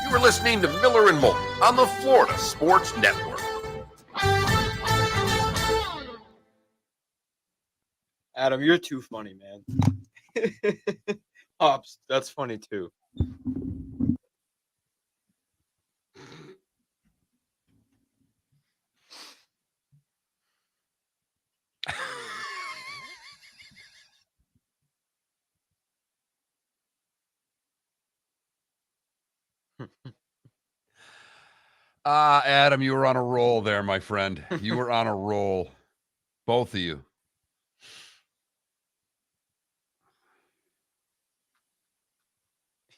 You were listening to Miller and Moulton on the Florida Sports Network.
Adam, you're too funny, man. Pops, that's funny too.
Adam, you were on a roll there, my friend. You were on a roll. Both of you.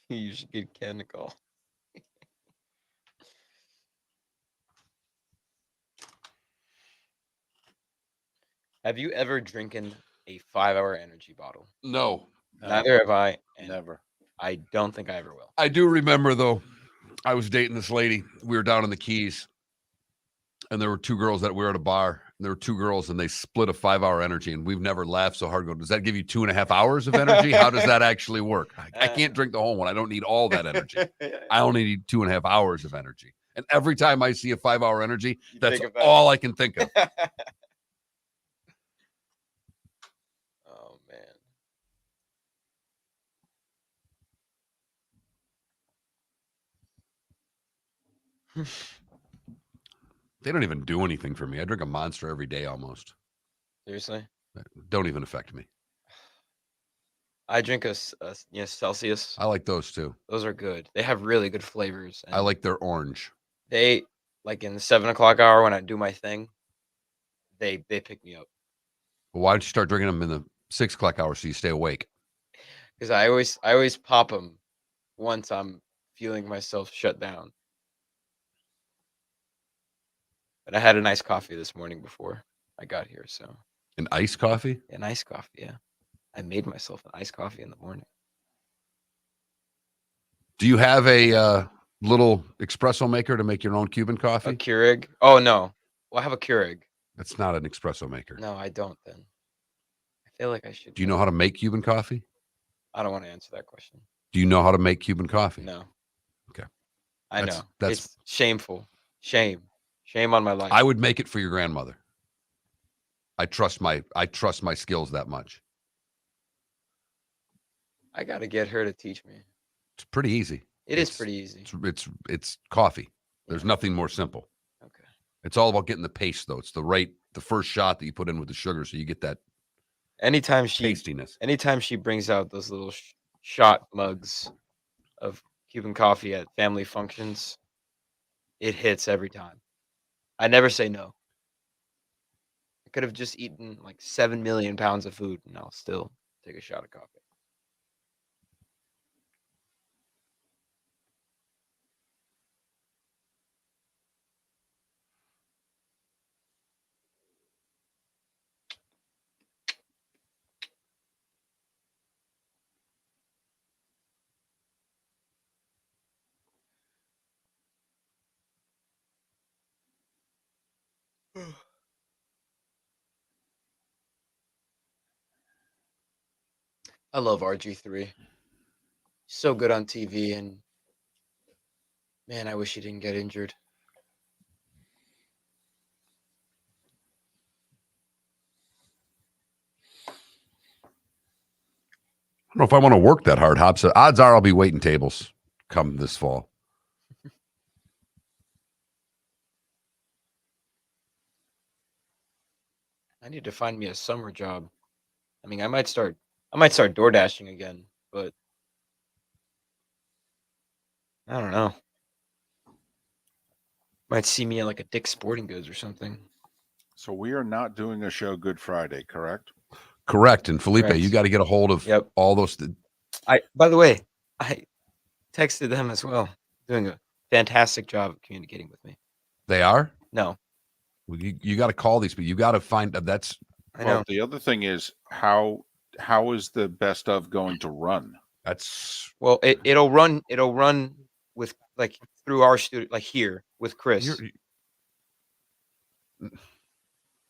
You should get Ken a call. Have you ever drinking a 5-hour energy bottle?
No.
Neither have I. And
Never.
I don't think I ever will.
I do remember, though, I was dating this lady. We were down in the Keys, and there were two girls that we were at a bar. And there were two girls, and they split a 5-hour energy, and we've never laughed so hard. Does that give you 2.5 hours of energy? How does that actually work? I can't drink the whole one. I don't need all that energy. I only need 2.5 hours of energy. And every time I see a 5-hour energy, that's all I can think of.
Oh, man.
They don't even do anything for me. I drink a Monster every day almost.
Seriously?
Don't even affect me.
I drink a Celsius.
I like those too.
Those are good. They have really good flavors.
I like their orange.
They, like in the 7 o'clock hour when I do my thing, they pick me up.
Well, why don't you start drinking them in the 6 o'clock hour so you stay awake?
Because I always pop them once I'm feeling myself shut down. But I had a nice coffee this morning before. I got here. So
An iced coffee?
an iced coffee. Yeah, I made myself an iced coffee in the morning.
Do you have a little espresso maker to make your own Cuban
A
coffee?
Keurig? Oh no, well I have a Keurig.
That's not an espresso maker.
No, I don't. Then I feel like I should.
Do you know how to make Cuban coffee?
I don't want to answer that question.
Do you know how to make Cuban coffee?
No.
Okay.
I
That's-
know.
that's-
It's shameful. Shame on my life.
I would make it for your grandmother. I trust my skills that much.
I got to get her to teach me.
It's pretty easy.
It is pretty easy.
It's coffee. There's nothing more simple.
Okay.
It's all about getting the paste though. It's the first shot that you put in with the sugar, so you get that
Anytime she brings out those little shot mugs of Cuban coffee at family functions, it hits every time. I never say no. I could have just eaten like 7 million pounds of food and I'll still take a shot of coffee. I love RG3. So good on TV, and man, I wish he didn't get injured.
I don't know if I want to work that hard, Hobbs. Odds are I'll be waiting tables come this fall.
I need to find me a summer job. I mean, I might start door dashing again, but I don't know. Might see me at like a Dick's Sporting Goods or something.
So we are not doing a show Good Friday, correct?
Correct. And Felipe,
Correct.
you got to get a hold of all those.
By the way, I texted them as well. Doing a fantastic job of communicating with me.
They are?
No.
Well, you got to call these, but you got to find that's.
I know.
The other thing is how is the best of going to run?
That's
Well, it'll run with like through our studio, like here with Chris.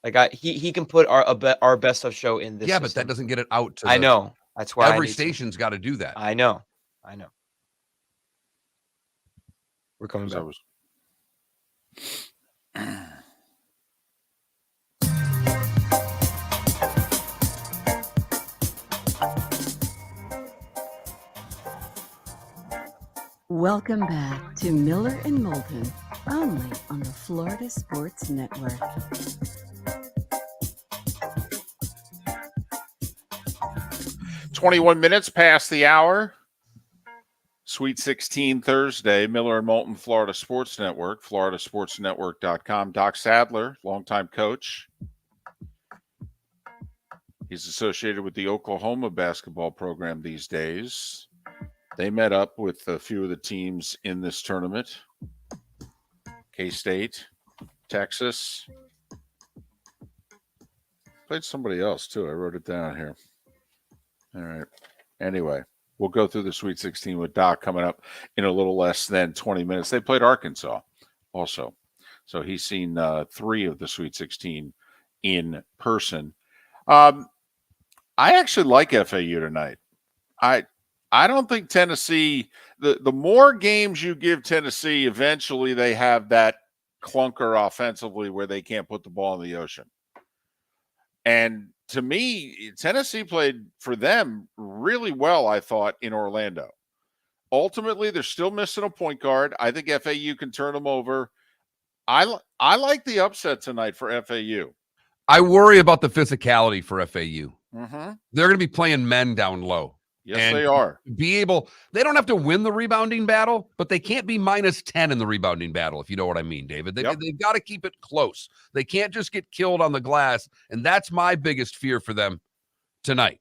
Like he can put our best of show in this.
Yeah, but
system.
that doesn't get it out to.
I know. That's why
every station's got to do that.
I know. We're coming back.
Welcome back to Miller and Moulton, only on the Florida Sports Network.
$21 past the hour. Sweet 16 Thursday, Miller and Moulton, Florida Sports Network, floridasportsnetwork.com. Doc Sadler, longtime coach. He's associated with the Oklahoma basketball program these days. They met up with a few of the teams in this tournament. K-State, Texas. Played somebody else, too. I wrote it down here. All right. Anyway, we'll go through the Sweet 16 with Doc coming up in a little less than 20 minutes. They played Arkansas also. So he's seen 3 of the Sweet 16 in person. I actually like FAU tonight. I don't think Tennessee, the more games you give Tennessee, eventually they have that clunker offensively where they can't put the ball in the ocean. And to me, Tennessee played for them really well, I thought, in Orlando. Ultimately, they're still missing a point guard. I think FAU can turn them over. I like the upset tonight for FAU.
I worry about the physicality for FAU.
Mm-hmm.
They're going to be playing men down low.
Yes, they are.
They don't have to win the rebounding battle, but they can't be minus 10 in the rebounding battle, if you know what I mean, David. They've got to keep it close. They can't just get killed on the glass, and that's my biggest fear for them tonight.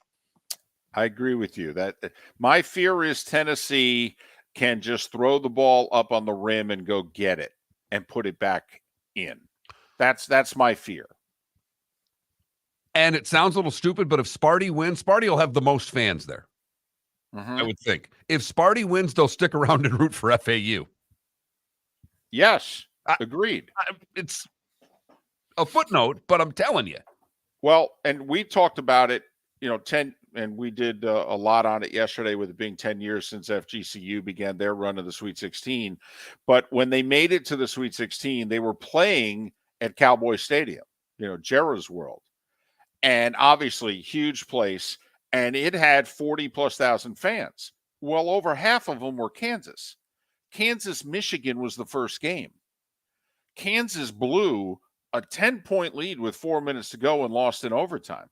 I agree with you. That my fear is Tennessee can just throw the ball up on the rim and go get it and put it back in. That's my fear.
And it sounds a little stupid, but if Sparty wins, Sparty will have the most fans there.
Mhm.
I would think. If Sparty wins, they'll stick around and root for FAU.
Yes, agreed.
It's a footnote, but I'm telling you.
Well, and we talked about it, 10, and we did a lot on it yesterday with it being 10 years since FGCU began their run of the Sweet 16. But when they made it to the Sweet 16, they were playing at Cowboy Stadium, Jerra's World. And obviously, huge place. And it had 40+ thousand fans. Well, over half of them were Kansas. Kansas-Michigan was the first game. Kansas blew a 10-point lead with 4 minutes to go and lost in overtime.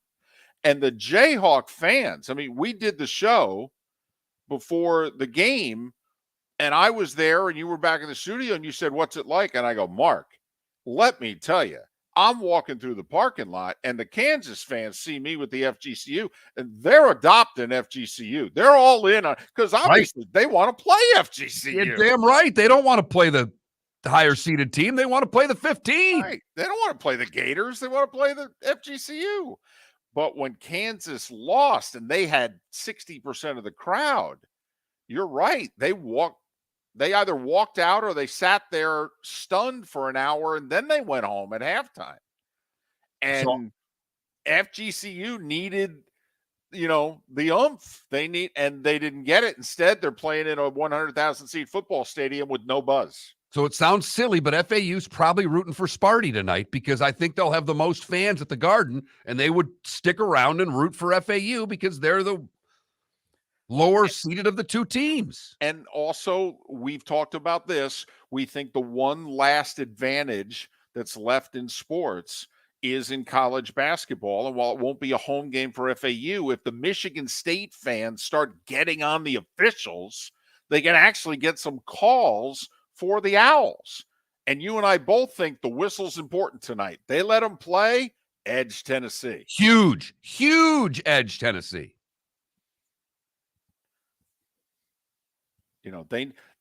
And the Jayhawk fans, we did the show before the game, and I was there, and you were back in the studio, and you said, "What's it like?" And I go, "Mark, let me tell you, I'm walking through the parking lot, and the Kansas fans see me with the FGCU, and they're adopting FGCU. They're all in on, because obviously they want to play FGCU.
You're damn right. They don't want to play the higher seeded team. They want to play the 15.
Right. They don't want to play the Gators. They want to play the FGCU. But when Kansas lost and they had 60% of the crowd, you're right. They either walked out or they sat there stunned for an hour, and then they went home at halftime. And FGCU needed, the oomph and they didn't get it. Instead, they're playing in a 100,000 seat football stadium with no buzz.
So it sounds silly, but FAU's probably rooting for Sparty tonight because I think they'll have the most fans at the Garden, and they would stick around and root for FAU because they're the lower seeded of the two teams.
And also, we've talked about this. We think the one last advantage that's left in sports is in college basketball. And while it won't be a home game for FAU, if the Michigan State fans start getting on the officials, they can actually get some calls for the Owls. And you and I both think the whistle's important tonight. They let them play, edge Tennessee.
Huge edge Tennessee.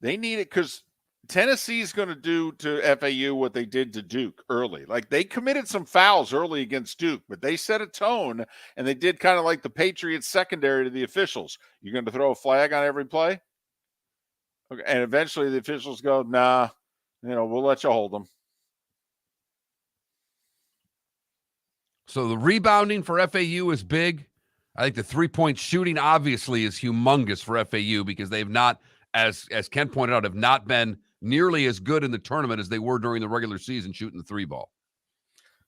They need it because Tennessee's going to do to FAU what they did to Duke early. Like, they committed some fouls early against Duke, but they set a tone, and they did kind of like the Patriots secondary to the officials. You're going to throw a flag on every play? Okay, and eventually the officials go, nah, we'll let you hold them.
So the rebounding for FAU is big. I think the three-point shooting obviously is humongous for FAU because they've not, as Ken pointed out, have not been nearly as good in the tournament as they were during the regular season shooting the three ball.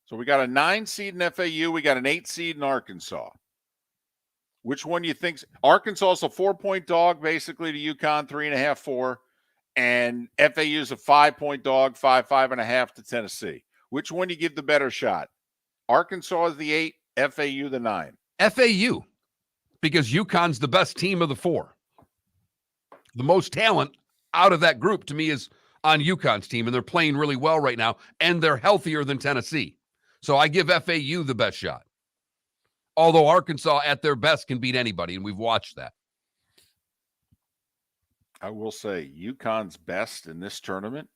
So we got a 9 seed in FAU. We got an 8 seed in Arkansas. Which one do you think? Arkansas is a 4-point dog, basically, to UConn, 3.5, 4. And FAU is a 5-point dog, 5.5 to Tennessee. Which one do you give the better shot? Arkansas is the 8, FAU the 9.
FAU, because UConn's the best team of the 4. The most talent out of that group, to me, is on UConn's team, and they're playing really well right now, and they're healthier than Tennessee. So I give FAU the best shot. Although Arkansas, at their best, can beat anybody, and we've watched that.
I will say, UConn's best in this tournament,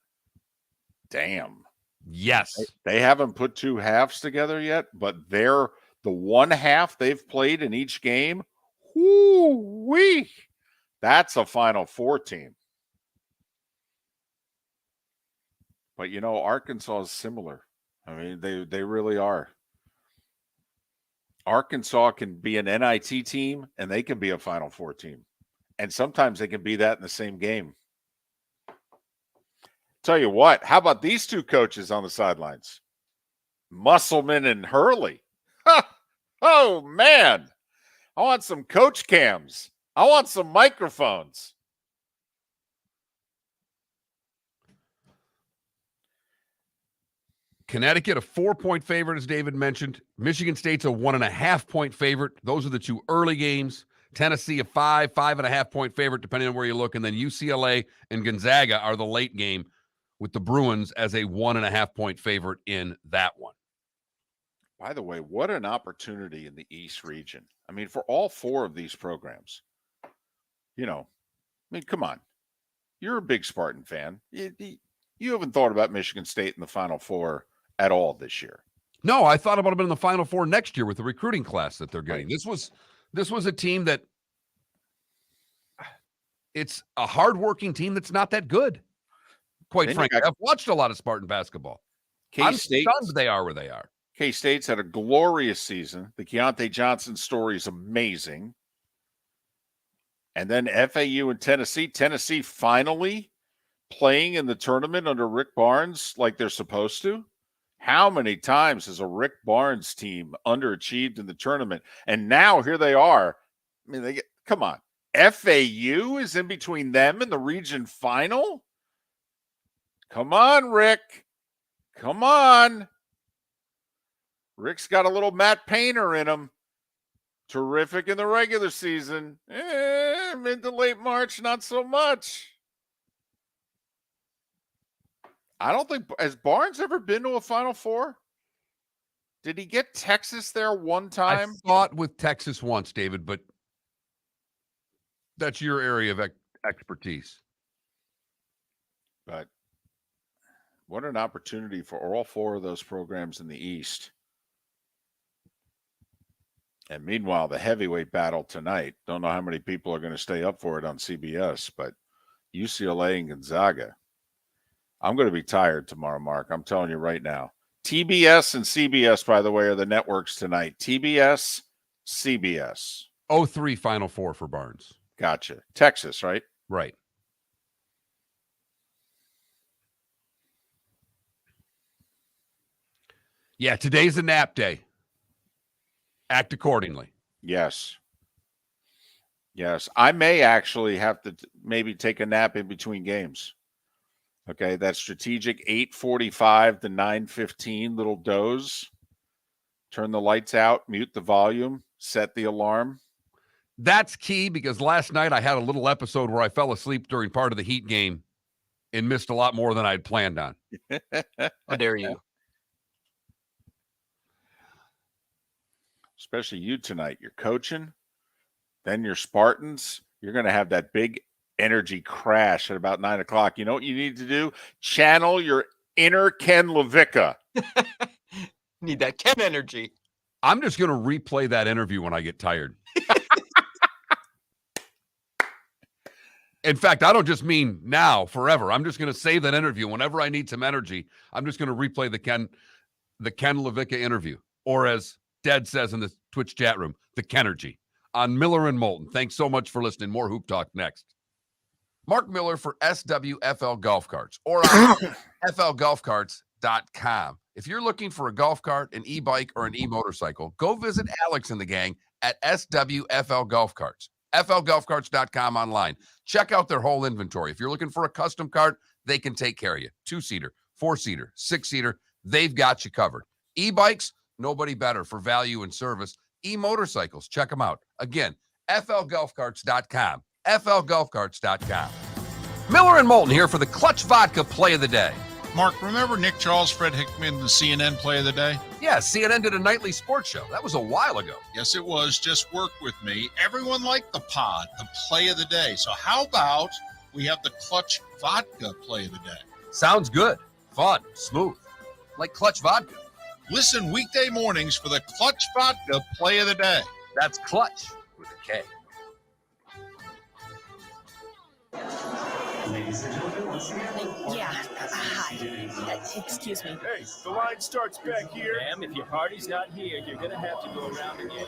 damn.
Yes.
They haven't put two halves together yet, but the one half they've played in each game, whoo-wee, that's a Final Four team. But, Arkansas is similar. They really are. Arkansas can be an NIT team, and they can be a Final Four team. And sometimes they can be that in the same game. Tell you what, how about these two coaches on the sidelines? Musselman and Hurley. Oh, man. I want some coach cams. I want some microphones.
Connecticut, a 4-point favorite, as David mentioned. Michigan State's a 1.5-point favorite. Those are the two early games. Tennessee, a 5.5-point favorite, depending on where you look. And then UCLA and Gonzaga are the late game, with the Bruins as a 1.5-point favorite in that one.
By the way, what an opportunity in the East region. For all 4 of these programs. Come on. You're a big Spartan fan. You haven't thought about Michigan State in the Final Four at all this year.
No, I thought about them in the Final Four next year with the recruiting class that they're getting. Right. This was a team that it's a hardworking team that's not that good. Quite frankly, I've watched a lot of Spartan basketball. I'm stunned they are where they are.
K-State's had a glorious season. The Keontae Johnson story is amazing. And then FAU and Tennessee. Tennessee finally playing in the tournament under Rick Barnes like they're supposed to. How many times has a Rick Barnes team underachieved in the tournament? And now here they are. I mean, come on. FAU is in between them and the region final? Come on, Rick. Come on. Rick's got a little Matt Painter in him. Terrific in the regular season. Mid to late March, not so much. I don't think, has Barnes ever been to a Final Four? Did he get Texas there one time?
I fought with Texas once, David, but that's your area of expertise.
But what an opportunity for all four of those programs in the East. And meanwhile, the heavyweight battle tonight, don't know how many people are going to stay up for it on CBS, but UCLA and Gonzaga. I'm going to be tired tomorrow, Mark. I'm telling you right now. TBS and CBS, by the way, are the networks tonight. TBS, CBS.
0-3 Final Four for Barnes.
Gotcha. Texas, right?
Right. Yeah, today's a nap day. Act accordingly.
Yes. Yes. I may actually have to maybe take a nap in between games. Okay, that strategic 8:45 to 9:15 little doze. Turn the lights out, mute the volume, set the alarm.
That's key because last night I had a little episode where I fell asleep during part of the Heat game and missed a lot more than I'd planned on.
How dare you?
Especially you tonight. You're coaching, then your Spartans. You're going to have that big energy crash at about 9 o'clock. You know what you need to do? Channel your inner Ken LaVicka.
Need that Ken energy.
I'm just going to replay that interview when I get tired. In fact, I don't just mean now, forever. I'm just going to save that interview. Whenever I need some energy, I'm just going to replay the Ken LaVicka interview. Or as Dad says in the Twitch chat room, the Kenergy on Miller and Moulton. Thanks so much for listening. More Hoop Talk next. Mark Miller for SWFL Golf Carts or on flgolfcarts.com. If you're looking for a golf cart, an e-bike, or an e-motorcycle, go visit Alex and the gang at SWFL Golf Carts. flgolfcarts.com online. Check out their whole inventory. If you're looking for a custom cart, they can take care of you. 2-seater, 4-seater, 6-seater, they've got you covered. E-bikes, nobody better for value and service. E-motorcycles, check them out. Again, flgolfcarts.com. flgolfcarts.com. Miller and Moulton here for the Clutch Vodka Play of the Day.
Mark, remember Nick Charles, Fred Hickman, the CNN Play of the Day?
Yeah, CNN did a nightly sports show. That was a while ago.
Yes, it was. Just work with me. Everyone liked the pod, the Play of the Day. So how about we have the Clutch Vodka Play of the Day?
Sounds good. Fun. Smooth. Like Clutch Vodka.
Listen weekday mornings for the Clutch Vodka Play of the Day.
That's Clutch with a K.
Ladies and gentlemen, once again.
Yeah. Hi. Excuse me.
Hey, the line starts back here. Ma'am, if your party's not here, you're going to have to go around again.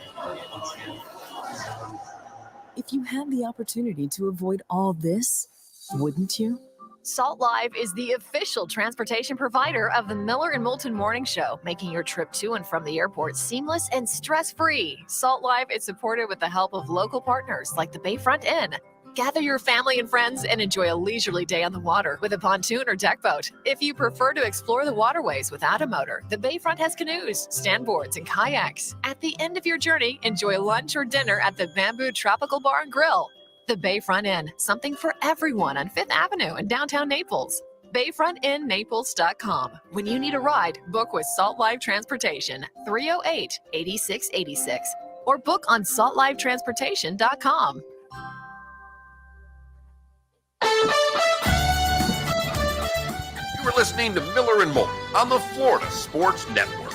If you had the opportunity to avoid all this, wouldn't you?
Salt Live is the official transportation provider of the Miller and Moulton Morning Show, making your trip to and from the airport seamless and stress-free. Salt Live is supported with the help of local partners like the Bayfront Inn. Gather your family and friends and enjoy a leisurely day on the water with a pontoon or deck boat. If you prefer to explore the waterways without a motor, the Bayfront has canoes, standboards, and kayaks. At the end of your journey, enjoy lunch or dinner at the Bamboo Tropical Bar and Grill. The Bayfront Inn, something for everyone on 5th Avenue in downtown Naples. BayfrontInNaples.com. When you need a ride, book with Salt Live Transportation, 308-8686, or book on saltlivetransportation.com.
You were listening to Miller and Moulton on the Florida Sports Network.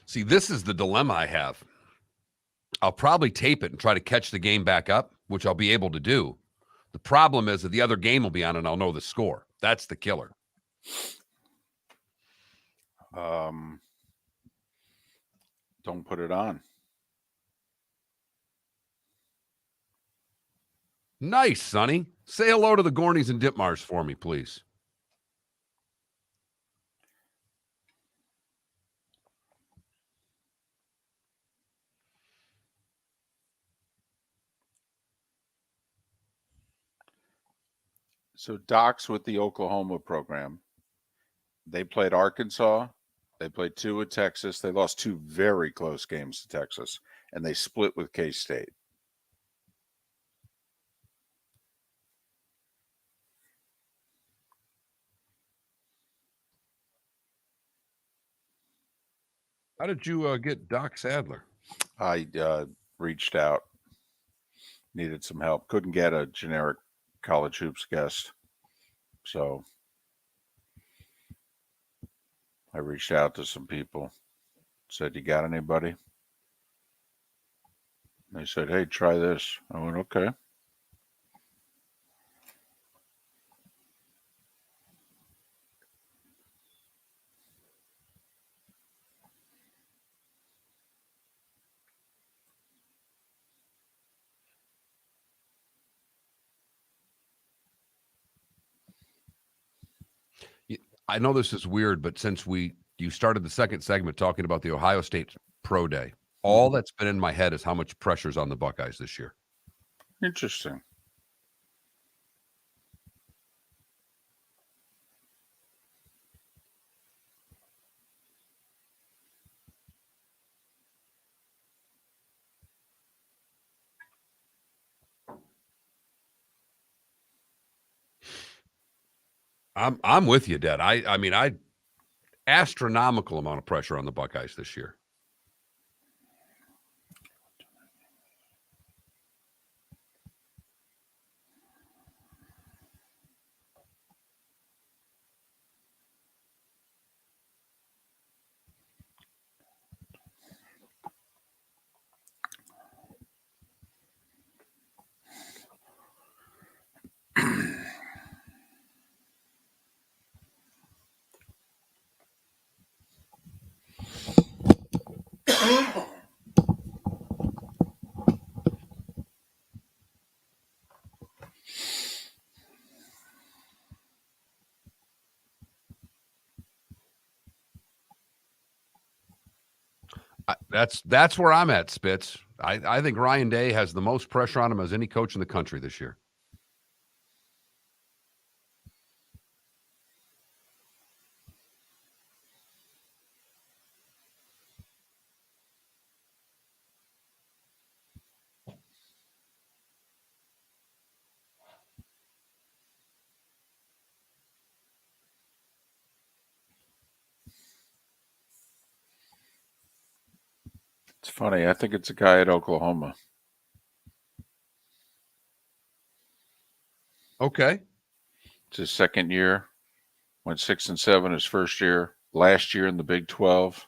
See, this is the dilemma I have. I'll probably tape it and try to catch the game back up, which I'll be able to do. The problem is that the other game will be on and I'll know the score. That's the killer.
Don't put it on.
Nice, Sonny. Say hello to the Gornies and Ditmars for me, please.
So Doc's with the Oklahoma program. They played Arkansas. They played 2 at Texas. They lost 2 very close games to Texas, and they split with K-State.
How did you get Doc Sadler?
I reached out, needed some help. Couldn't get a generic college hoops guest. So I reached out to some people, said, "You got anybody?" They said, "Hey, try this." I went, "Okay."
I know this is weird, but since you started the second segment talking about the Ohio State Pro Day, all that's been in my head is how much pressure's on the Buckeyes this year.
Interesting.
I'm with you, Dad. I mean, astronomical amount of pressure on the Buckeyes this year. That's where I'm at, Spitz. I think Ryan Day has the most pressure on him as any coach in the country this year.
It's funny. I think it's a guy at Oklahoma.
Okay.
It's his second year. Went 6-7 his first year. Last year in the Big 12.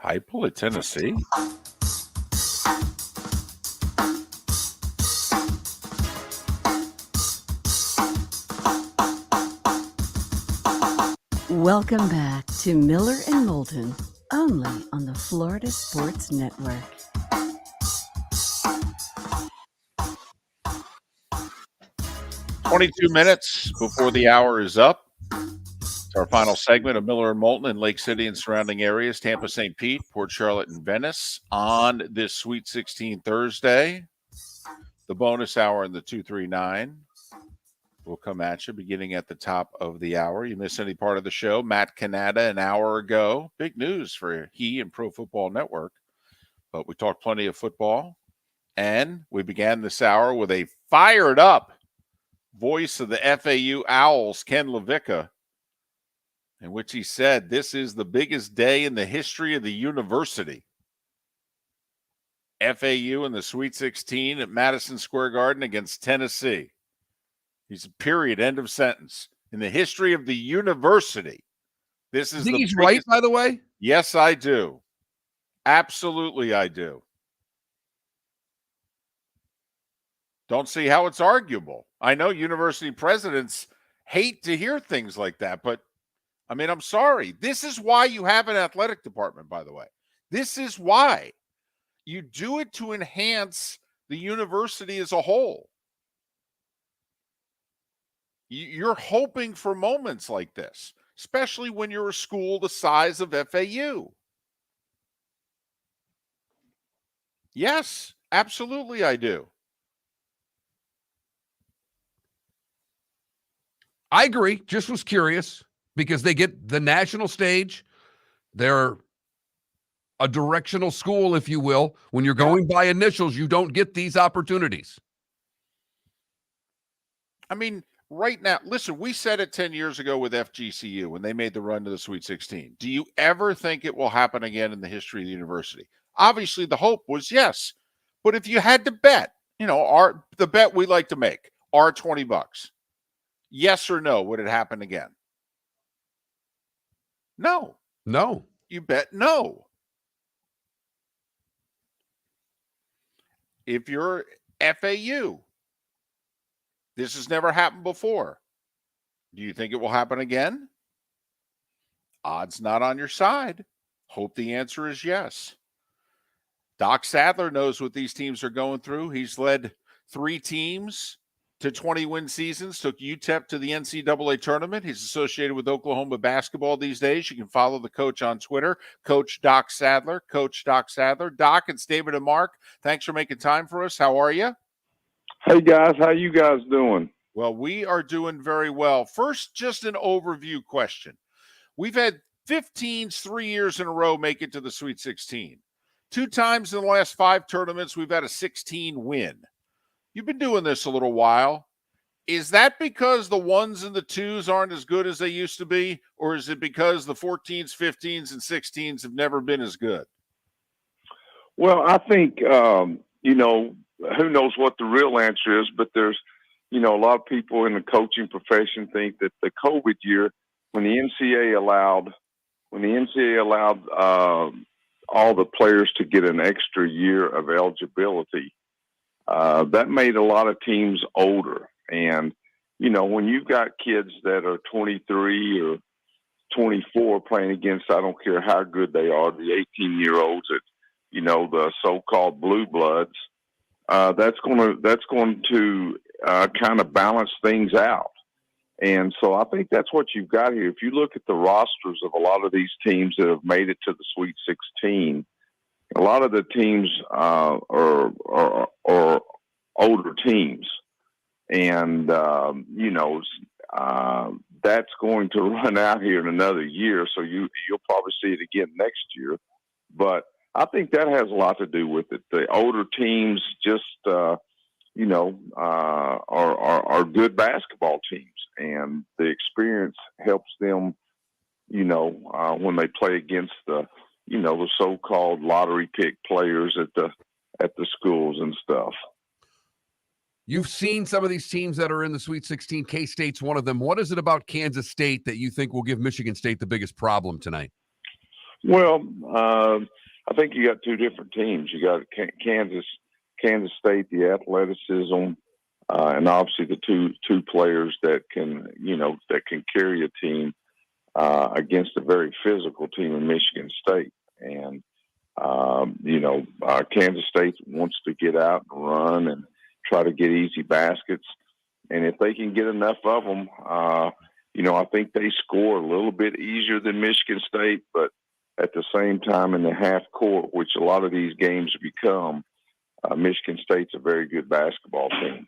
Heupel at Tennessee?
Welcome back to Miller and Moulton, only on the Florida Sports Network.
"22 minutes before the hour is up. It's our final segment of Miller and Moulton in Lake City and surrounding areas, Tampa, St. Pete, Port Charlotte, and Venice on this Sweet 16 Thursday. The bonus hour in the 239 will come at you beginning at the top of the hour. You miss any part of the show, Matt Cannata an hour ago. Big news for he and Pro Football Network. But we talked plenty of football. And we began this hour with a fired up voice of the FAU Owls, Ken LaVicka, in which he said, "This is the biggest day in the history of the university." FAU in the Sweet 16 at Madison Square Garden against Tennessee. He's a period, end of sentence. In the history of the university, this is
I think
the
he's
biggest.
right, by the way.
Yes, I do. Absolutely, I do. Don't see how it's arguable. I know university presidents hate to hear things like that, but I mean, I'm sorry. This is why you have an athletic department, by the way. This is why. You do it to enhance the university as a whole. You're hoping for moments like this, especially when you're a school the size of FAU. Yes, absolutely, I do.
I agree. Just was curious because they get the national stage. They're a directional school, if you will. When you're going by initials, you don't get these opportunities.
I mean, right now, listen, we said it 10 years ago with FGCU when they made the run to the Sweet 16. Do you ever think it will happen again in the history of the university? Obviously, the hope was yes. But if you had to bet, the bet we like to make, our $20, yes or no, would it happen again? No.
No.
You bet no. If you're FAU, this has never happened before. Do you think it will happen again? Odds not on your side. Hope the answer is yes. Doc Sadler knows what these teams are going through. He's led 3 teams to 20-win seasons, took UTEP to the NCAA tournament. He's associated with Oklahoma basketball these days. You can follow the coach on Twitter, Coach Doc Sadler, Coach Doc Sadler. Doc, it's David and Mark. Thanks for making time for us. How are you?
Hey, guys. How you guys doing?
Well, we are doing very well. First, just an overview question. We've had 15s 3 years in a row make it to the Sweet 16. 2 times in the last 5 tournaments, we've had a 16 win. You've been doing this a little while. Is that because the 1s and the 2s aren't as good as they used to be? Or is it because the 14s, 15s, and 16s have never been as good?
Well, I think, who knows what the real answer is, but there's, a lot of people in the coaching profession think that the COVID year, when the NCAA allowed all the players to get an extra year of eligibility, that made a lot of teams older. And, when you've got kids that are 23 or 24 playing against, I don't care how good they are, the 18-year-olds that, the so-called blue bloods, that's going to kind of balance things out. And so I think that's what you've got here. If you look at the rosters of a lot of these teams that have made it to the Sweet 16, a lot of the teams are older teams. And, that's going to run out here in another year. So you'll probably see it again next year. But I think that has a lot to do with it. The older teams just, are good basketball teams, and the experience helps them, when they play against the so-called lottery pick players at the schools and stuff.
You've seen some of these teams that are in the Sweet 16. K-State's one of them. What is it about Kansas State that you think will give Michigan State the biggest problem tonight?
Well, I think you got 2 different teams. You got Kansas State, the athleticism, and obviously the two players that can carry a team against a very physical team in Michigan State. And Kansas State wants to get out and run and try to get easy baskets. And if they can get enough of them, I think they score a little bit easier than Michigan State, but at the same time in the half court, which a lot of these games become, Michigan State's a very good basketball team.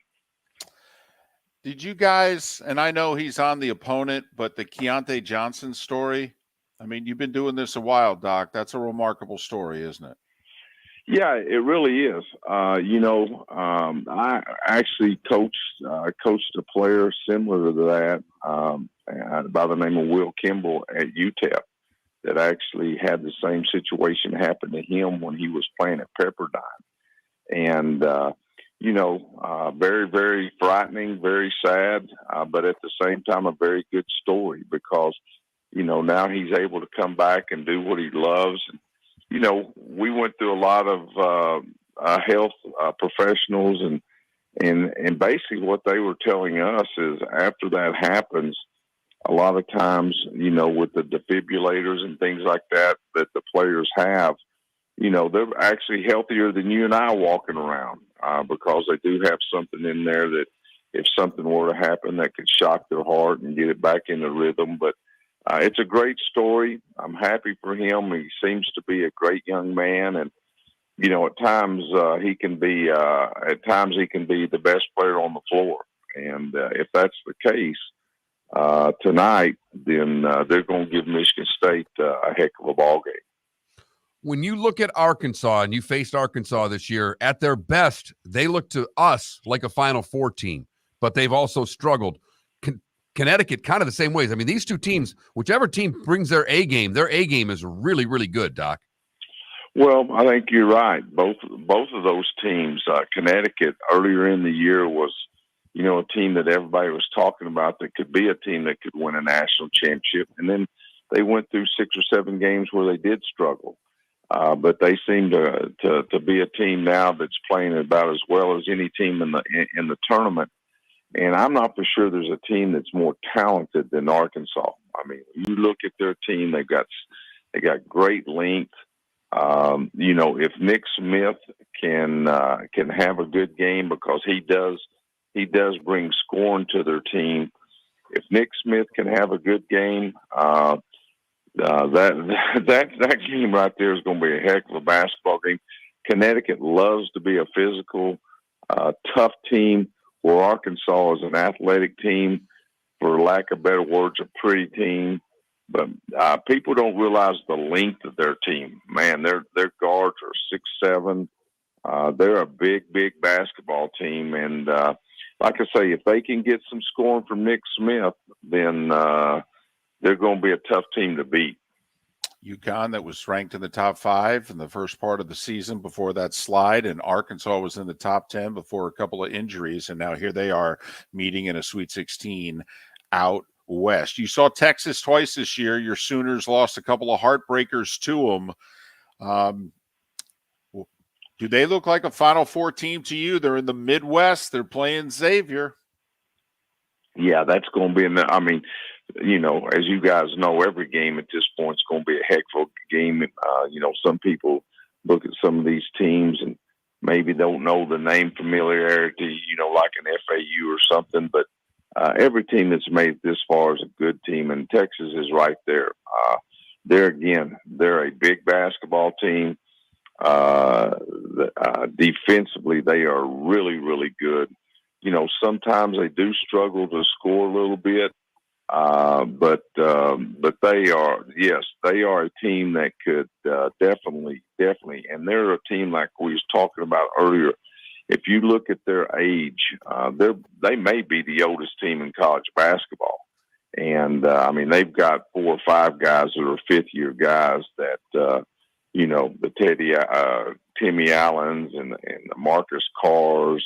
Did you guys, and I know he's on the opponent, but the Keontae Johnson story, I mean, you've been doing this a while, Doc. That's a remarkable story, isn't it?
Yeah, it really is. I actually coached a player similar to that by the name of Will Kimball at UTEP that actually had the same situation happen to him when he was playing at Pepperdine. And, very, very frightening, very sad, but at the same time, a very good story because, now he's able to come back and do what he loves. And, we went through a lot of health professionals and basically what they were telling us is after that happens, a lot of times, with the defibrillators and things like that the players have, they're actually healthier than you and I walking around because they do have something in there that if something were to happen that could shock their heart and get it back into rhythm. But it's a great story. I'm happy for him. He seems to be a great young man. And, at times he can be the best player on the floor. And if that's the case tonight, then they're going to give Michigan State a heck of a ball game.
When you look at Arkansas and you faced Arkansas this year, at their best, they look to us like a Final Four team, but they've also struggled. Connecticut, kind of the same ways. I mean, these two teams, whichever team brings their A game is really, really good, Doc.
Well, I think you're right. Both of those teams, Connecticut earlier in the year was, a team that everybody was talking about that could be a team that could win a national championship. And then they went through 6 or 7 games where they did struggle. But they seem to be a team now that's playing about as well as any team in the tournament. And I'm not for sure there's a team that's more talented than Arkansas. I mean, you look at their team; they got great length. If Nick Smith can have a good game because he does bring scoring to their team. If Nick Smith can have a good game, that game right there is going to be a heck of a basketball game. Connecticut loves to be a physical, tough team, where Arkansas is an athletic team, for lack of better words, a pretty team. But people don't realize the length of their team. Man, their guards are 6'7". They're a big, big basketball team. And like I say, if they can get some scoring from Nick Smith, then they're going to be a tough team to beat.
UConn, that was ranked in the top 5 in the first part of the season before that slide, and Arkansas was in the top 10 before a couple of injuries, and now here they are meeting in a Sweet 16 out west. You saw Texas twice this year. Your Sooners lost a couple of heartbreakers to them. Do they look like a Final Four team to you? They're in the Midwest. They're playing Xavier.
Yeah, that's going to be as you guys know, every game at this point is going to be a heck of a game. Some people look at some of these teams and maybe don't know the name familiarity, like an FAU or something. But every team that's made it this far is a good team, and Texas is right there. They're a big basketball team. Defensively, they are really, really good. Sometimes they do struggle to score a little bit. But they are a team that could definitely, and they're a team like we was talking about earlier. If you look at their age, they may be the oldest team in college basketball, and they've got 4 or 5 guys that are 5th-year guys that the Timmy Allens and the Marcus Carrs.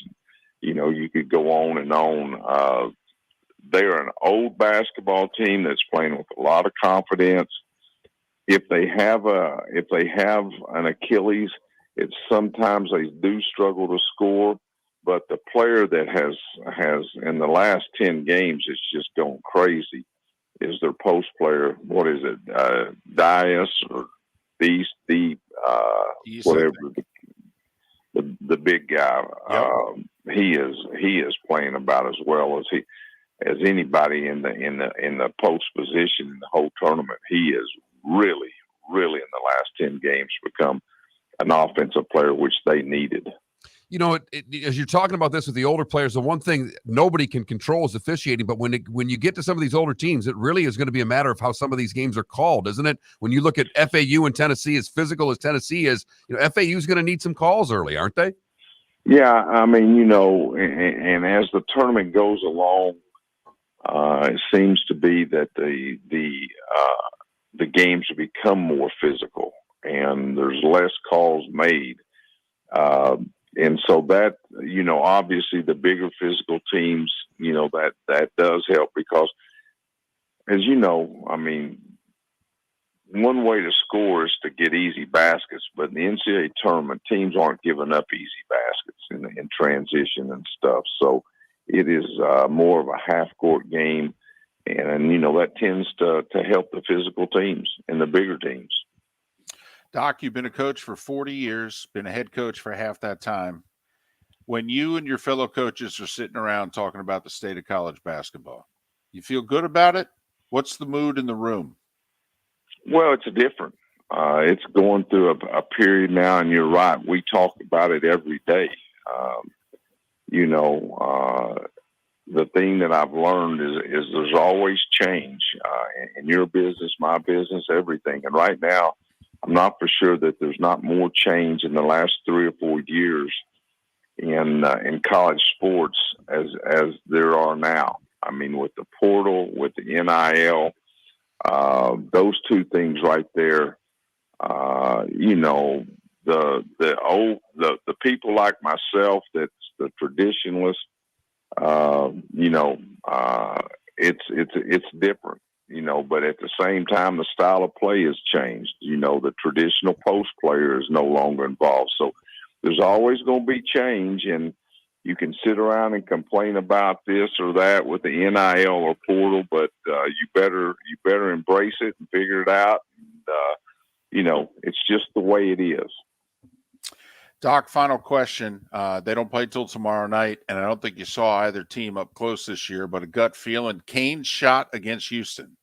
You could go on and on. They're an old basketball team that's playing with a lot of confidence. If they have an Achilles, it's sometimes they do struggle to score. But the player that has in the last 10 games, it's just going crazy, is their post player. What is it? Dias or whatever the big guy.
Yep.
He is playing about as well as anybody in the post position in the whole tournament. He is really, really in the last 10 games become an offensive player, which they needed.
As you're talking about this with the older players, the one thing nobody can control is officiating. But when you get to some of these older teams, it really is going to be a matter of how some of these games are called, isn't it? When you look at FAU and Tennessee, as physical as Tennessee is, FAU is going to need some calls early, aren't they?
Yeah, and as the tournament goes along, It seems to be that the games have become more physical, and there's less calls made. And so that, obviously the bigger physical teams, that does help because, as you know, I mean, one way to score is to get easy baskets, but in the NCAA tournament, teams aren't giving up easy baskets in transition and stuff. So it is more of a half-court game, and that tends to help the physical teams and the bigger teams.
Doc, you've been a coach for 40 years, been a head coach for half that time. When you and your fellow coaches are sitting around talking about the state of college basketball, you feel good about it? What's the mood in the room? Well,
it's different. It's going through a period now, and you're right. We talk about it every day. The thing that I've learned is there's always change in your business, my business, everything. And right now, I'm not for sure that there's not more change in the last 3 or 4 years in college sports as there are now. I mean, with the portal, with the NIL, those two things right there. The people like myself, that's the traditionalist. It's different. But at the same time, the style of play has changed. The traditional post player is no longer involved. So there's always going to be change, and you can sit around and complain about this or that with the NIL or portal, but you better embrace it and figure it out. And, it's just the way it is.
Doc, final question. They don't play till tomorrow night, and I don't think you saw either team up close this year, but a gut feeling. Kane's shot against Houston.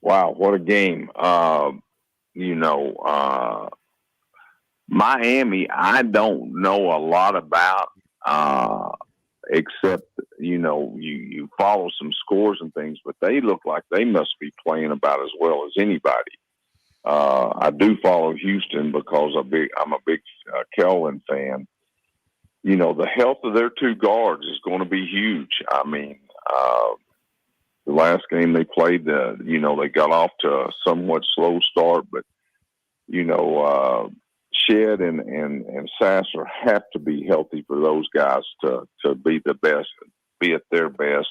Wow, what a game. Miami, I don't know a lot about, except, you follow some scores and things, but they look like they must be playing about as well as anybody. I do follow Houston because I'm a big Kelvin fan. The health of their two guards is going to be huge. I mean, the last game they played, they got off to a somewhat slow start, but, Shed and Sadler have to be healthy for those guys to be the best, be at their best.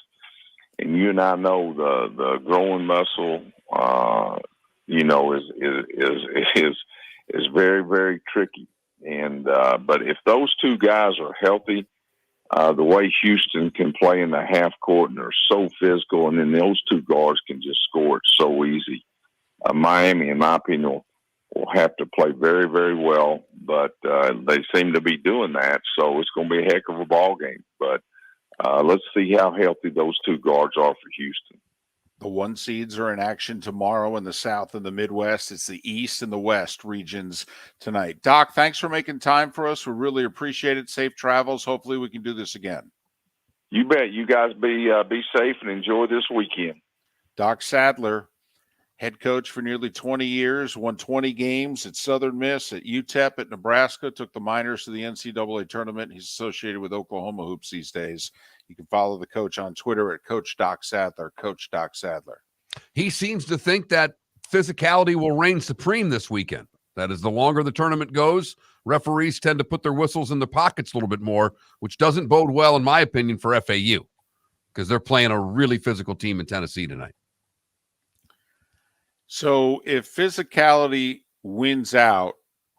And you and I know the growing muscle, is very, very tricky. And but if those two guys are healthy, the way Houston can play in the half court and they're so physical, and then those two guards can just score it so easy. Miami, in my opinion, will have to play very, very well, but they seem to be doing that, so it's going to be a heck of a ball game. But let's see how healthy those two guards are for Houston.
The 1 seeds are in action tomorrow in the South and the Midwest. It's the East and the West regions tonight. Doc, thanks for making time for us. We really appreciate it. Safe travels. Hopefully we can do this again.
You bet. You guys be safe and enjoy this weekend.
Doc Sadler, head coach for nearly 20 years, won 20 games at Southern Miss, at UTEP, at Nebraska, took the Miners to the NCAA tournament. He's associated with Oklahoma Hoops these days. You can follow the coach on Twitter at Coach Doc Sadler, Coach Doc Sadler.
He seems to think that physicality will reign supreme this weekend. That is, the longer the tournament goes, referees tend to put their whistles in their pockets a little bit more, which doesn't bode well, in my opinion, for FAU, because they're playing a really physical team in Tennessee tonight.
So if physicality wins out,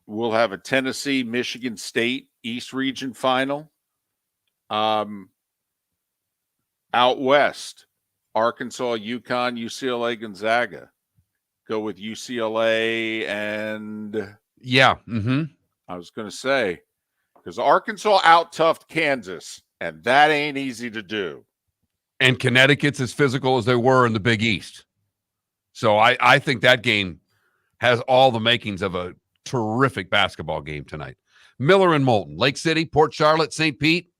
we'll have a Tennessee-Michigan State East Region final. Out west, Arkansas, UConn, UCLA, Gonzaga. Go with UCLA and...
Yeah. Mm-hmm.
I was going to say, because Arkansas out-toughed Kansas, and that ain't easy to do.
And Connecticut's as physical as they were in the Big East. So I think that game has all the makings of a terrific basketball game tonight. Miller and Moulton, Lake City, Port Charlotte, St. Pete,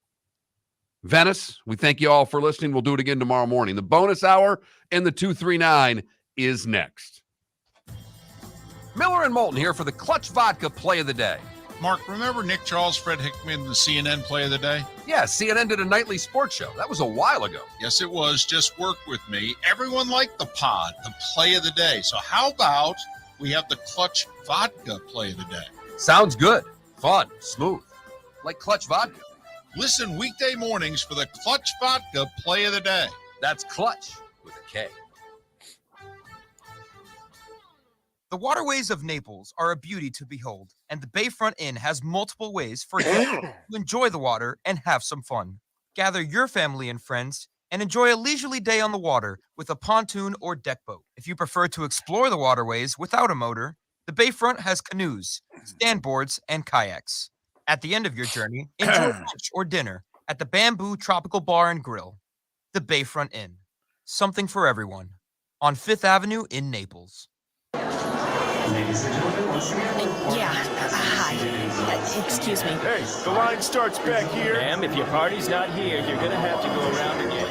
Venice. We thank you all for listening. We'll do it again tomorrow morning. The bonus hour and the 239 is next. Miller and Moulton here for the Clutch Vodka play of the day.
Mark, remember Nick Charles, Fred Hickman, the CNN play of the day?
Yeah, CNN did a nightly sports show. That was a while ago.
Yes, it was. Just work with me. Everyone liked the pod, the play of the day. So how about we have the Clutch Vodka play of the day?
Sounds good. Fun. Smooth. Like Clutch Vodka.
Listen weekday mornings for the Clutch Vodka play of the day.
That's Clutch with a K.
The waterways of Naples are a beauty to behold, and the Bayfront Inn has multiple ways for guests to enjoy the water and have some fun. Gather your family and friends and enjoy a leisurely day on the water with a pontoon or deck boat. If you prefer to explore the waterways without a motor, the Bayfront has canoes, standboards, and kayaks. At the end of your journey, enjoy lunch or dinner at the Bamboo Tropical Bar and Grill. The Bayfront Inn, something for everyone, on 5th Avenue in Naples.
Yeah. Hi. Excuse me.
Hey, the line starts back here. Ma'am, if your party's not here, you're going to have to go around again.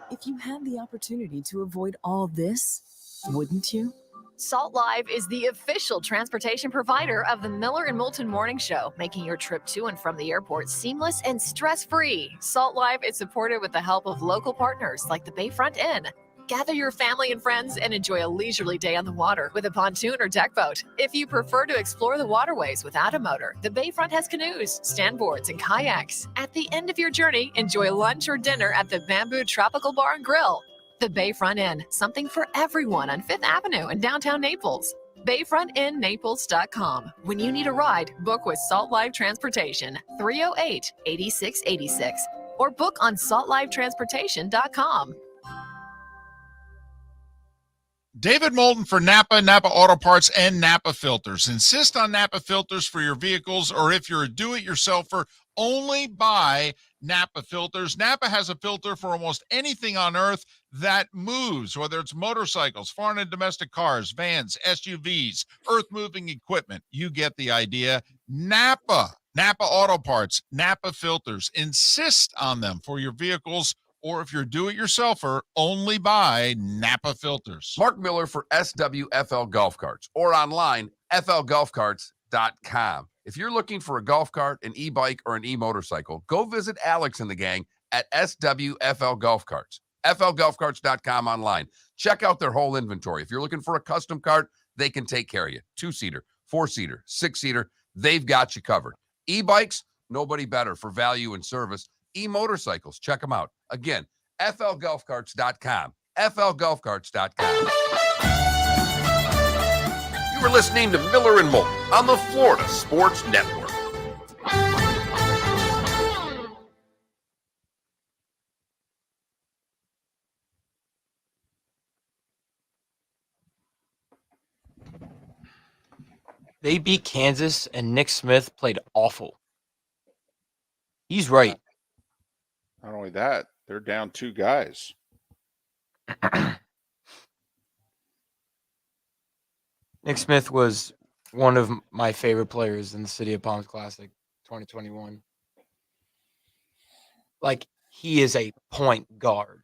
If you had the opportunity to avoid all this, wouldn't you?
Salt Live is the official transportation provider of the Miller and Moulton Morning Show, making your trip to and from the airport seamless and stress-free. Salt Live is supported with the help of local partners like the Bayfront Inn. Gather your family and friends and enjoy a leisurely day on the water with a pontoon or deck boat. If you prefer to explore the waterways without a motor, the Bayfront has canoes, standboards, and kayaks. At the end of your journey, enjoy lunch or dinner at the Bamboo Tropical Bar and Grill. The Bayfront Inn, something for everyone on 5th Avenue in downtown Naples. BayfrontInNaples.com. When you need a ride, book with Salt Live Transportation, 308-8686, or book on saltlivetransportation.com.
David Moulton for Napa, Napa Auto Parts, and Napa Filters. Insist on Napa filters for your vehicles, or if you're a do-it-yourselfer, only buy Napa filters. Napa has a filter for almost anything on earth that moves, whether it's motorcycles, foreign and domestic cars, vans, SUVs, earth-moving equipment. You get the idea. Napa Auto Parts, Napa filters. Insist on them for your vehicles, or if you're a do-it-yourselfer, only buy Napa filters.
Mark Miller for SWFL Golf Carts, or online, flgolfcarts.com. If you're looking for a golf cart, an e-bike, or an e-motorcycle, go visit Alex and the gang at SWFL Golf Carts. flgolfcarts.com online. Check out their whole inventory. If you're looking for a custom cart, they can take care of you. 2-seater, 4-seater, 6-seater, they've got you covered. E-bikes, nobody better for value and service. E-motorcycles, check them out. Again, flgolfcarts.com. flgolfcarts.com. You were listening to Miller and Moulton on the Florida Sports Network.
They beat Kansas, and Nick Smith played awful. He's right.
Not only that, they're down 2 guys.
Nick Smith was one of my favorite players in the City of Palms Classic 2021. Like, he is a point guard.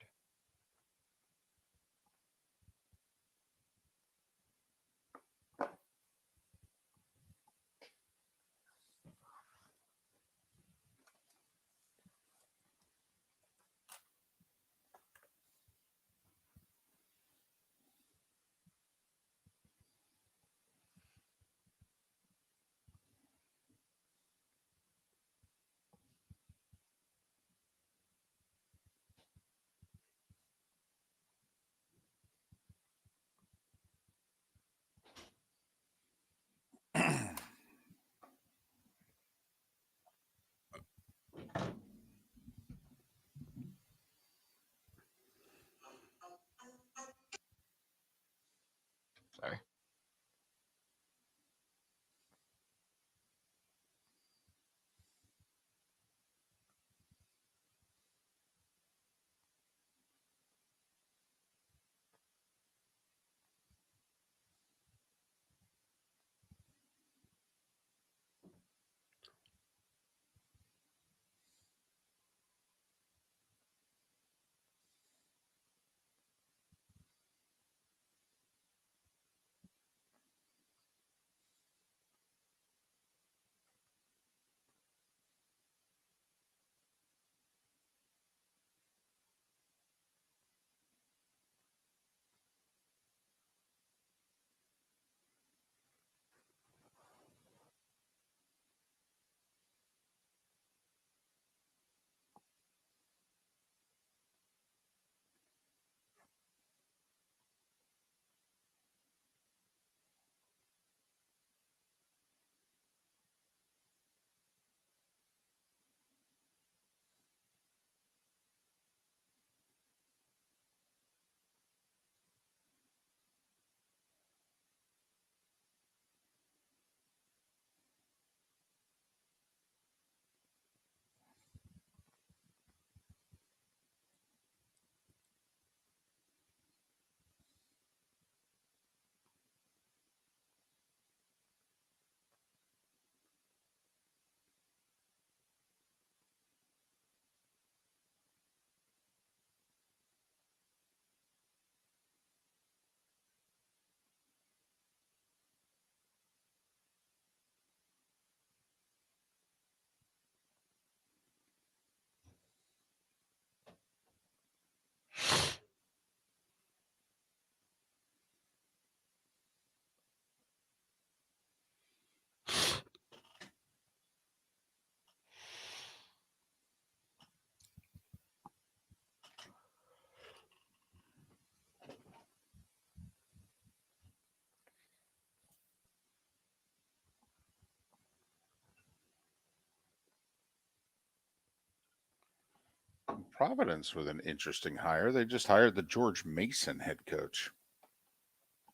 Providence with an interesting hire. They just hired the George Mason head coach,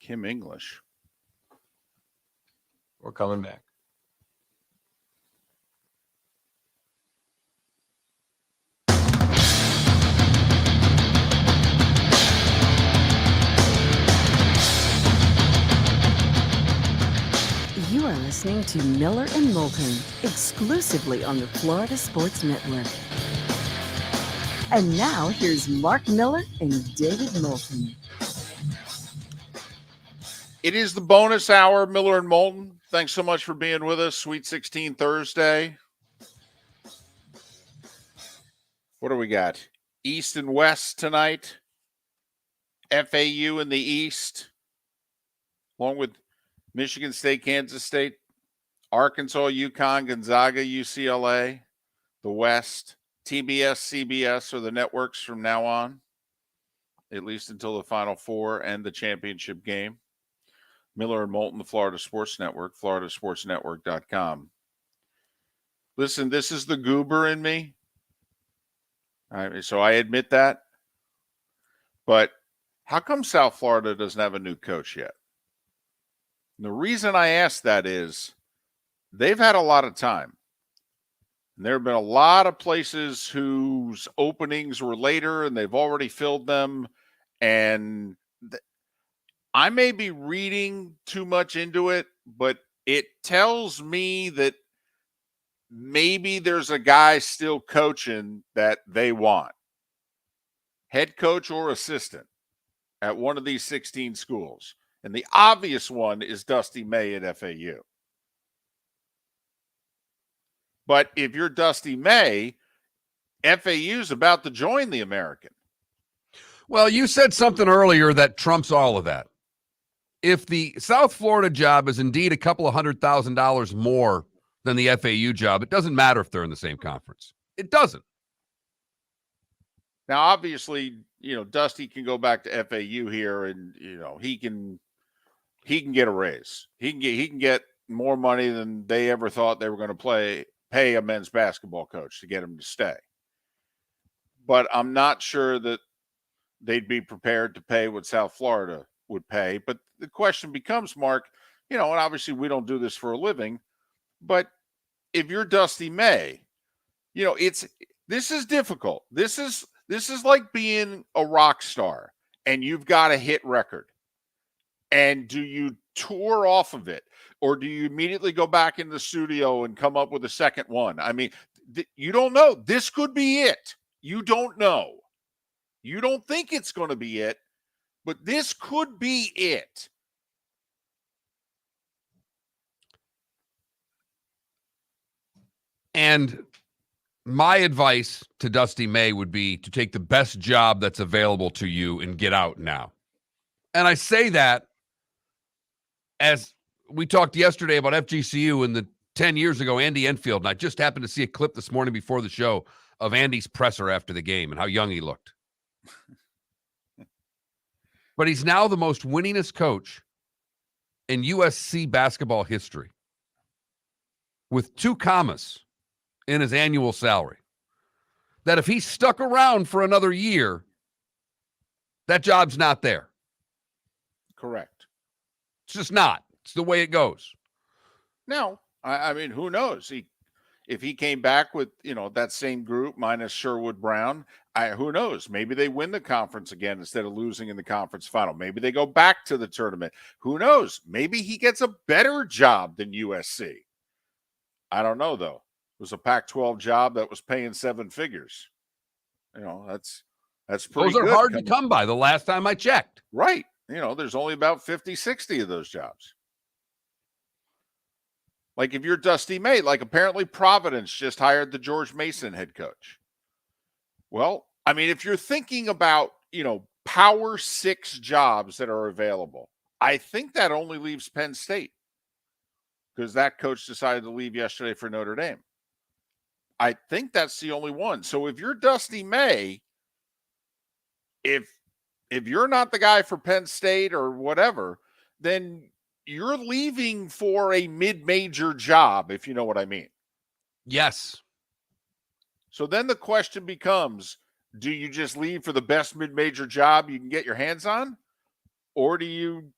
Kim English.
We're coming back.
You are listening to Miller and Moulton, exclusively on the Florida Sports Network. And now, here's Mark Miller and David Moulton.
It is the bonus hour, Miller and Moulton. Thanks so much for being with us. Sweet 16 Thursday. What do we got? East and West tonight. FAU in the East, along with Michigan State, Kansas State, Arkansas, UConn, Gonzaga, UCLA, the West. TBS, CBS are the networks from now on, at least until the Final Four and the championship game. Miller and Moulton, the Florida Sports Network, floridasportsnetwork.com. Listen, this is the goober in me. So I admit that. But how come South Florida doesn't have a new coach yet? And the reason I ask that is they've had a lot of time. And there have been a lot of places whose openings were later and they've already filled them. And I may be reading too much into it, but it tells me that maybe there's a guy still coaching that they want. Head coach or assistant at one of these 16 schools. And the obvious one is Dusty May at FAU. But if you're Dusty May, FAU's about to join the American.
Well, you said something earlier that trumps all of that. If the South Florida job is indeed a couple of $100,000 more than the FAU job, it doesn't matter if they're in the same conference. It doesn't.
Now, obviously, Dusty can go back to FAU here and, he can get a raise. He can get more money than they ever thought they were going to pay a men's basketball coach to get him to stay. But I'm not sure that they'd be prepared to pay what South Florida would pay. But the question becomes, Mark, and obviously we don't do this for a living, but if you're Dusty May, this is difficult. This is like being a rock star and you've got a hit record. And do you tour off of it? Or do you immediately go back in the studio and come up with a second one? I mean, you don't know. This could be it. You don't know. You don't think it's going to be it, but this could be it.
And my advice to Dusty May would be to take the best job that's available to you and get out now. And I say that as we talked yesterday about FGCU and the 10 years ago, Andy Enfield, and I just happened to see a clip this morning before the show of Andy's presser after the game and how young he looked. But he's now the most winningest coach in USC basketball history with 2 commas in his annual salary. That if he stuck around for another year, that job's not there.
Correct.
It's just not. It's the way it goes.
No, I mean, who knows? If he came back with, that same group minus Sherwood Brown, who knows? Maybe they win the conference again instead of losing in the conference final. Maybe they go back to the tournament. Who knows? Maybe he gets a better job than USC. I don't know, though. It was a Pac-12 job that was paying 7 figures. That's pretty good.
Those are hard to come by the last time I checked.
Right. There's only about 50, 60 of those jobs. Like if you're Dusty May, like apparently Providence just hired the George Mason head coach. Well, I mean, if you're thinking about, Power 6 jobs that are available, I think that only leaves Penn State because that coach decided to leave yesterday for Notre Dame. I think that's the only one. So if you're Dusty May, if you're not the guy for Penn State or whatever, then you're leaving for a mid-major job, if you know what I mean.
Yes.
So then the question becomes, Do you just leave for the best mid-major job you can get your hands on? Or do you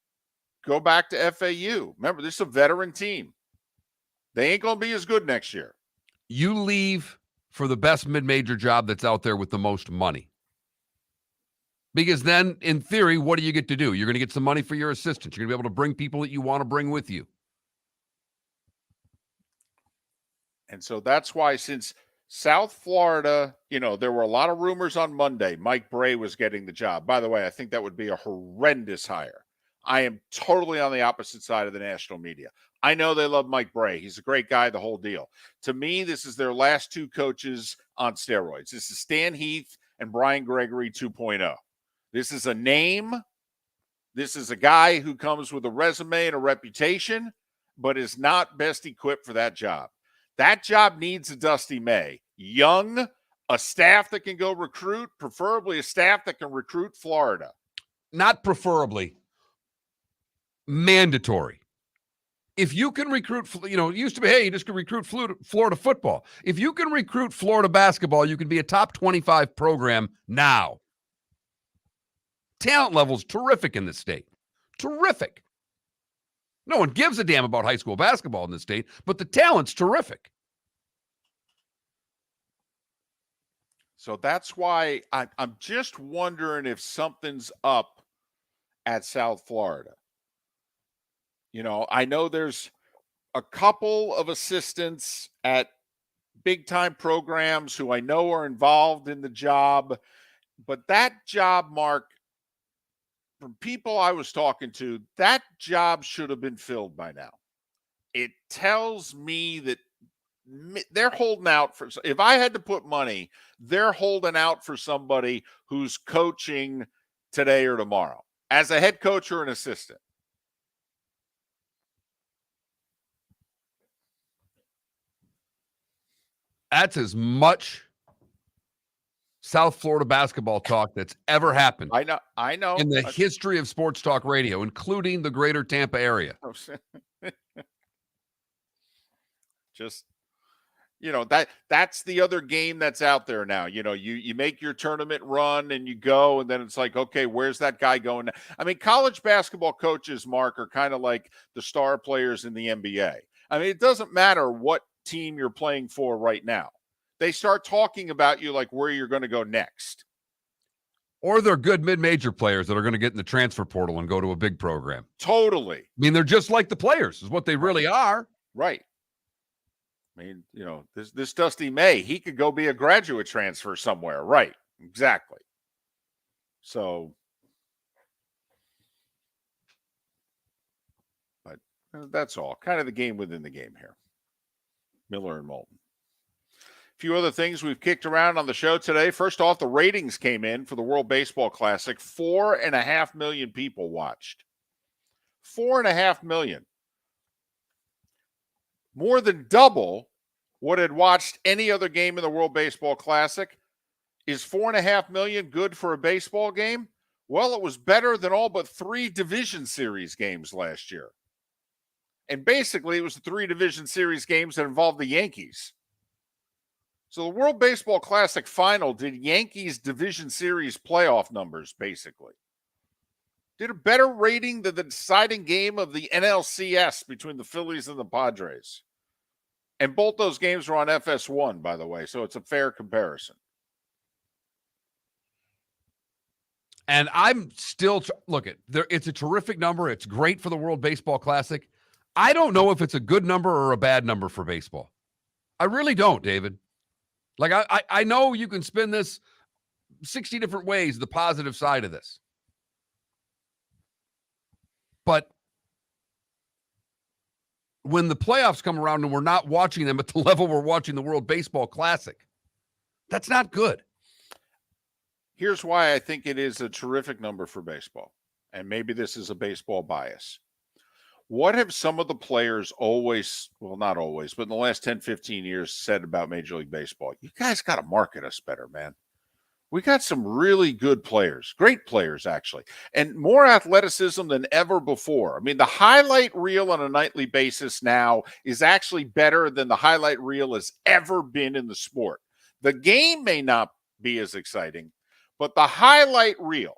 go back to FAU? Remember, this is a veteran team. They ain't going to be as good next year.
You leave for the best mid-major job that's out there with the most money. Because then, in theory, what do you get to do? You're going to get some money for your assistants. You're going to be able to bring people that you want to bring with you.
And so that's why, since South Florida, there were a lot of rumors on Monday Mike Bray was getting the job. By the way, I think that would be a horrendous hire. I am totally on the opposite side of the national media. I know they love Mike Bray. He's a great guy, the whole deal. To me, this is their last two coaches on steroids. This is Stan Heath and Brian Gregory 2.0. This is a name. This is a guy who comes with a resume and a reputation, but is not best equipped for that job. That job needs a Dusty May. Young, a staff that can go recruit, preferably a staff that can recruit Florida.
Not preferably. Mandatory. If you can recruit, it used to be, hey, you just can recruit Florida football. If you can recruit Florida basketball, you can be a top 25 program now. Talent level's terrific in this state. Terrific. No one gives a damn about high school basketball in this state, but the talent's terrific.
So that's why I'm just wondering if something's up at South Florida. I know there's a couple of assistants at big-time programs who I know are involved in the job, but that job, Mark, from people I was talking to, that job should have been filled by now. It tells me that they're holding out for, if I had to put money, they're holding out for somebody who's coaching today or tomorrow as a head coach or an assistant.
That's as much South Florida basketball talk that's ever happened.
I know.
In the history of sports talk radio, including the greater Tampa area.
Just, that's the other game that's out there now. You make your tournament run and you go, and then it's like, okay, where's that guy going? I mean, college basketball coaches, Mark, are kind of like the star players in the NBA. I mean, it doesn't matter what team you're playing for right now. They start talking about you like where you're going to go next.
Or they're good mid-major players that are going to get in the transfer portal and go to a big program.
Totally.
I mean, they're just like the players is what they really are.
Right. I mean, this Dusty May, he could go be a graduate transfer somewhere. Right. Exactly. So, but that's all. Kind of the game within the game here. Miller and Moulton. A few other things we've kicked around on the show today. First off, the ratings came in for the World Baseball Classic. 4.5 million people watched. 4.5 million. More than double what had watched any other game in the World Baseball Classic. Is 4.5 million good for a baseball game? Well, it was better than all but 3 division series games last year. And basically, it was the 3 division series games that involved the Yankees. So the World Baseball Classic final did Yankees division series playoff numbers, basically. Did a better rating than the deciding game of the NLCS between the Phillies and the Padres. And both those games were on FS1, by the way, so it's a fair comparison.
And I'm still, it's a terrific number. It's great for the World Baseball Classic. I don't know if it's a good number or a bad number for baseball. I really don't, David. Like, I know you can spin this 60 different ways, the positive side of this. But when the playoffs come around and we're not watching them at the level we're watching the World Baseball Classic, that's not good.
Here's why I think it is a terrific number for baseball. And maybe this is a baseball bias. What have some of the players always, well, not always, but in the last 10, 15 years said about Major League Baseball? You guys got to market us better, man. We got some really good players, great players, actually, and more athleticism than ever before. I mean, the highlight reel on a nightly basis now is actually better than the highlight reel has ever been in the sport. The game may not be as exciting. But the highlight reel,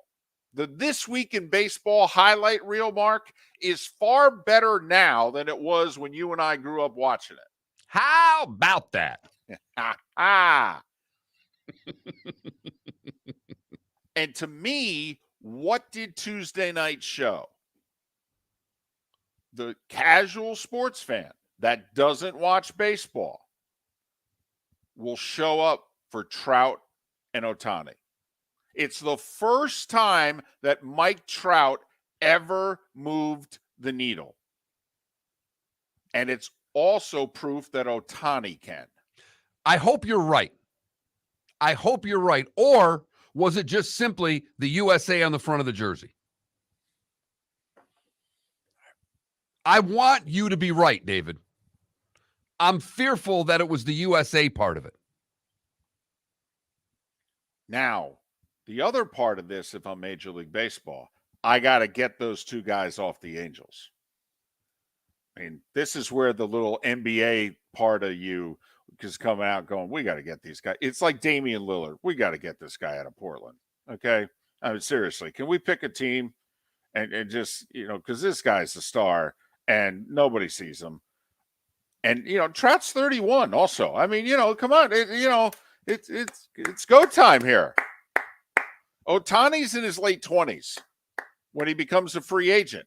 the This Week in Baseball highlight reel, Mark, is far better now than it was when you and I grew up watching it.
How about that?
And to me, what did Tuesday night show? The casual sports fan that doesn't watch baseball will show up for Trout and Ohtani. It's the first time that Mike Trout ever moved the needle. And it's also proof that Ohtani can.
I hope you're right. I hope you're right. Or was it just simply the USA on the front of the jersey? I want you to be right, David. I'm fearful that it was the USA part of it.
Now, the other part of this, if I'm Major League Baseball, I got to get those two guys off the Angels. I mean, this is where the little NBA part of you is coming out going, we got to get these guys. It's like Damian Lillard. We got to get this guy out of Portland. Okay? I mean, seriously, can we pick a team and just, because this guy's the star and nobody sees him. And, Trout's 31 also. I mean, come on. It's go time here. Ohtani's in his late 20s when he becomes a free agent.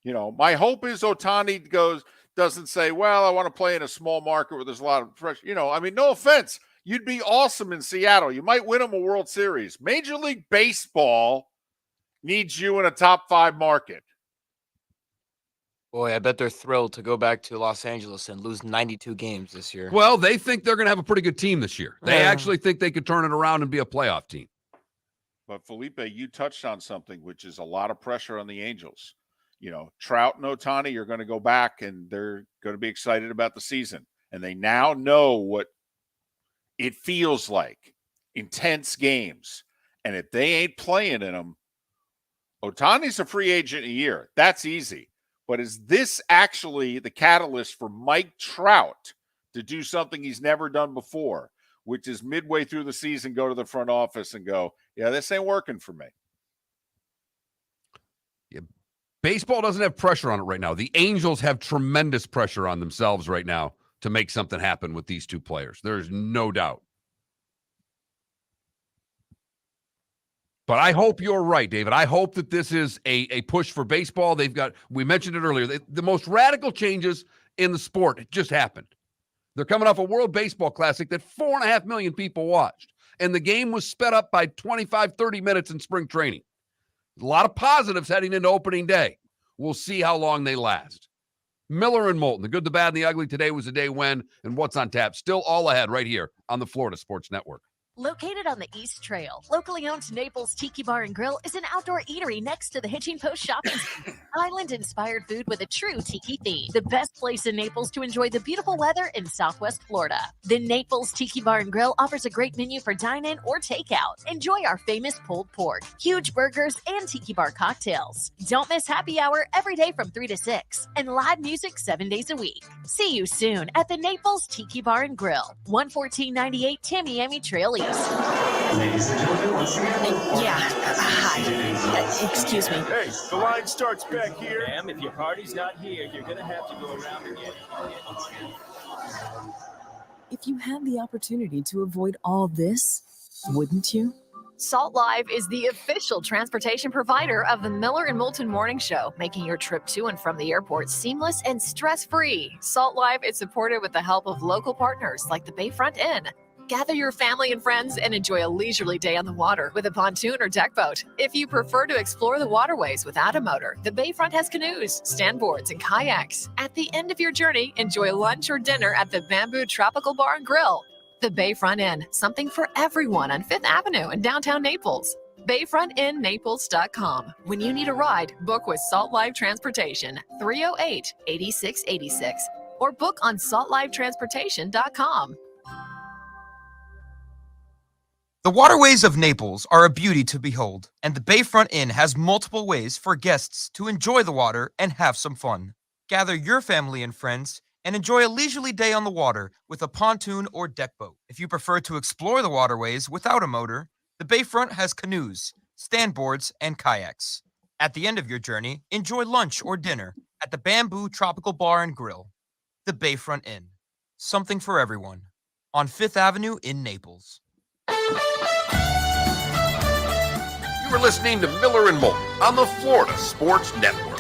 My hope is Ohtani doesn't say, well, I want to play in a small market where there's a lot of pressure. No offense. You'd be awesome in Seattle. You might win them a World Series. Major League Baseball needs you in a top 5 market.
Boy, I bet they're thrilled to go back to Los Angeles and lose 92 games this year.
Well, they think they're going to have a pretty good team this year. They actually think they could turn it around and be a playoff team.
But, Felipe, you touched on something, which is a lot of pressure on the Angels. Trout and Ohtani are going to go back, and they're going to be excited about the season. And they now know what it feels like, intense games. And if they ain't playing in them, Ohtani's a free agent in a year. That's easy. But is this actually the catalyst for Mike Trout to do something he's never done before, which is midway through the season, go to the front office and go, yeah, this ain't working for me?
Yeah. Baseball doesn't have pressure on it right now. The Angels have tremendous pressure on themselves right now to make something happen with these two players. There's no doubt. But I hope you're right, David. I hope that this is a push for baseball. We mentioned it earlier, the most radical changes in the sport just happened. They're coming off a World Baseball Classic that 4.5 million people watched. And the game was sped up by 25, 30 minutes in spring training. A lot of positives heading into opening day. We'll see how long they last. Miller and Moulton, the good, the bad, and the ugly. Today was the day when, and what's on tap. Still all ahead right here on the Florida Sports Network.
Located on the East Trail, locally owned Naples Tiki Bar and Grill is an outdoor eatery next to the Hitching Post shopping center. Island-inspired food with a true tiki theme. The best place in Naples to enjoy the beautiful weather in Southwest Florida. The Naples Tiki Bar and Grill offers a great menu for dine-in or takeout. Enjoy our famous pulled pork, huge burgers, and tiki bar cocktails. Don't miss happy hour every day from 3 to 6, and live music 7 days a week. See you soon at the Naples Tiki Bar and Grill, 11498 Tamiami Trail East.
Ladies and gentlemen, once again. Hi. Excuse me.
Hey, the line starts back here. Ma'am, if your party's not here, you're going to have to go around again.
If you had the opportunity to avoid all this, wouldn't you?
Salt Live is the official transportation provider of the Miller and Moulton Morning Show, making your trip to and from the airport seamless and stress-free. Salt Live is supported with the help of local partners like the Bayfront Inn. Gather your family and friends and enjoy a leisurely day on the water with a pontoon or deck boat. If you prefer to explore the waterways without a motor, the Bayfront has canoes, standboards, and kayaks. At the end of your journey, enjoy lunch or dinner at the Bamboo Tropical Bar and Grill. The Bayfront Inn, something for everyone on 5th Avenue in downtown Naples. BayfrontInNaples.com. When you need a ride, book with Salt Live Transportation, 308-8686, or book on saltlivetransportation.com.
The waterways of Naples are a beauty to behold, and the Bayfront Inn has multiple ways for guests to enjoy the water and have some fun. Gather your family and friends and enjoy a leisurely day on the water with a pontoon or deck boat. If you prefer to explore the waterways without a motor, the bayfront has canoes, standboards, and kayaks. At the end of your journey, enjoy lunch or dinner at the Bamboo Tropical Bar and Grill, the Bayfront Inn. Something for everyone. On 5th Avenue in Naples.
You were listening to Miller and Moulton on the Florida Sports Network.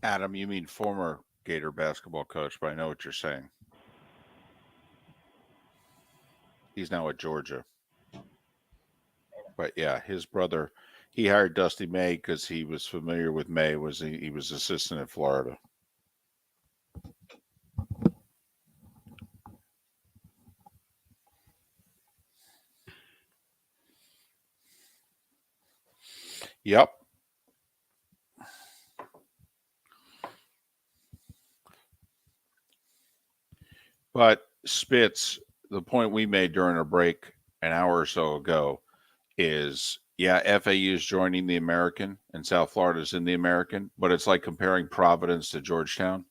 Adam, you mean former Gator basketball coach, but I know what you're saying. He's now at Georgia. But yeah, his brother, he hired Dusty May because he was familiar with May. He was assistant at Florida. Yep. But Spitz, the point we made during a break an hour or so ago is, yeah, FAU is joining the American and South Florida is in the American, but it's like comparing Providence to Georgetown.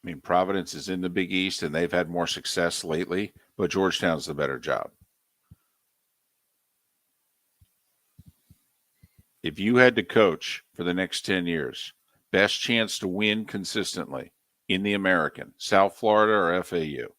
I mean, Providence is in the Big East and they've had more success lately, but Georgetown's the better job. If you had to coach for the next 10 years, best chance to win consistently in the American, South Florida or FAU?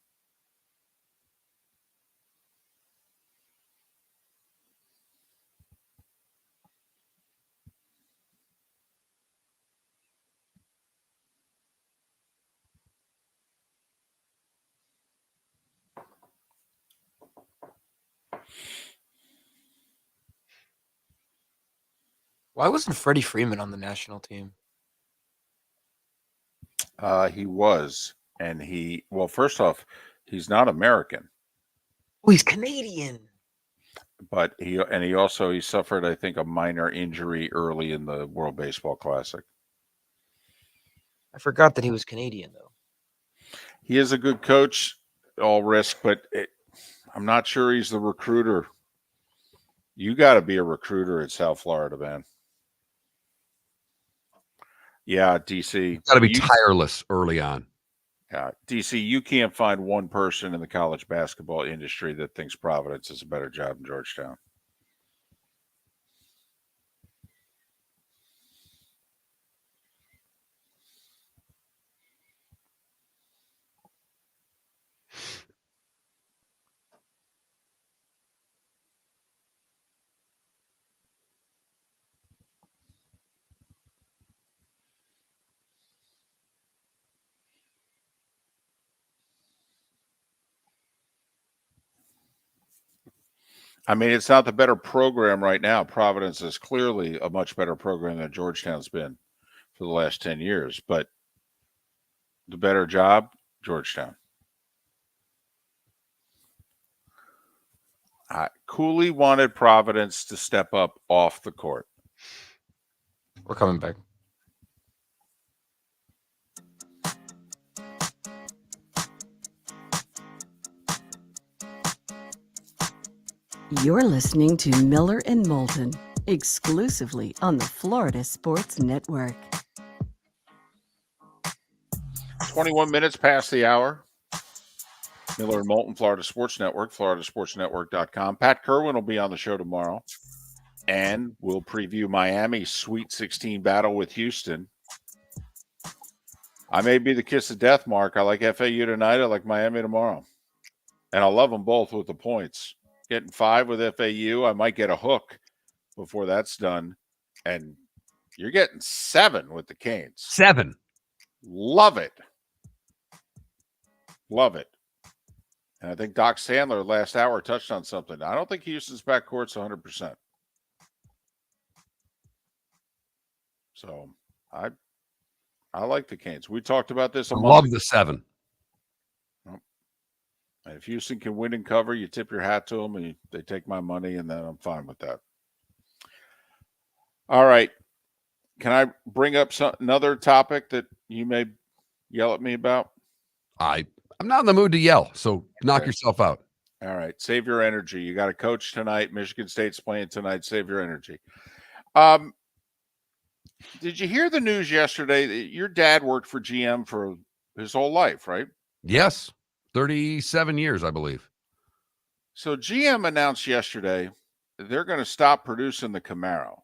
Why wasn't Freddie Freeman on the national team?
He was. And well, first off, he's not American.
Oh, he's Canadian.
But he suffered, I think, a minor injury early in the World Baseball Classic.
I forgot that he was Canadian, though.
He is a good coach, all risk, but I'm not sure he's the recruiter. You got to be a recruiter at South Florida, man. Yeah, DC.
Got to be tireless early on.
Yeah, DC, you can't find one person in the college basketball industry that thinks Providence is a better job than Georgetown. I mean, it's not the better program right now. Providence is clearly a much better program than Georgetown's been for the last 10 years, but the better job, Georgetown. Cooley wanted Providence to step up off the court.
We're coming back.
You're listening to Miller and Moulton, exclusively on the Florida Sports Network.
21 minutes past the hour. Miller and Moulton, Florida Sports Network, floridasportsnetwork.com. Pat Kerwin will be on the show tomorrow, and we'll preview Miami's Sweet 16 battle with Houston. I may be the kiss of death, Mark. I like FAU tonight. I like Miami tomorrow. And I love them both with the points. Getting 5 with FAU. I might get a hook before that's done. And you're getting 7 with the Canes.
7.
Love it. Love it. And I think Doc Sadler last hour touched on something. I don't think Houston's backcourt's 100%. So I like the Canes. We talked about this a month
Love
ago.
the 7.
And if Houston can win and cover, you tip your hat to them, and they take my money, and then I'm fine with that. All right. Can I bring up another topic that you may yell at me about?
I'm not in the mood to yell, so knock
Okay.
yourself out.
All right. Save your energy. You got a coach tonight. Michigan State's playing tonight. Save your energy. Did you hear the news yesterday that your dad worked for GM for his whole life, right?
Yes. 37 years, I believe.
So GM announced yesterday they're going to stop producing the Camaro,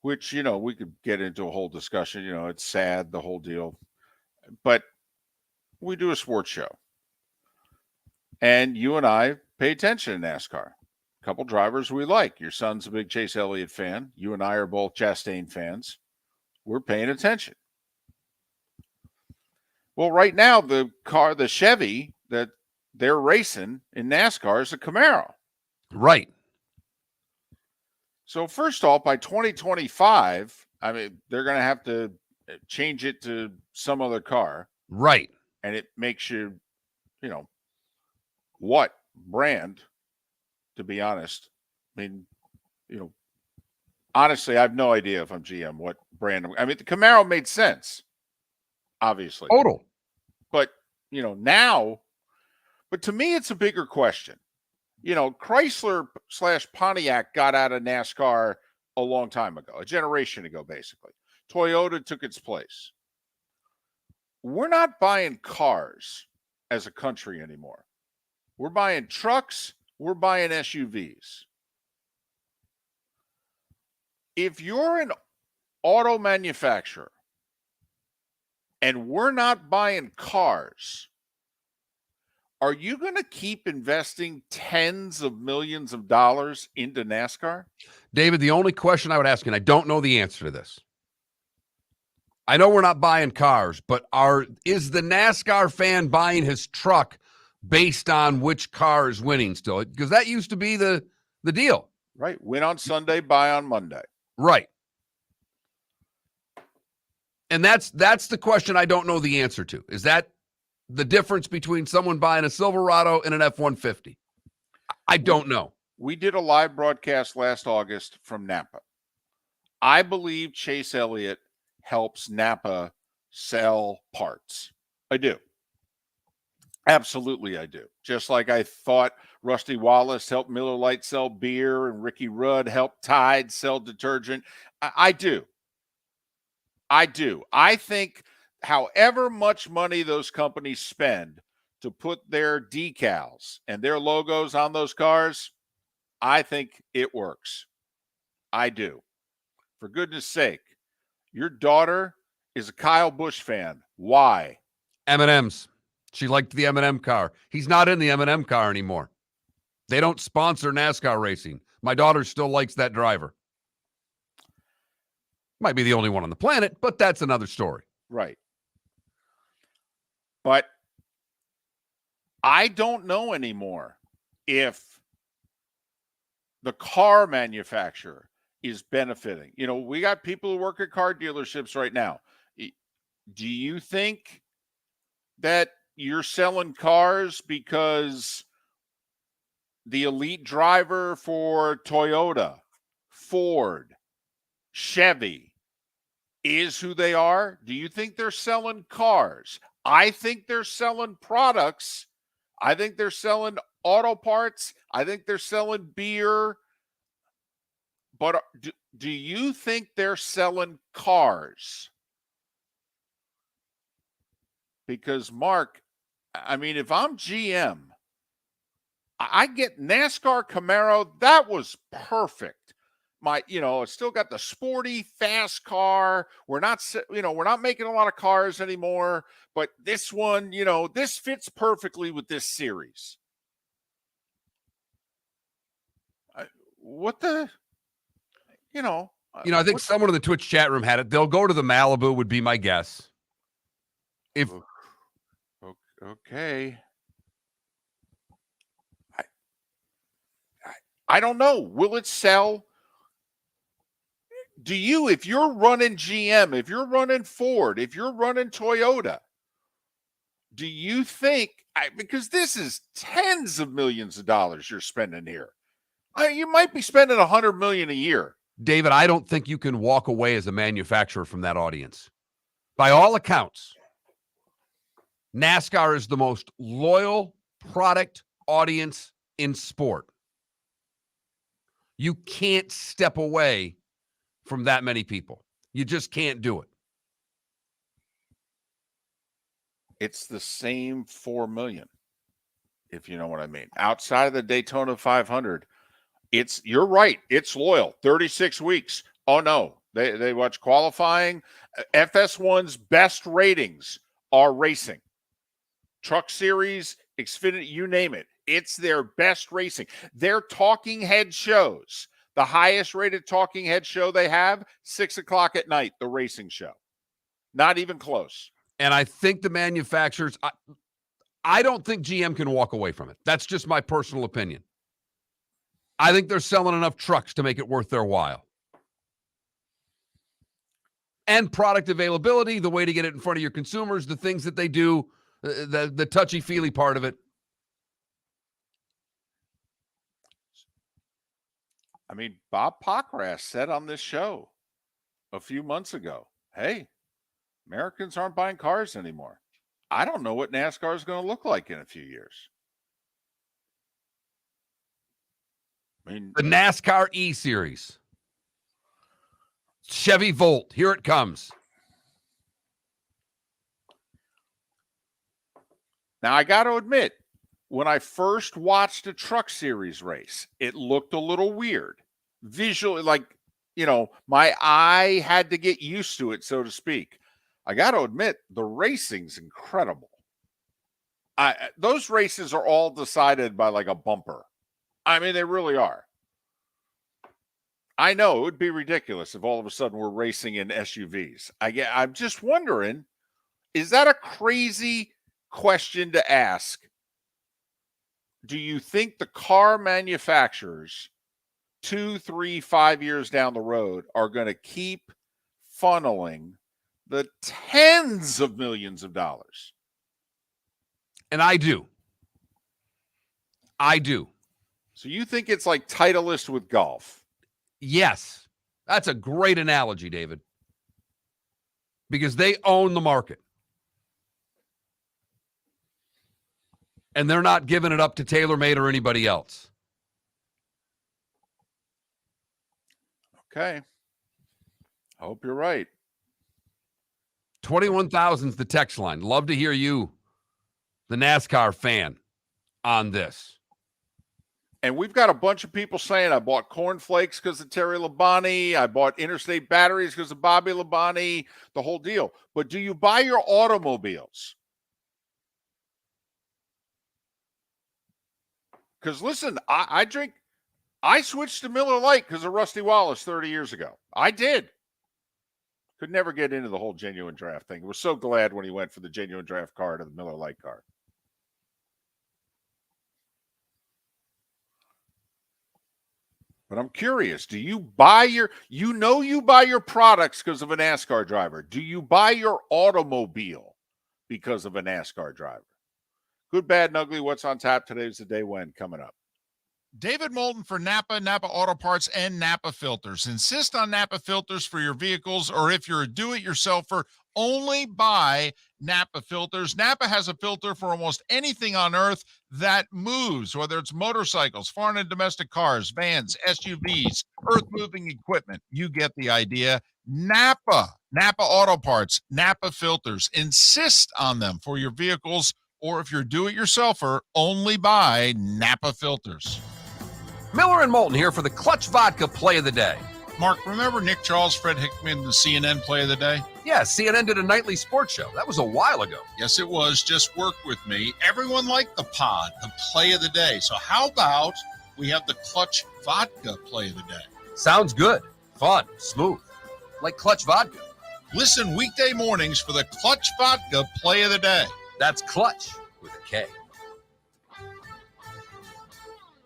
which, we could get into a whole discussion. It's sad, the whole deal. But we do a sports show. And you and I pay attention to NASCAR. A couple drivers we like. Your son's a big Chase Elliott fan. You and I are both Chastain fans. We're paying attention. Well, right now, the Chevy that they're racing in NASCAR is a Camaro.
Right.
So first off, by 2025, I mean, they're going to have to change it to some other car.
Right.
And it makes you, what brand, to be honest. I mean, honestly, I have no idea if I'm GM, what brand. I mean, the Camaro made sense, obviously.
Total.
But, now, but to me, it's a bigger question. Chrysler/Pontiac got out of NASCAR a long time ago, a generation ago, basically. Toyota took its place. We're not buying cars as a country anymore. We're buying trucks. We're buying SUVs. If you're an auto manufacturer and we're not buying cars, are you going to keep investing tens of millions of dollars into NASCAR?
David, the only question I would ask, and I don't know the answer to this. I know we're not buying cars, but is the NASCAR fan buying his truck based on which car is winning still? Because that used to be the deal.
Right. Win on Sunday, buy on Monday.
Right. And that's the question I don't know the answer to. Is that the difference between someone buying a Silverado and an F-150? I don't know.
We did a live broadcast last August from Napa. I believe Chase Elliott helps Napa sell parts. I do. Absolutely, I do. Just like I thought Rusty Wallace helped Miller Lite sell beer and Ricky Rudd helped Tide sell detergent. I do. I think however much money those companies spend to put their decals and their logos on those cars, I think it works. I do. For goodness sake, your daughter is a Kyle Busch fan. Why?
M&M's. She liked the M&M car. He's not in the M&M car anymore. They don't sponsor NASCAR racing. My daughter still likes that driver. Might be the only one on the planet, but that's another story.
Right. But I don't know anymore if the car manufacturer is benefiting. We got people who work at car dealerships right now. Do you think that you're selling cars because the elite driver for Toyota, Ford, Chevy is who they are? Do you think they're selling cars? I think they're selling products. I think they're selling auto parts. I think they're selling beer. But do you think they're selling cars? Because, Mark, if I'm GM, I get NASCAR Camaro. That was perfect. It's still got the sporty, fast car. We're not making a lot of cars anymore. But this one, this fits perfectly with this series. I
think someone in the Twitch chat room had it. They'll go to the Malibu would be my guess.
Okay. I don't know. Will it sell? If you're running GM, if you're running Ford, if you're running Toyota, do you think, because this is tens of millions of dollars you're spending here. You might be spending $100 million a year.
David, I don't think you can walk away as a manufacturer from that audience. By all accounts, NASCAR is the most loyal product audience in sport. You can't step away from that many people. You just can't do it.
It's the same 4 million, if you know what I mean. Outside of the Daytona 500, you're right. It's loyal. 36 weeks. Oh, no. They watch qualifying. FS1's best ratings are racing. Truck Series, Xfinity, you name it. It's their best racing. Their talking head shows, the highest rated talking head show they have, 6 o'clock at night, the racing show. Not even close.
And I think the manufacturers, I don't think GM can walk away from it. That's just my personal opinion. I think they're selling enough trucks to make it worth their while. And product availability, the way to get it in front of your consumers, the things that they do, the touchy-feely part of it.
Bob Pockras said on this show a few months ago, hey, Americans aren't buying cars anymore. I don't know what NASCAR is going to look like in a few years.
The NASCAR E-Series. Chevy Volt. Here it comes.
Now, I got to admit, when I first watched a Truck Series race, it looked a little weird. Visually, my eye had to get used to it, so to speak. I got to admit, the racing's incredible. Those races are all decided by a bumper. They really are. I know it would be ridiculous if all of a sudden we're racing in SUVs. I'm just wondering, is that a crazy question to ask? Do you think the car manufacturers 2, 3, 5 years down the road are going to keep funneling the tens of millions of dollars?
And I do.
So you think it's like Titleist with golf?
Yes. That's a great analogy, David. Because they own the market. And they're not giving it up to TaylorMade or anybody else.
Okay. I hope you're right.
21,000's the text line. Love to hear you, the NASCAR fan, on this.
And we've got a bunch of people saying, I bought cornflakes because of Terry Labonte. I bought Interstate batteries because of Bobby Labonte, the whole deal. But do you buy your automobiles? Because listen, I switched to Miller Lite because of Rusty Wallace 30 years ago. I did. Could never get into the whole genuine draft thing. Was so glad when he went for the genuine draft card of the Miller Lite card. But I'm curious, do you buy you buy your products because of a NASCAR driver. Do you buy your automobile because of a NASCAR driver? Good, bad, and ugly. What's on tap? Today's the day when coming up.
David Moulton for Napa, Napa Auto Parts, and Napa Filters. Insist on Napa filters for your vehicles, or if you're a do-it-yourselfer, only buy Napa filters. Napa has a filter for almost anything on earth that moves, whether it's motorcycles, foreign and domestic cars, vans, SUVs, earth-moving equipment. You get the idea. Napa Auto Parts, Napa filters. Insist on them for your vehicles, or if you're a do-it-yourselfer, only buy Napa filters.
Miller and Moulton here for the Clutch Vodka Play of the Day.
Mark, remember Nick Charles, Fred Hickman, the CNN Play of the Day?
Yeah, CNN did a nightly sports show. That was a while ago.
Yes, it was. Just work with me. Everyone liked the pod, the Play of the Day. So how about we have the Clutch Vodka Play of the Day?
Sounds good. Fun. Smooth. Like Clutch Vodka.
Listen weekday mornings for the Clutch Vodka Play of the Day.
That's Clutch with a K.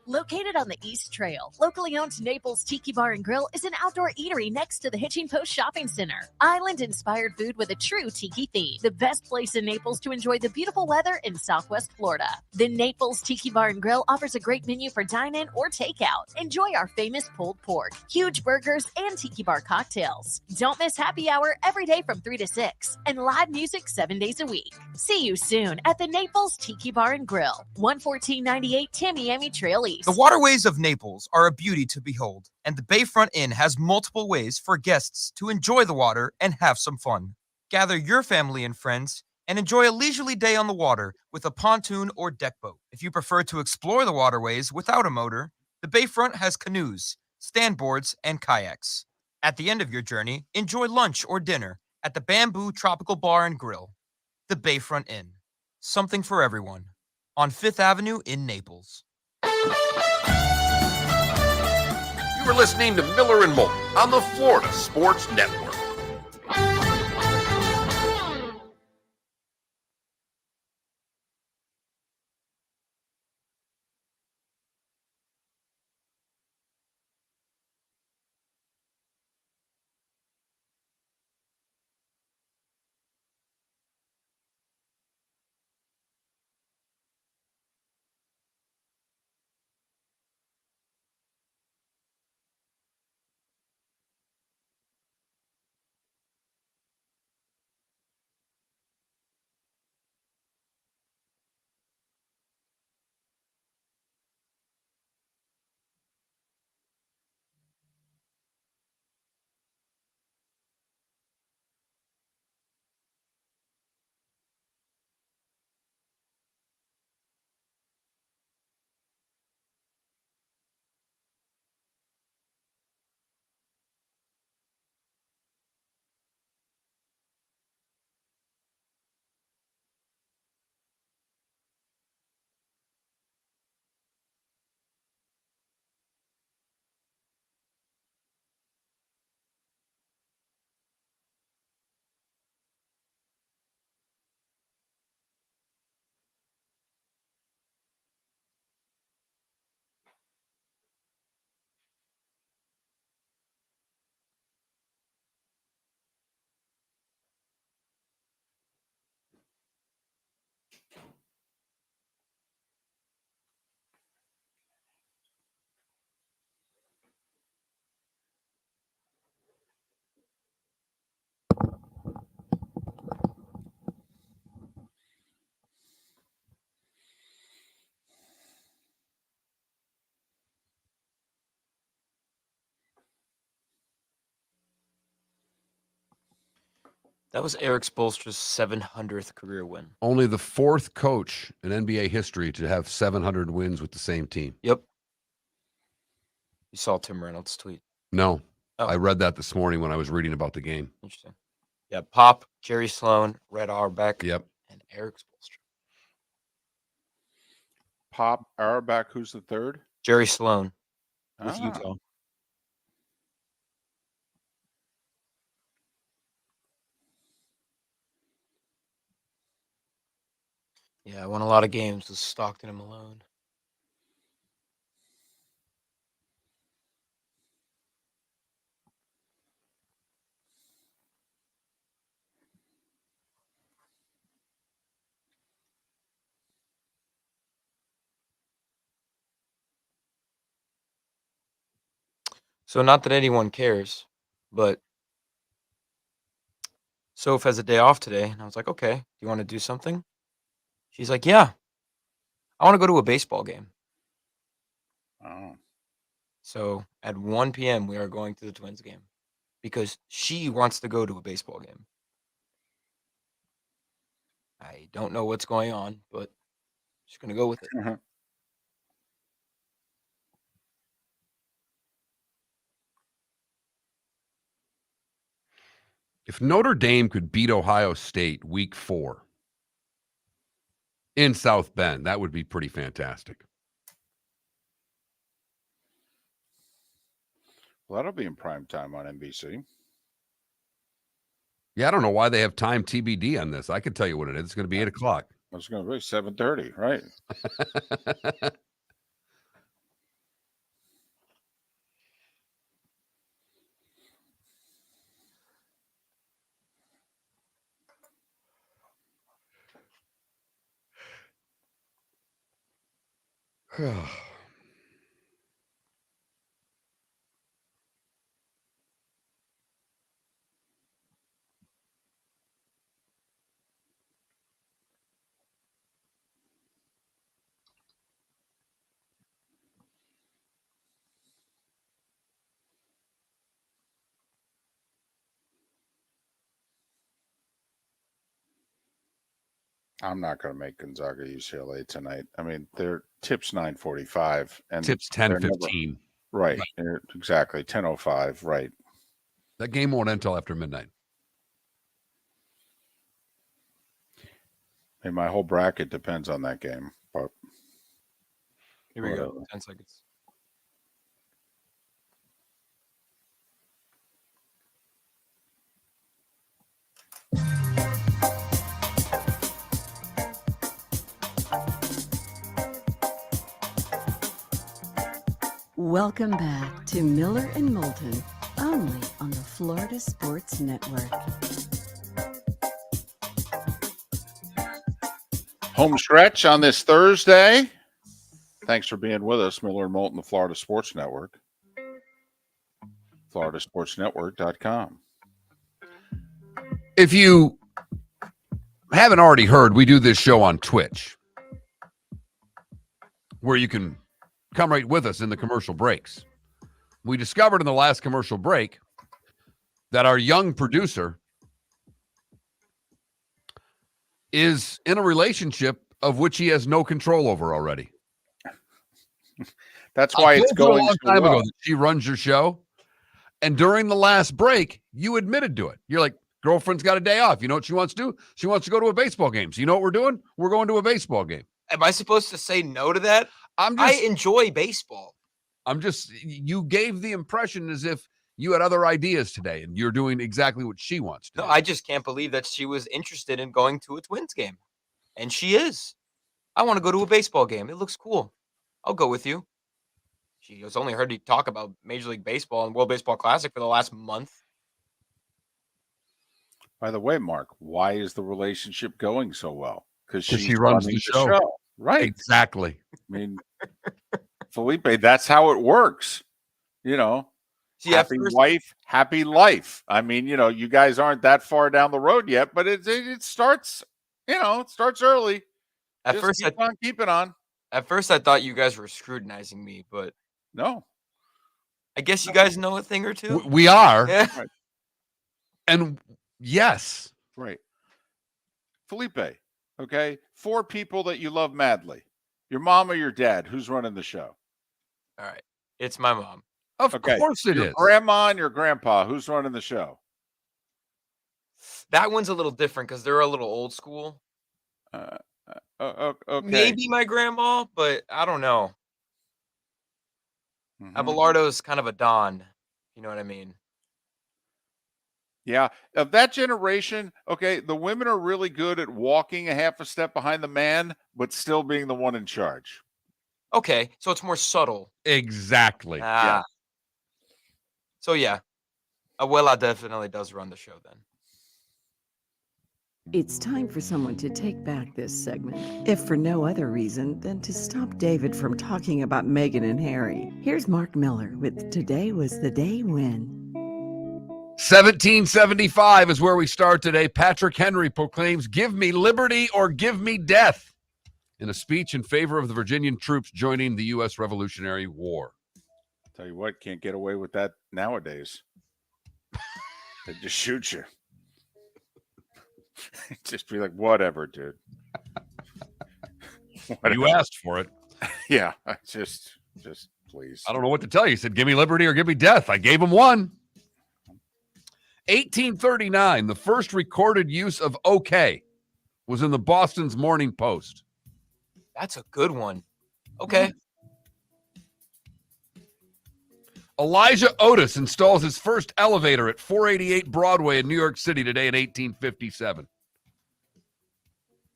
Located on the East Trail, locally owned Naples Tiki Bar and Grill is an outdoor eatery next to the Hitching Post Shopping Center. Island-inspired food with a true tiki theme. The best place in Naples to enjoy the beautiful weather in Southwest Florida. The Naples Tiki Bar and Grill offers a great menu for dine-in or takeout. Enjoy our famous pulled pork, huge burgers, and tiki bar cocktails. Don't miss happy hour every day from 3 to 6 and live music 7 days a week. See you soon at the Naples Tiki Bar and Grill, 11498 Tamiami Trail East.
The waterways of Naples are a beauty to behold, and the Bayfront Inn has multiple ways for guests to enjoy the water and have some fun. Gather your family and friends and enjoy a leisurely day on the water with a pontoon or deck boat. If you prefer to explore the waterways without a motor, the Bayfront has canoes, standboards, and kayaks. At the end of your journey, enjoy lunch or dinner at the Bamboo Tropical Bar and Grill. The Bayfront Inn. Something for everyone. On 5th Avenue in Naples.
You were listening to Miller and Moulton on the Florida Sports Network.
That was Eric Spoelstra's 700th career win.
Only the fourth coach in NBA history to have 700 wins with the same team.
Yep. You saw Tim Reynolds' tweet.
No,
Oh.
I read that this morning when I was reading about the game.
Interesting. Yeah, Pop, Jerry Sloan, Red Auerbach,
Yep.
and Eric Spoelstra.
Pop Auerbach, who's the third?
Jerry Sloan with
Ah.
Utah. Yeah, I won a lot of games with Stockton and Malone. So not that anyone cares, but Soph has a day off today, and I was like, okay, do you want to do something? She's like, yeah, I want to go to a baseball game.
Oh.
So at 1 p.m. we are going to the Twins game because she wants to go to a baseball game. I don't know what's going on, but she's going to go with it.
Mm-hmm.
If Notre Dame could beat Ohio State week 4 in South Bend, that would be pretty fantastic.
Well, that'll be in prime time on NBC.
Yeah, I don't know why they have time TBD on this. I can tell you what it is. It's going to be 8 o'clock.
It's going to be 7:30, right? I'm not going to make Gonzaga UCLA tonight. I mean, their tip's 9:45 and
Tip's 10:15.
Right. Exactly. 10:05. Right.
That game won't end until after midnight.
And my whole bracket depends on that game. But
Here we go. 10 seconds.
Welcome back to Miller and Moulton, only on the Florida Sports Network.
home stretch on this Thursday. Thanks for being with us, Miller and Moulton, the Florida Sports Network. FloridaSportsNetwork.com.
If you haven't already heard, we do this show on Twitch, where you can come right with us in the commercial breaks. We discovered in the last commercial break that our young producer is in a relationship of which he has no control over already.
That's why it's going
a long
so
time
well.
ago that she runs your show. And during the last break, you admitted to it. You're like, girlfriend's got a day off. You know what she wants to do? She wants to go to a baseball game. So you know what we're doing? We're going to a baseball game.
Am I supposed to say no to that? I enjoy baseball.
You gave the impression as if you had other ideas today and you're doing exactly what she wants to do.
No, I just can't believe that she was interested in going to a Twins game. And she is. I want to go to a baseball game. It looks cool. I'll go with you. She has only heard you talk about Major League Baseball and World Baseball Classic for the last month.
By the way, Mark, why is the relationship going so well? Because
she runs the show.
Right.
Exactly.
I mean, Felipe, that's how it works. You know, happy wife, happy life. I mean, you know, you guys aren't that far down the road yet, but it starts, it starts early.
At first,
keep it on.
At first, I thought you guys were scrutinizing me, but
no.
I guess you guys know a thing or two.
We are.
Yeah.
Right.
And yes.
Right. Felipe, okay? 4 people that you love madly. Your mom or your dad, who's running the show?
All right. It's my mom.
Of course it
your
is.
Grandma and your grandpa, who's running the show?
That one's a little different because they're a little old school.
Okay.
Maybe my grandma, but I don't know. Abelardo's kind of a Don. You know what I mean?
Yeah. Of that generation, okay, the women are really good at walking a half a step behind the man, but still being the one in charge.
Okay, so it's more subtle.
Exactly.
Yeah. So, yeah, Abuela definitely does run the show then.
It's time for someone to take back this segment, if for no other reason than to stop David from talking about Meghan and Harry. Here's Mark Miller with Today Was the Day When.
1775 is where we start today. Patrick Henry proclaims, "Give me liberty or give me death," in a speech in favor of the Virginian troops joining the U.S. Revolutionary War.
Tell you what, can't get away with that nowadays. They just shoot you. Just be like, whatever, dude. Whatever.
You asked for it.
Yeah, just please.
I don't know what to tell you. He said, "Give me liberty or give me death." I gave him one. 1839, the first recorded use of "okay" was in the Boston's Morning Post.
That's a good one. Okay.
Elijah Otis installs his first elevator at 488 Broadway in New York City today in 1857.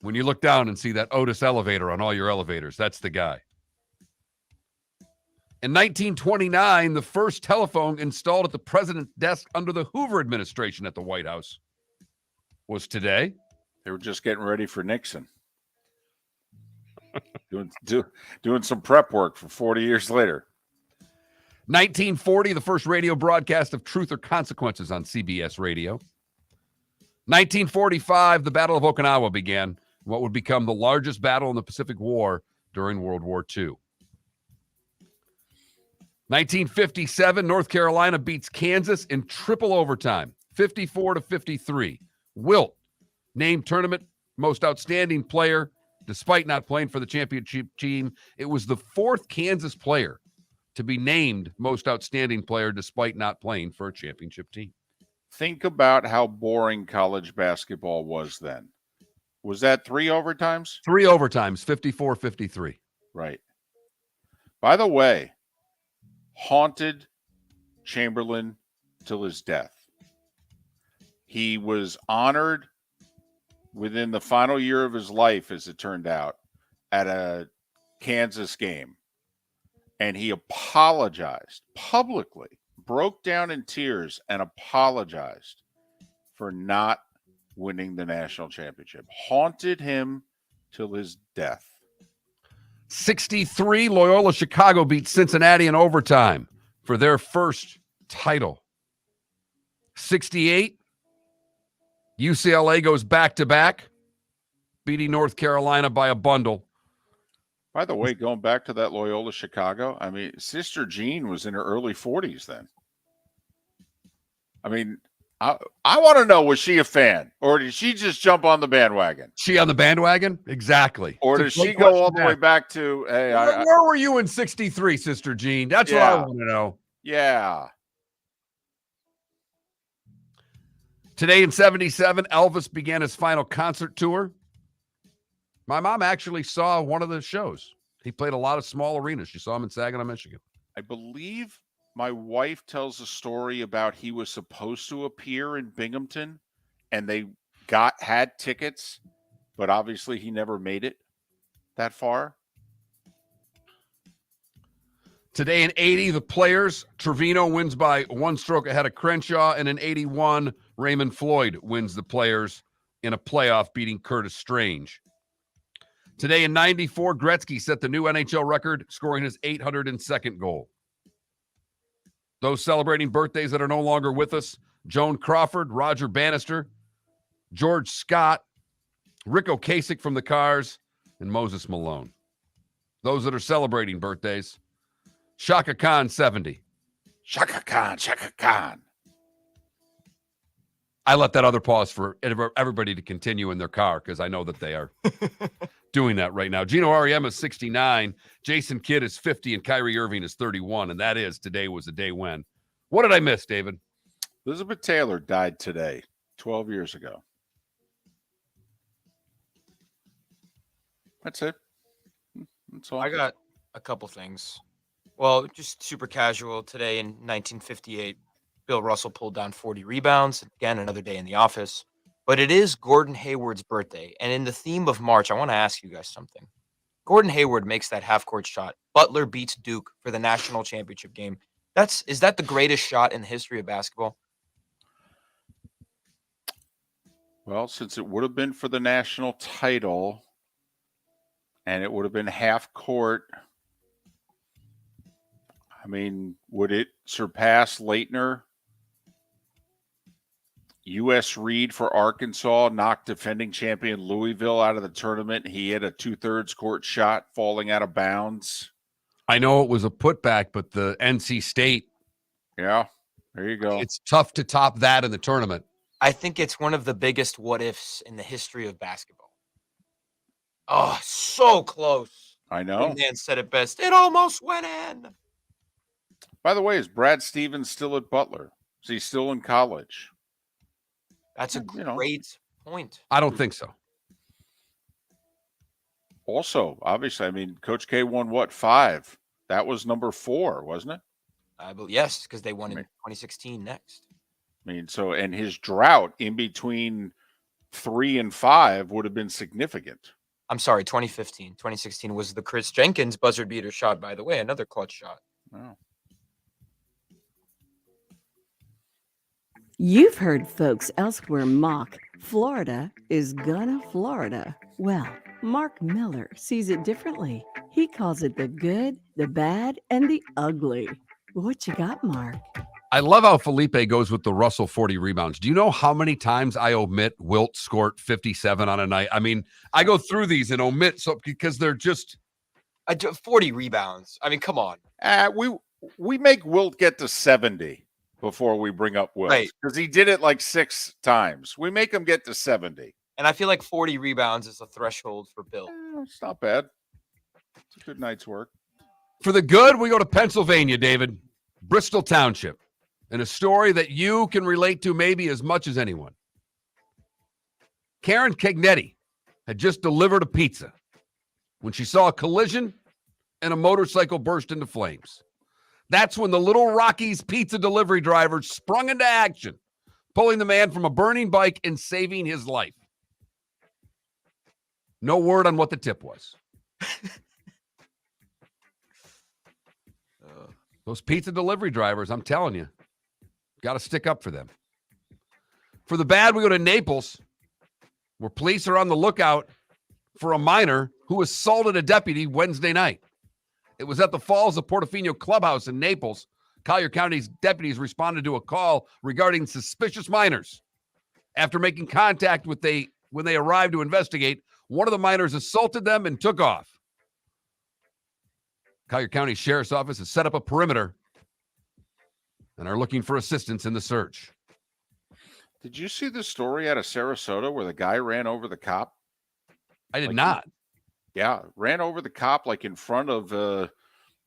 When you look down and see that Otis elevator on all your elevators, that's the guy. In 1929, the first telephone installed at the president's desk under the Hoover administration at the White House was today.
They were just getting ready for Nixon. doing some prep work for 40 years later.
1940, the first radio broadcast of Truth or Consequences on CBS Radio. 1945, the Battle of Okinawa began, what would become the largest battle in the Pacific War during World War II. 1957, North Carolina beats Kansas in triple overtime, 54-53. Wilt named tournament most outstanding player, despite not playing for the championship team. It was the fourth Kansas player to be named most outstanding player despite not playing for a championship team.
Think about how boring college basketball was then. Was that 3 overtimes?
3 overtimes, 54-53.
Right. By the way, haunted Chamberlain till his death. He was honored within the final year of his life, as it turned out, at a Kansas game. And he apologized publicly, broke down in tears and apologized for not winning the national championship. Haunted him till his death.
63, Loyola Chicago beat Cincinnati in overtime for their first title. 68, UCLA goes back-to-back, beating North Carolina by a bundle.
By the way, going back to that Loyola Chicago, I mean, Sister Jean was in her early 40s then. I mean, I want to know, was she a fan? Or did she just jump on the bandwagon?
She on the bandwagon? Exactly.
Or did she go all the way back to, hey,
where were you in 63, Sister Jean? That's what I want to know.
Yeah.
Today in 77, Elvis began his final concert tour. My mom actually saw one of the shows. He played a lot of small arenas. She saw him in Saginaw, Michigan.
I believe my wife tells a story about he was supposed to appear in Binghamton and they had tickets, but obviously he never made it that far.
Today in 80, the Players, Trevino wins by 1 stroke ahead of Crenshaw, and in 81, Raymond Floyd wins the Players in a playoff, beating Curtis Strange. Today in 94, Gretzky set the new NHL record, scoring his 802nd goal. Those celebrating birthdays that are no longer with us: Joan Crawford, Roger Bannister, George Scott, Rick Ocasek from the Cars, and Moses Malone. Those that are celebrating birthdays: Shaka Khan, 70.
Shaka Khan, Shaka Khan.
I let that other pause for everybody to continue in their car because I know that they are doing that right now. Gino Auriemma is 69, Jason Kidd is 50, and Kyrie Irving is 31, and that is Today Was the Day When. What did I miss, David?
Elizabeth Taylor died today, 12 years ago. That's it. That's all.
I got a couple things. Well, just super casual. Today in 1958, Bill Russell pulled down 40 rebounds. Again, another day in the office. But it is Gordon Hayward's birthday. And in the theme of March, I want to ask you guys something. Gordon Hayward makes that half-court shot. Butler beats Duke for the national championship game. Is that the greatest shot in the history of basketball?
Well, since it would have been for the national title and it would have been half court, I mean, would it surpass Leitner? U.S. Reed for Arkansas knocked defending champion Louisville out of the tournament. He had a 2/3 court shot falling out of bounds.
I know it was a putback, but the NC State.
Yeah, there you go.
It's tough to top that in the tournament.
I think it's one of the biggest what ifs in the history of basketball. Oh, so close.
I know.
One man said it best. It almost went in.
By the way, is Brad Stevens still at Butler? Is he still in college?
That's a great point.
I don't think so.
Also, obviously, I mean, Coach K won what, 5? That was number 4, wasn't it?
Yes, because they won in 2016 next.
I mean, so, and his drought in between 3 and 5 would have been significant.
I'm sorry, 2015. 2016 was the Chris Jenkins buzzer beater shot, by the way, another clutch shot.
Wow.
You've heard folks elsewhere mock Florida is gonna Florida. Well, Mark Miller sees it differently. He calls it the good, the bad, and the ugly. What you got, Mark?
I love how Felipe goes with the Russell 40 rebounds. Do you know how many times I omit Wilt scored 57 on a night? I mean, I go through these and omit because they're just
40 rebounds. I mean, come on.
We make Wilt get to 70 before we bring up Wilt,
Right,
because he did it like 6 times. We make him get to 70.
And I feel like 40 rebounds is a threshold for Bill.
It's not bad. It's a good night's work.
For the good, we go to Pennsylvania, David. Bristol Township. And a story that you can relate to maybe as much as anyone. Karen Cagnetti had just delivered a pizza when she saw a collision and a motorcycle burst into flames. That's when the Little Rockies pizza delivery driver sprung into action, pulling the man from a burning bike and saving his life. No word on what the tip was. Those pizza delivery drivers, I'm telling you, got to stick up for them. For the bad, we go to Naples, where police are on the lookout for a minor who assaulted a deputy Wednesday night. It was at the Falls of Portofino Clubhouse in Naples. Collier County's deputies responded to a call regarding suspicious minors. After making contact when they arrived to investigate, one of the minors assaulted them and took off. Collier County Sheriff's Office has set up a perimeter and are looking for assistance in the search.
Did you see the story out of Sarasota where the guy ran over the cop?
I did not.
Yeah, ran over the cop like in front of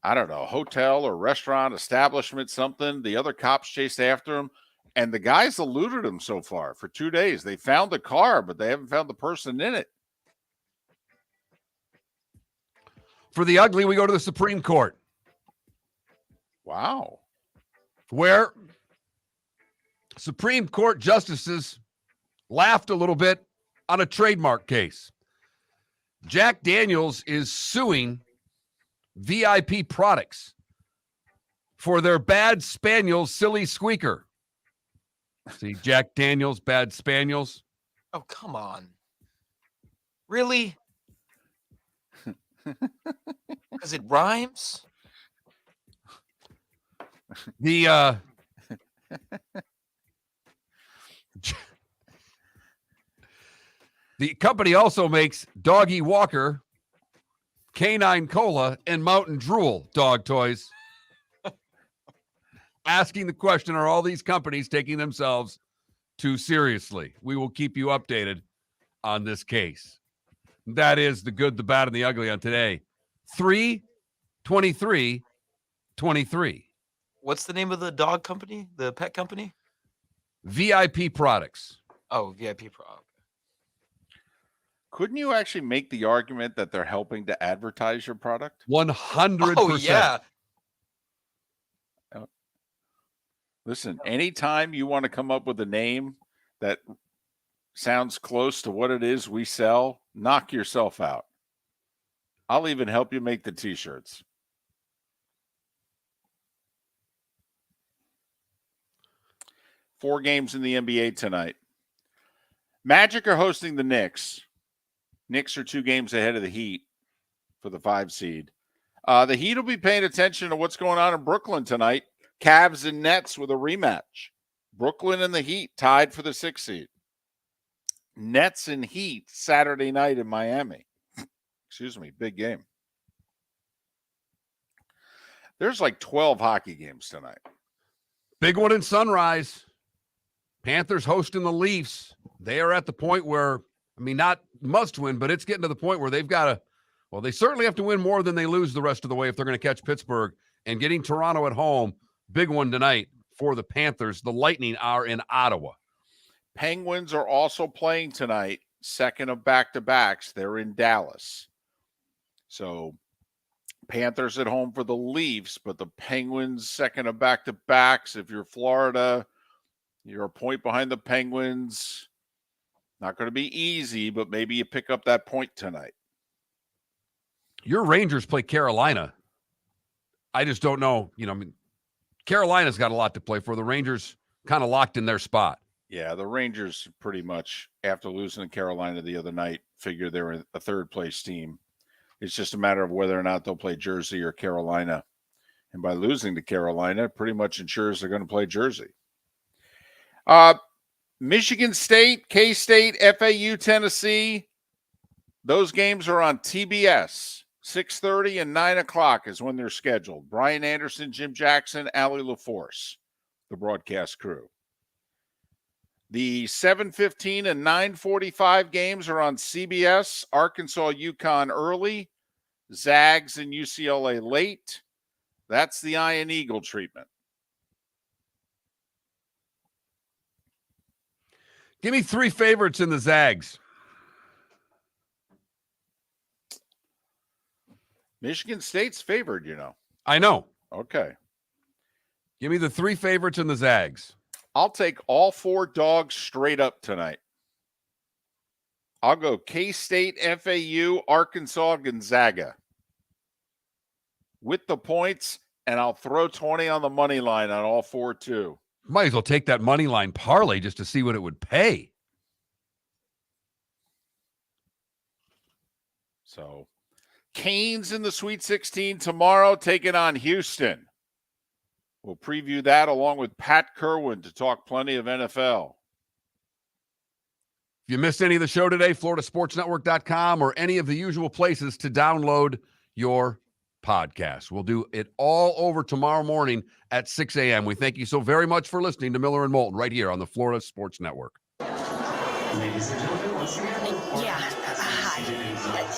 I don't know, hotel or restaurant, establishment, something. The other cops chased after him, and the guys eluded him so far for 2 days. They found the car, but they haven't found the person in it.
For the ugly, we go to the Supreme Court.
Wow.
Where Supreme Court justices laughed a little bit on a trademark case. Jack Daniels is suing VIP Products for their Bad Spaniels Silly Squeaker. See, Jack Daniels, Bad Spaniels.
Oh, come on. Really? Because it rhymes?
The the company also makes Doggy Walker, Canine Cola, and Mountain Drool dog toys. Asking the question, are all these companies taking themselves too seriously? We will keep you updated on this case. That is the good, the bad, and the ugly on today. 3/23/23.
What's the name of the dog company? The pet company?
VIP Products.
Oh, VIP Pro.
Couldn't you actually make the argument that they're helping to advertise your product?
100%.
Oh, yeah.
Listen, anytime you want to come up with a name that sounds close to what it is we sell, knock yourself out. I'll even help you make the t-shirts. Four games in the NBA tonight. Magic are hosting the Knicks. Knicks are 2 games ahead of the Heat for the 5 seed. The Heat will be paying attention to what's going on in Brooklyn tonight. Cavs and Nets with a rematch. Brooklyn and the Heat tied for the 6th seed. Nets and Heat Saturday night in Miami. Excuse me, big game. There's like 12 hockey games tonight.
Big one in Sunrise. Panthers hosting the Leafs. They are at the point where, I mean, not must win, but it's getting to the point where they've got to, well, they certainly have to win more than they lose the rest of the way if they're going to catch Pittsburgh. And getting Toronto at home, big one tonight for the Panthers. The Lightning are in Ottawa.
Penguins are also playing tonight, second of back-to-backs. They're in Dallas. So Panthers at home for the Leafs, but the Penguins second of back-to-backs. If you're Florida, you're a point behind the Penguins. Not going to be easy, but maybe you pick up that point tonight.
Your Rangers play Carolina. I just don't know. I mean, Carolina's got a lot to play for. The Rangers kind of locked in their spot.
Yeah, the Rangers pretty much, after losing to Carolina the other night, figure they're a third-place team. It's just a matter of whether or not they'll play Jersey or Carolina. And by losing to Carolina, it pretty much ensures they're going to play Jersey. Michigan State, K-State, FAU, Tennessee, those games are on TBS. 6:30 and 9 o'clock is when they're scheduled. Brian Anderson, Jim Jackson, Allie LaForce, the broadcast crew. The 7:15 and 9:45 games are on CBS. Arkansas, UConn early. Zags and UCLA late. That's the Iron Eagle treatment.
Give me 3 favorites in the Zags.
Michigan State's favored,
I know.
Okay.
Give me the 3 favorites in the Zags.
I'll take all 4 dogs straight up tonight. I'll go K-State, FAU, Arkansas, Gonzaga with the points, and I'll throw 20 on the money line on all 4 too.
Might as well take that money line parlay just to see what it would pay.
So, Canes in the Sweet 16 tomorrow, taking on Houston. We'll preview that along with Pat Kerwin to talk plenty of NFL.
If you missed any of the show today, floridasportsnetwork.com or any of the usual places to download your podcast. We'll do it all over tomorrow morning at 6 a.m. We thank you so very much for listening to Miller and Moulton right here on the Florida Sports Network.
Ladies and gentlemen, once again.
Yeah.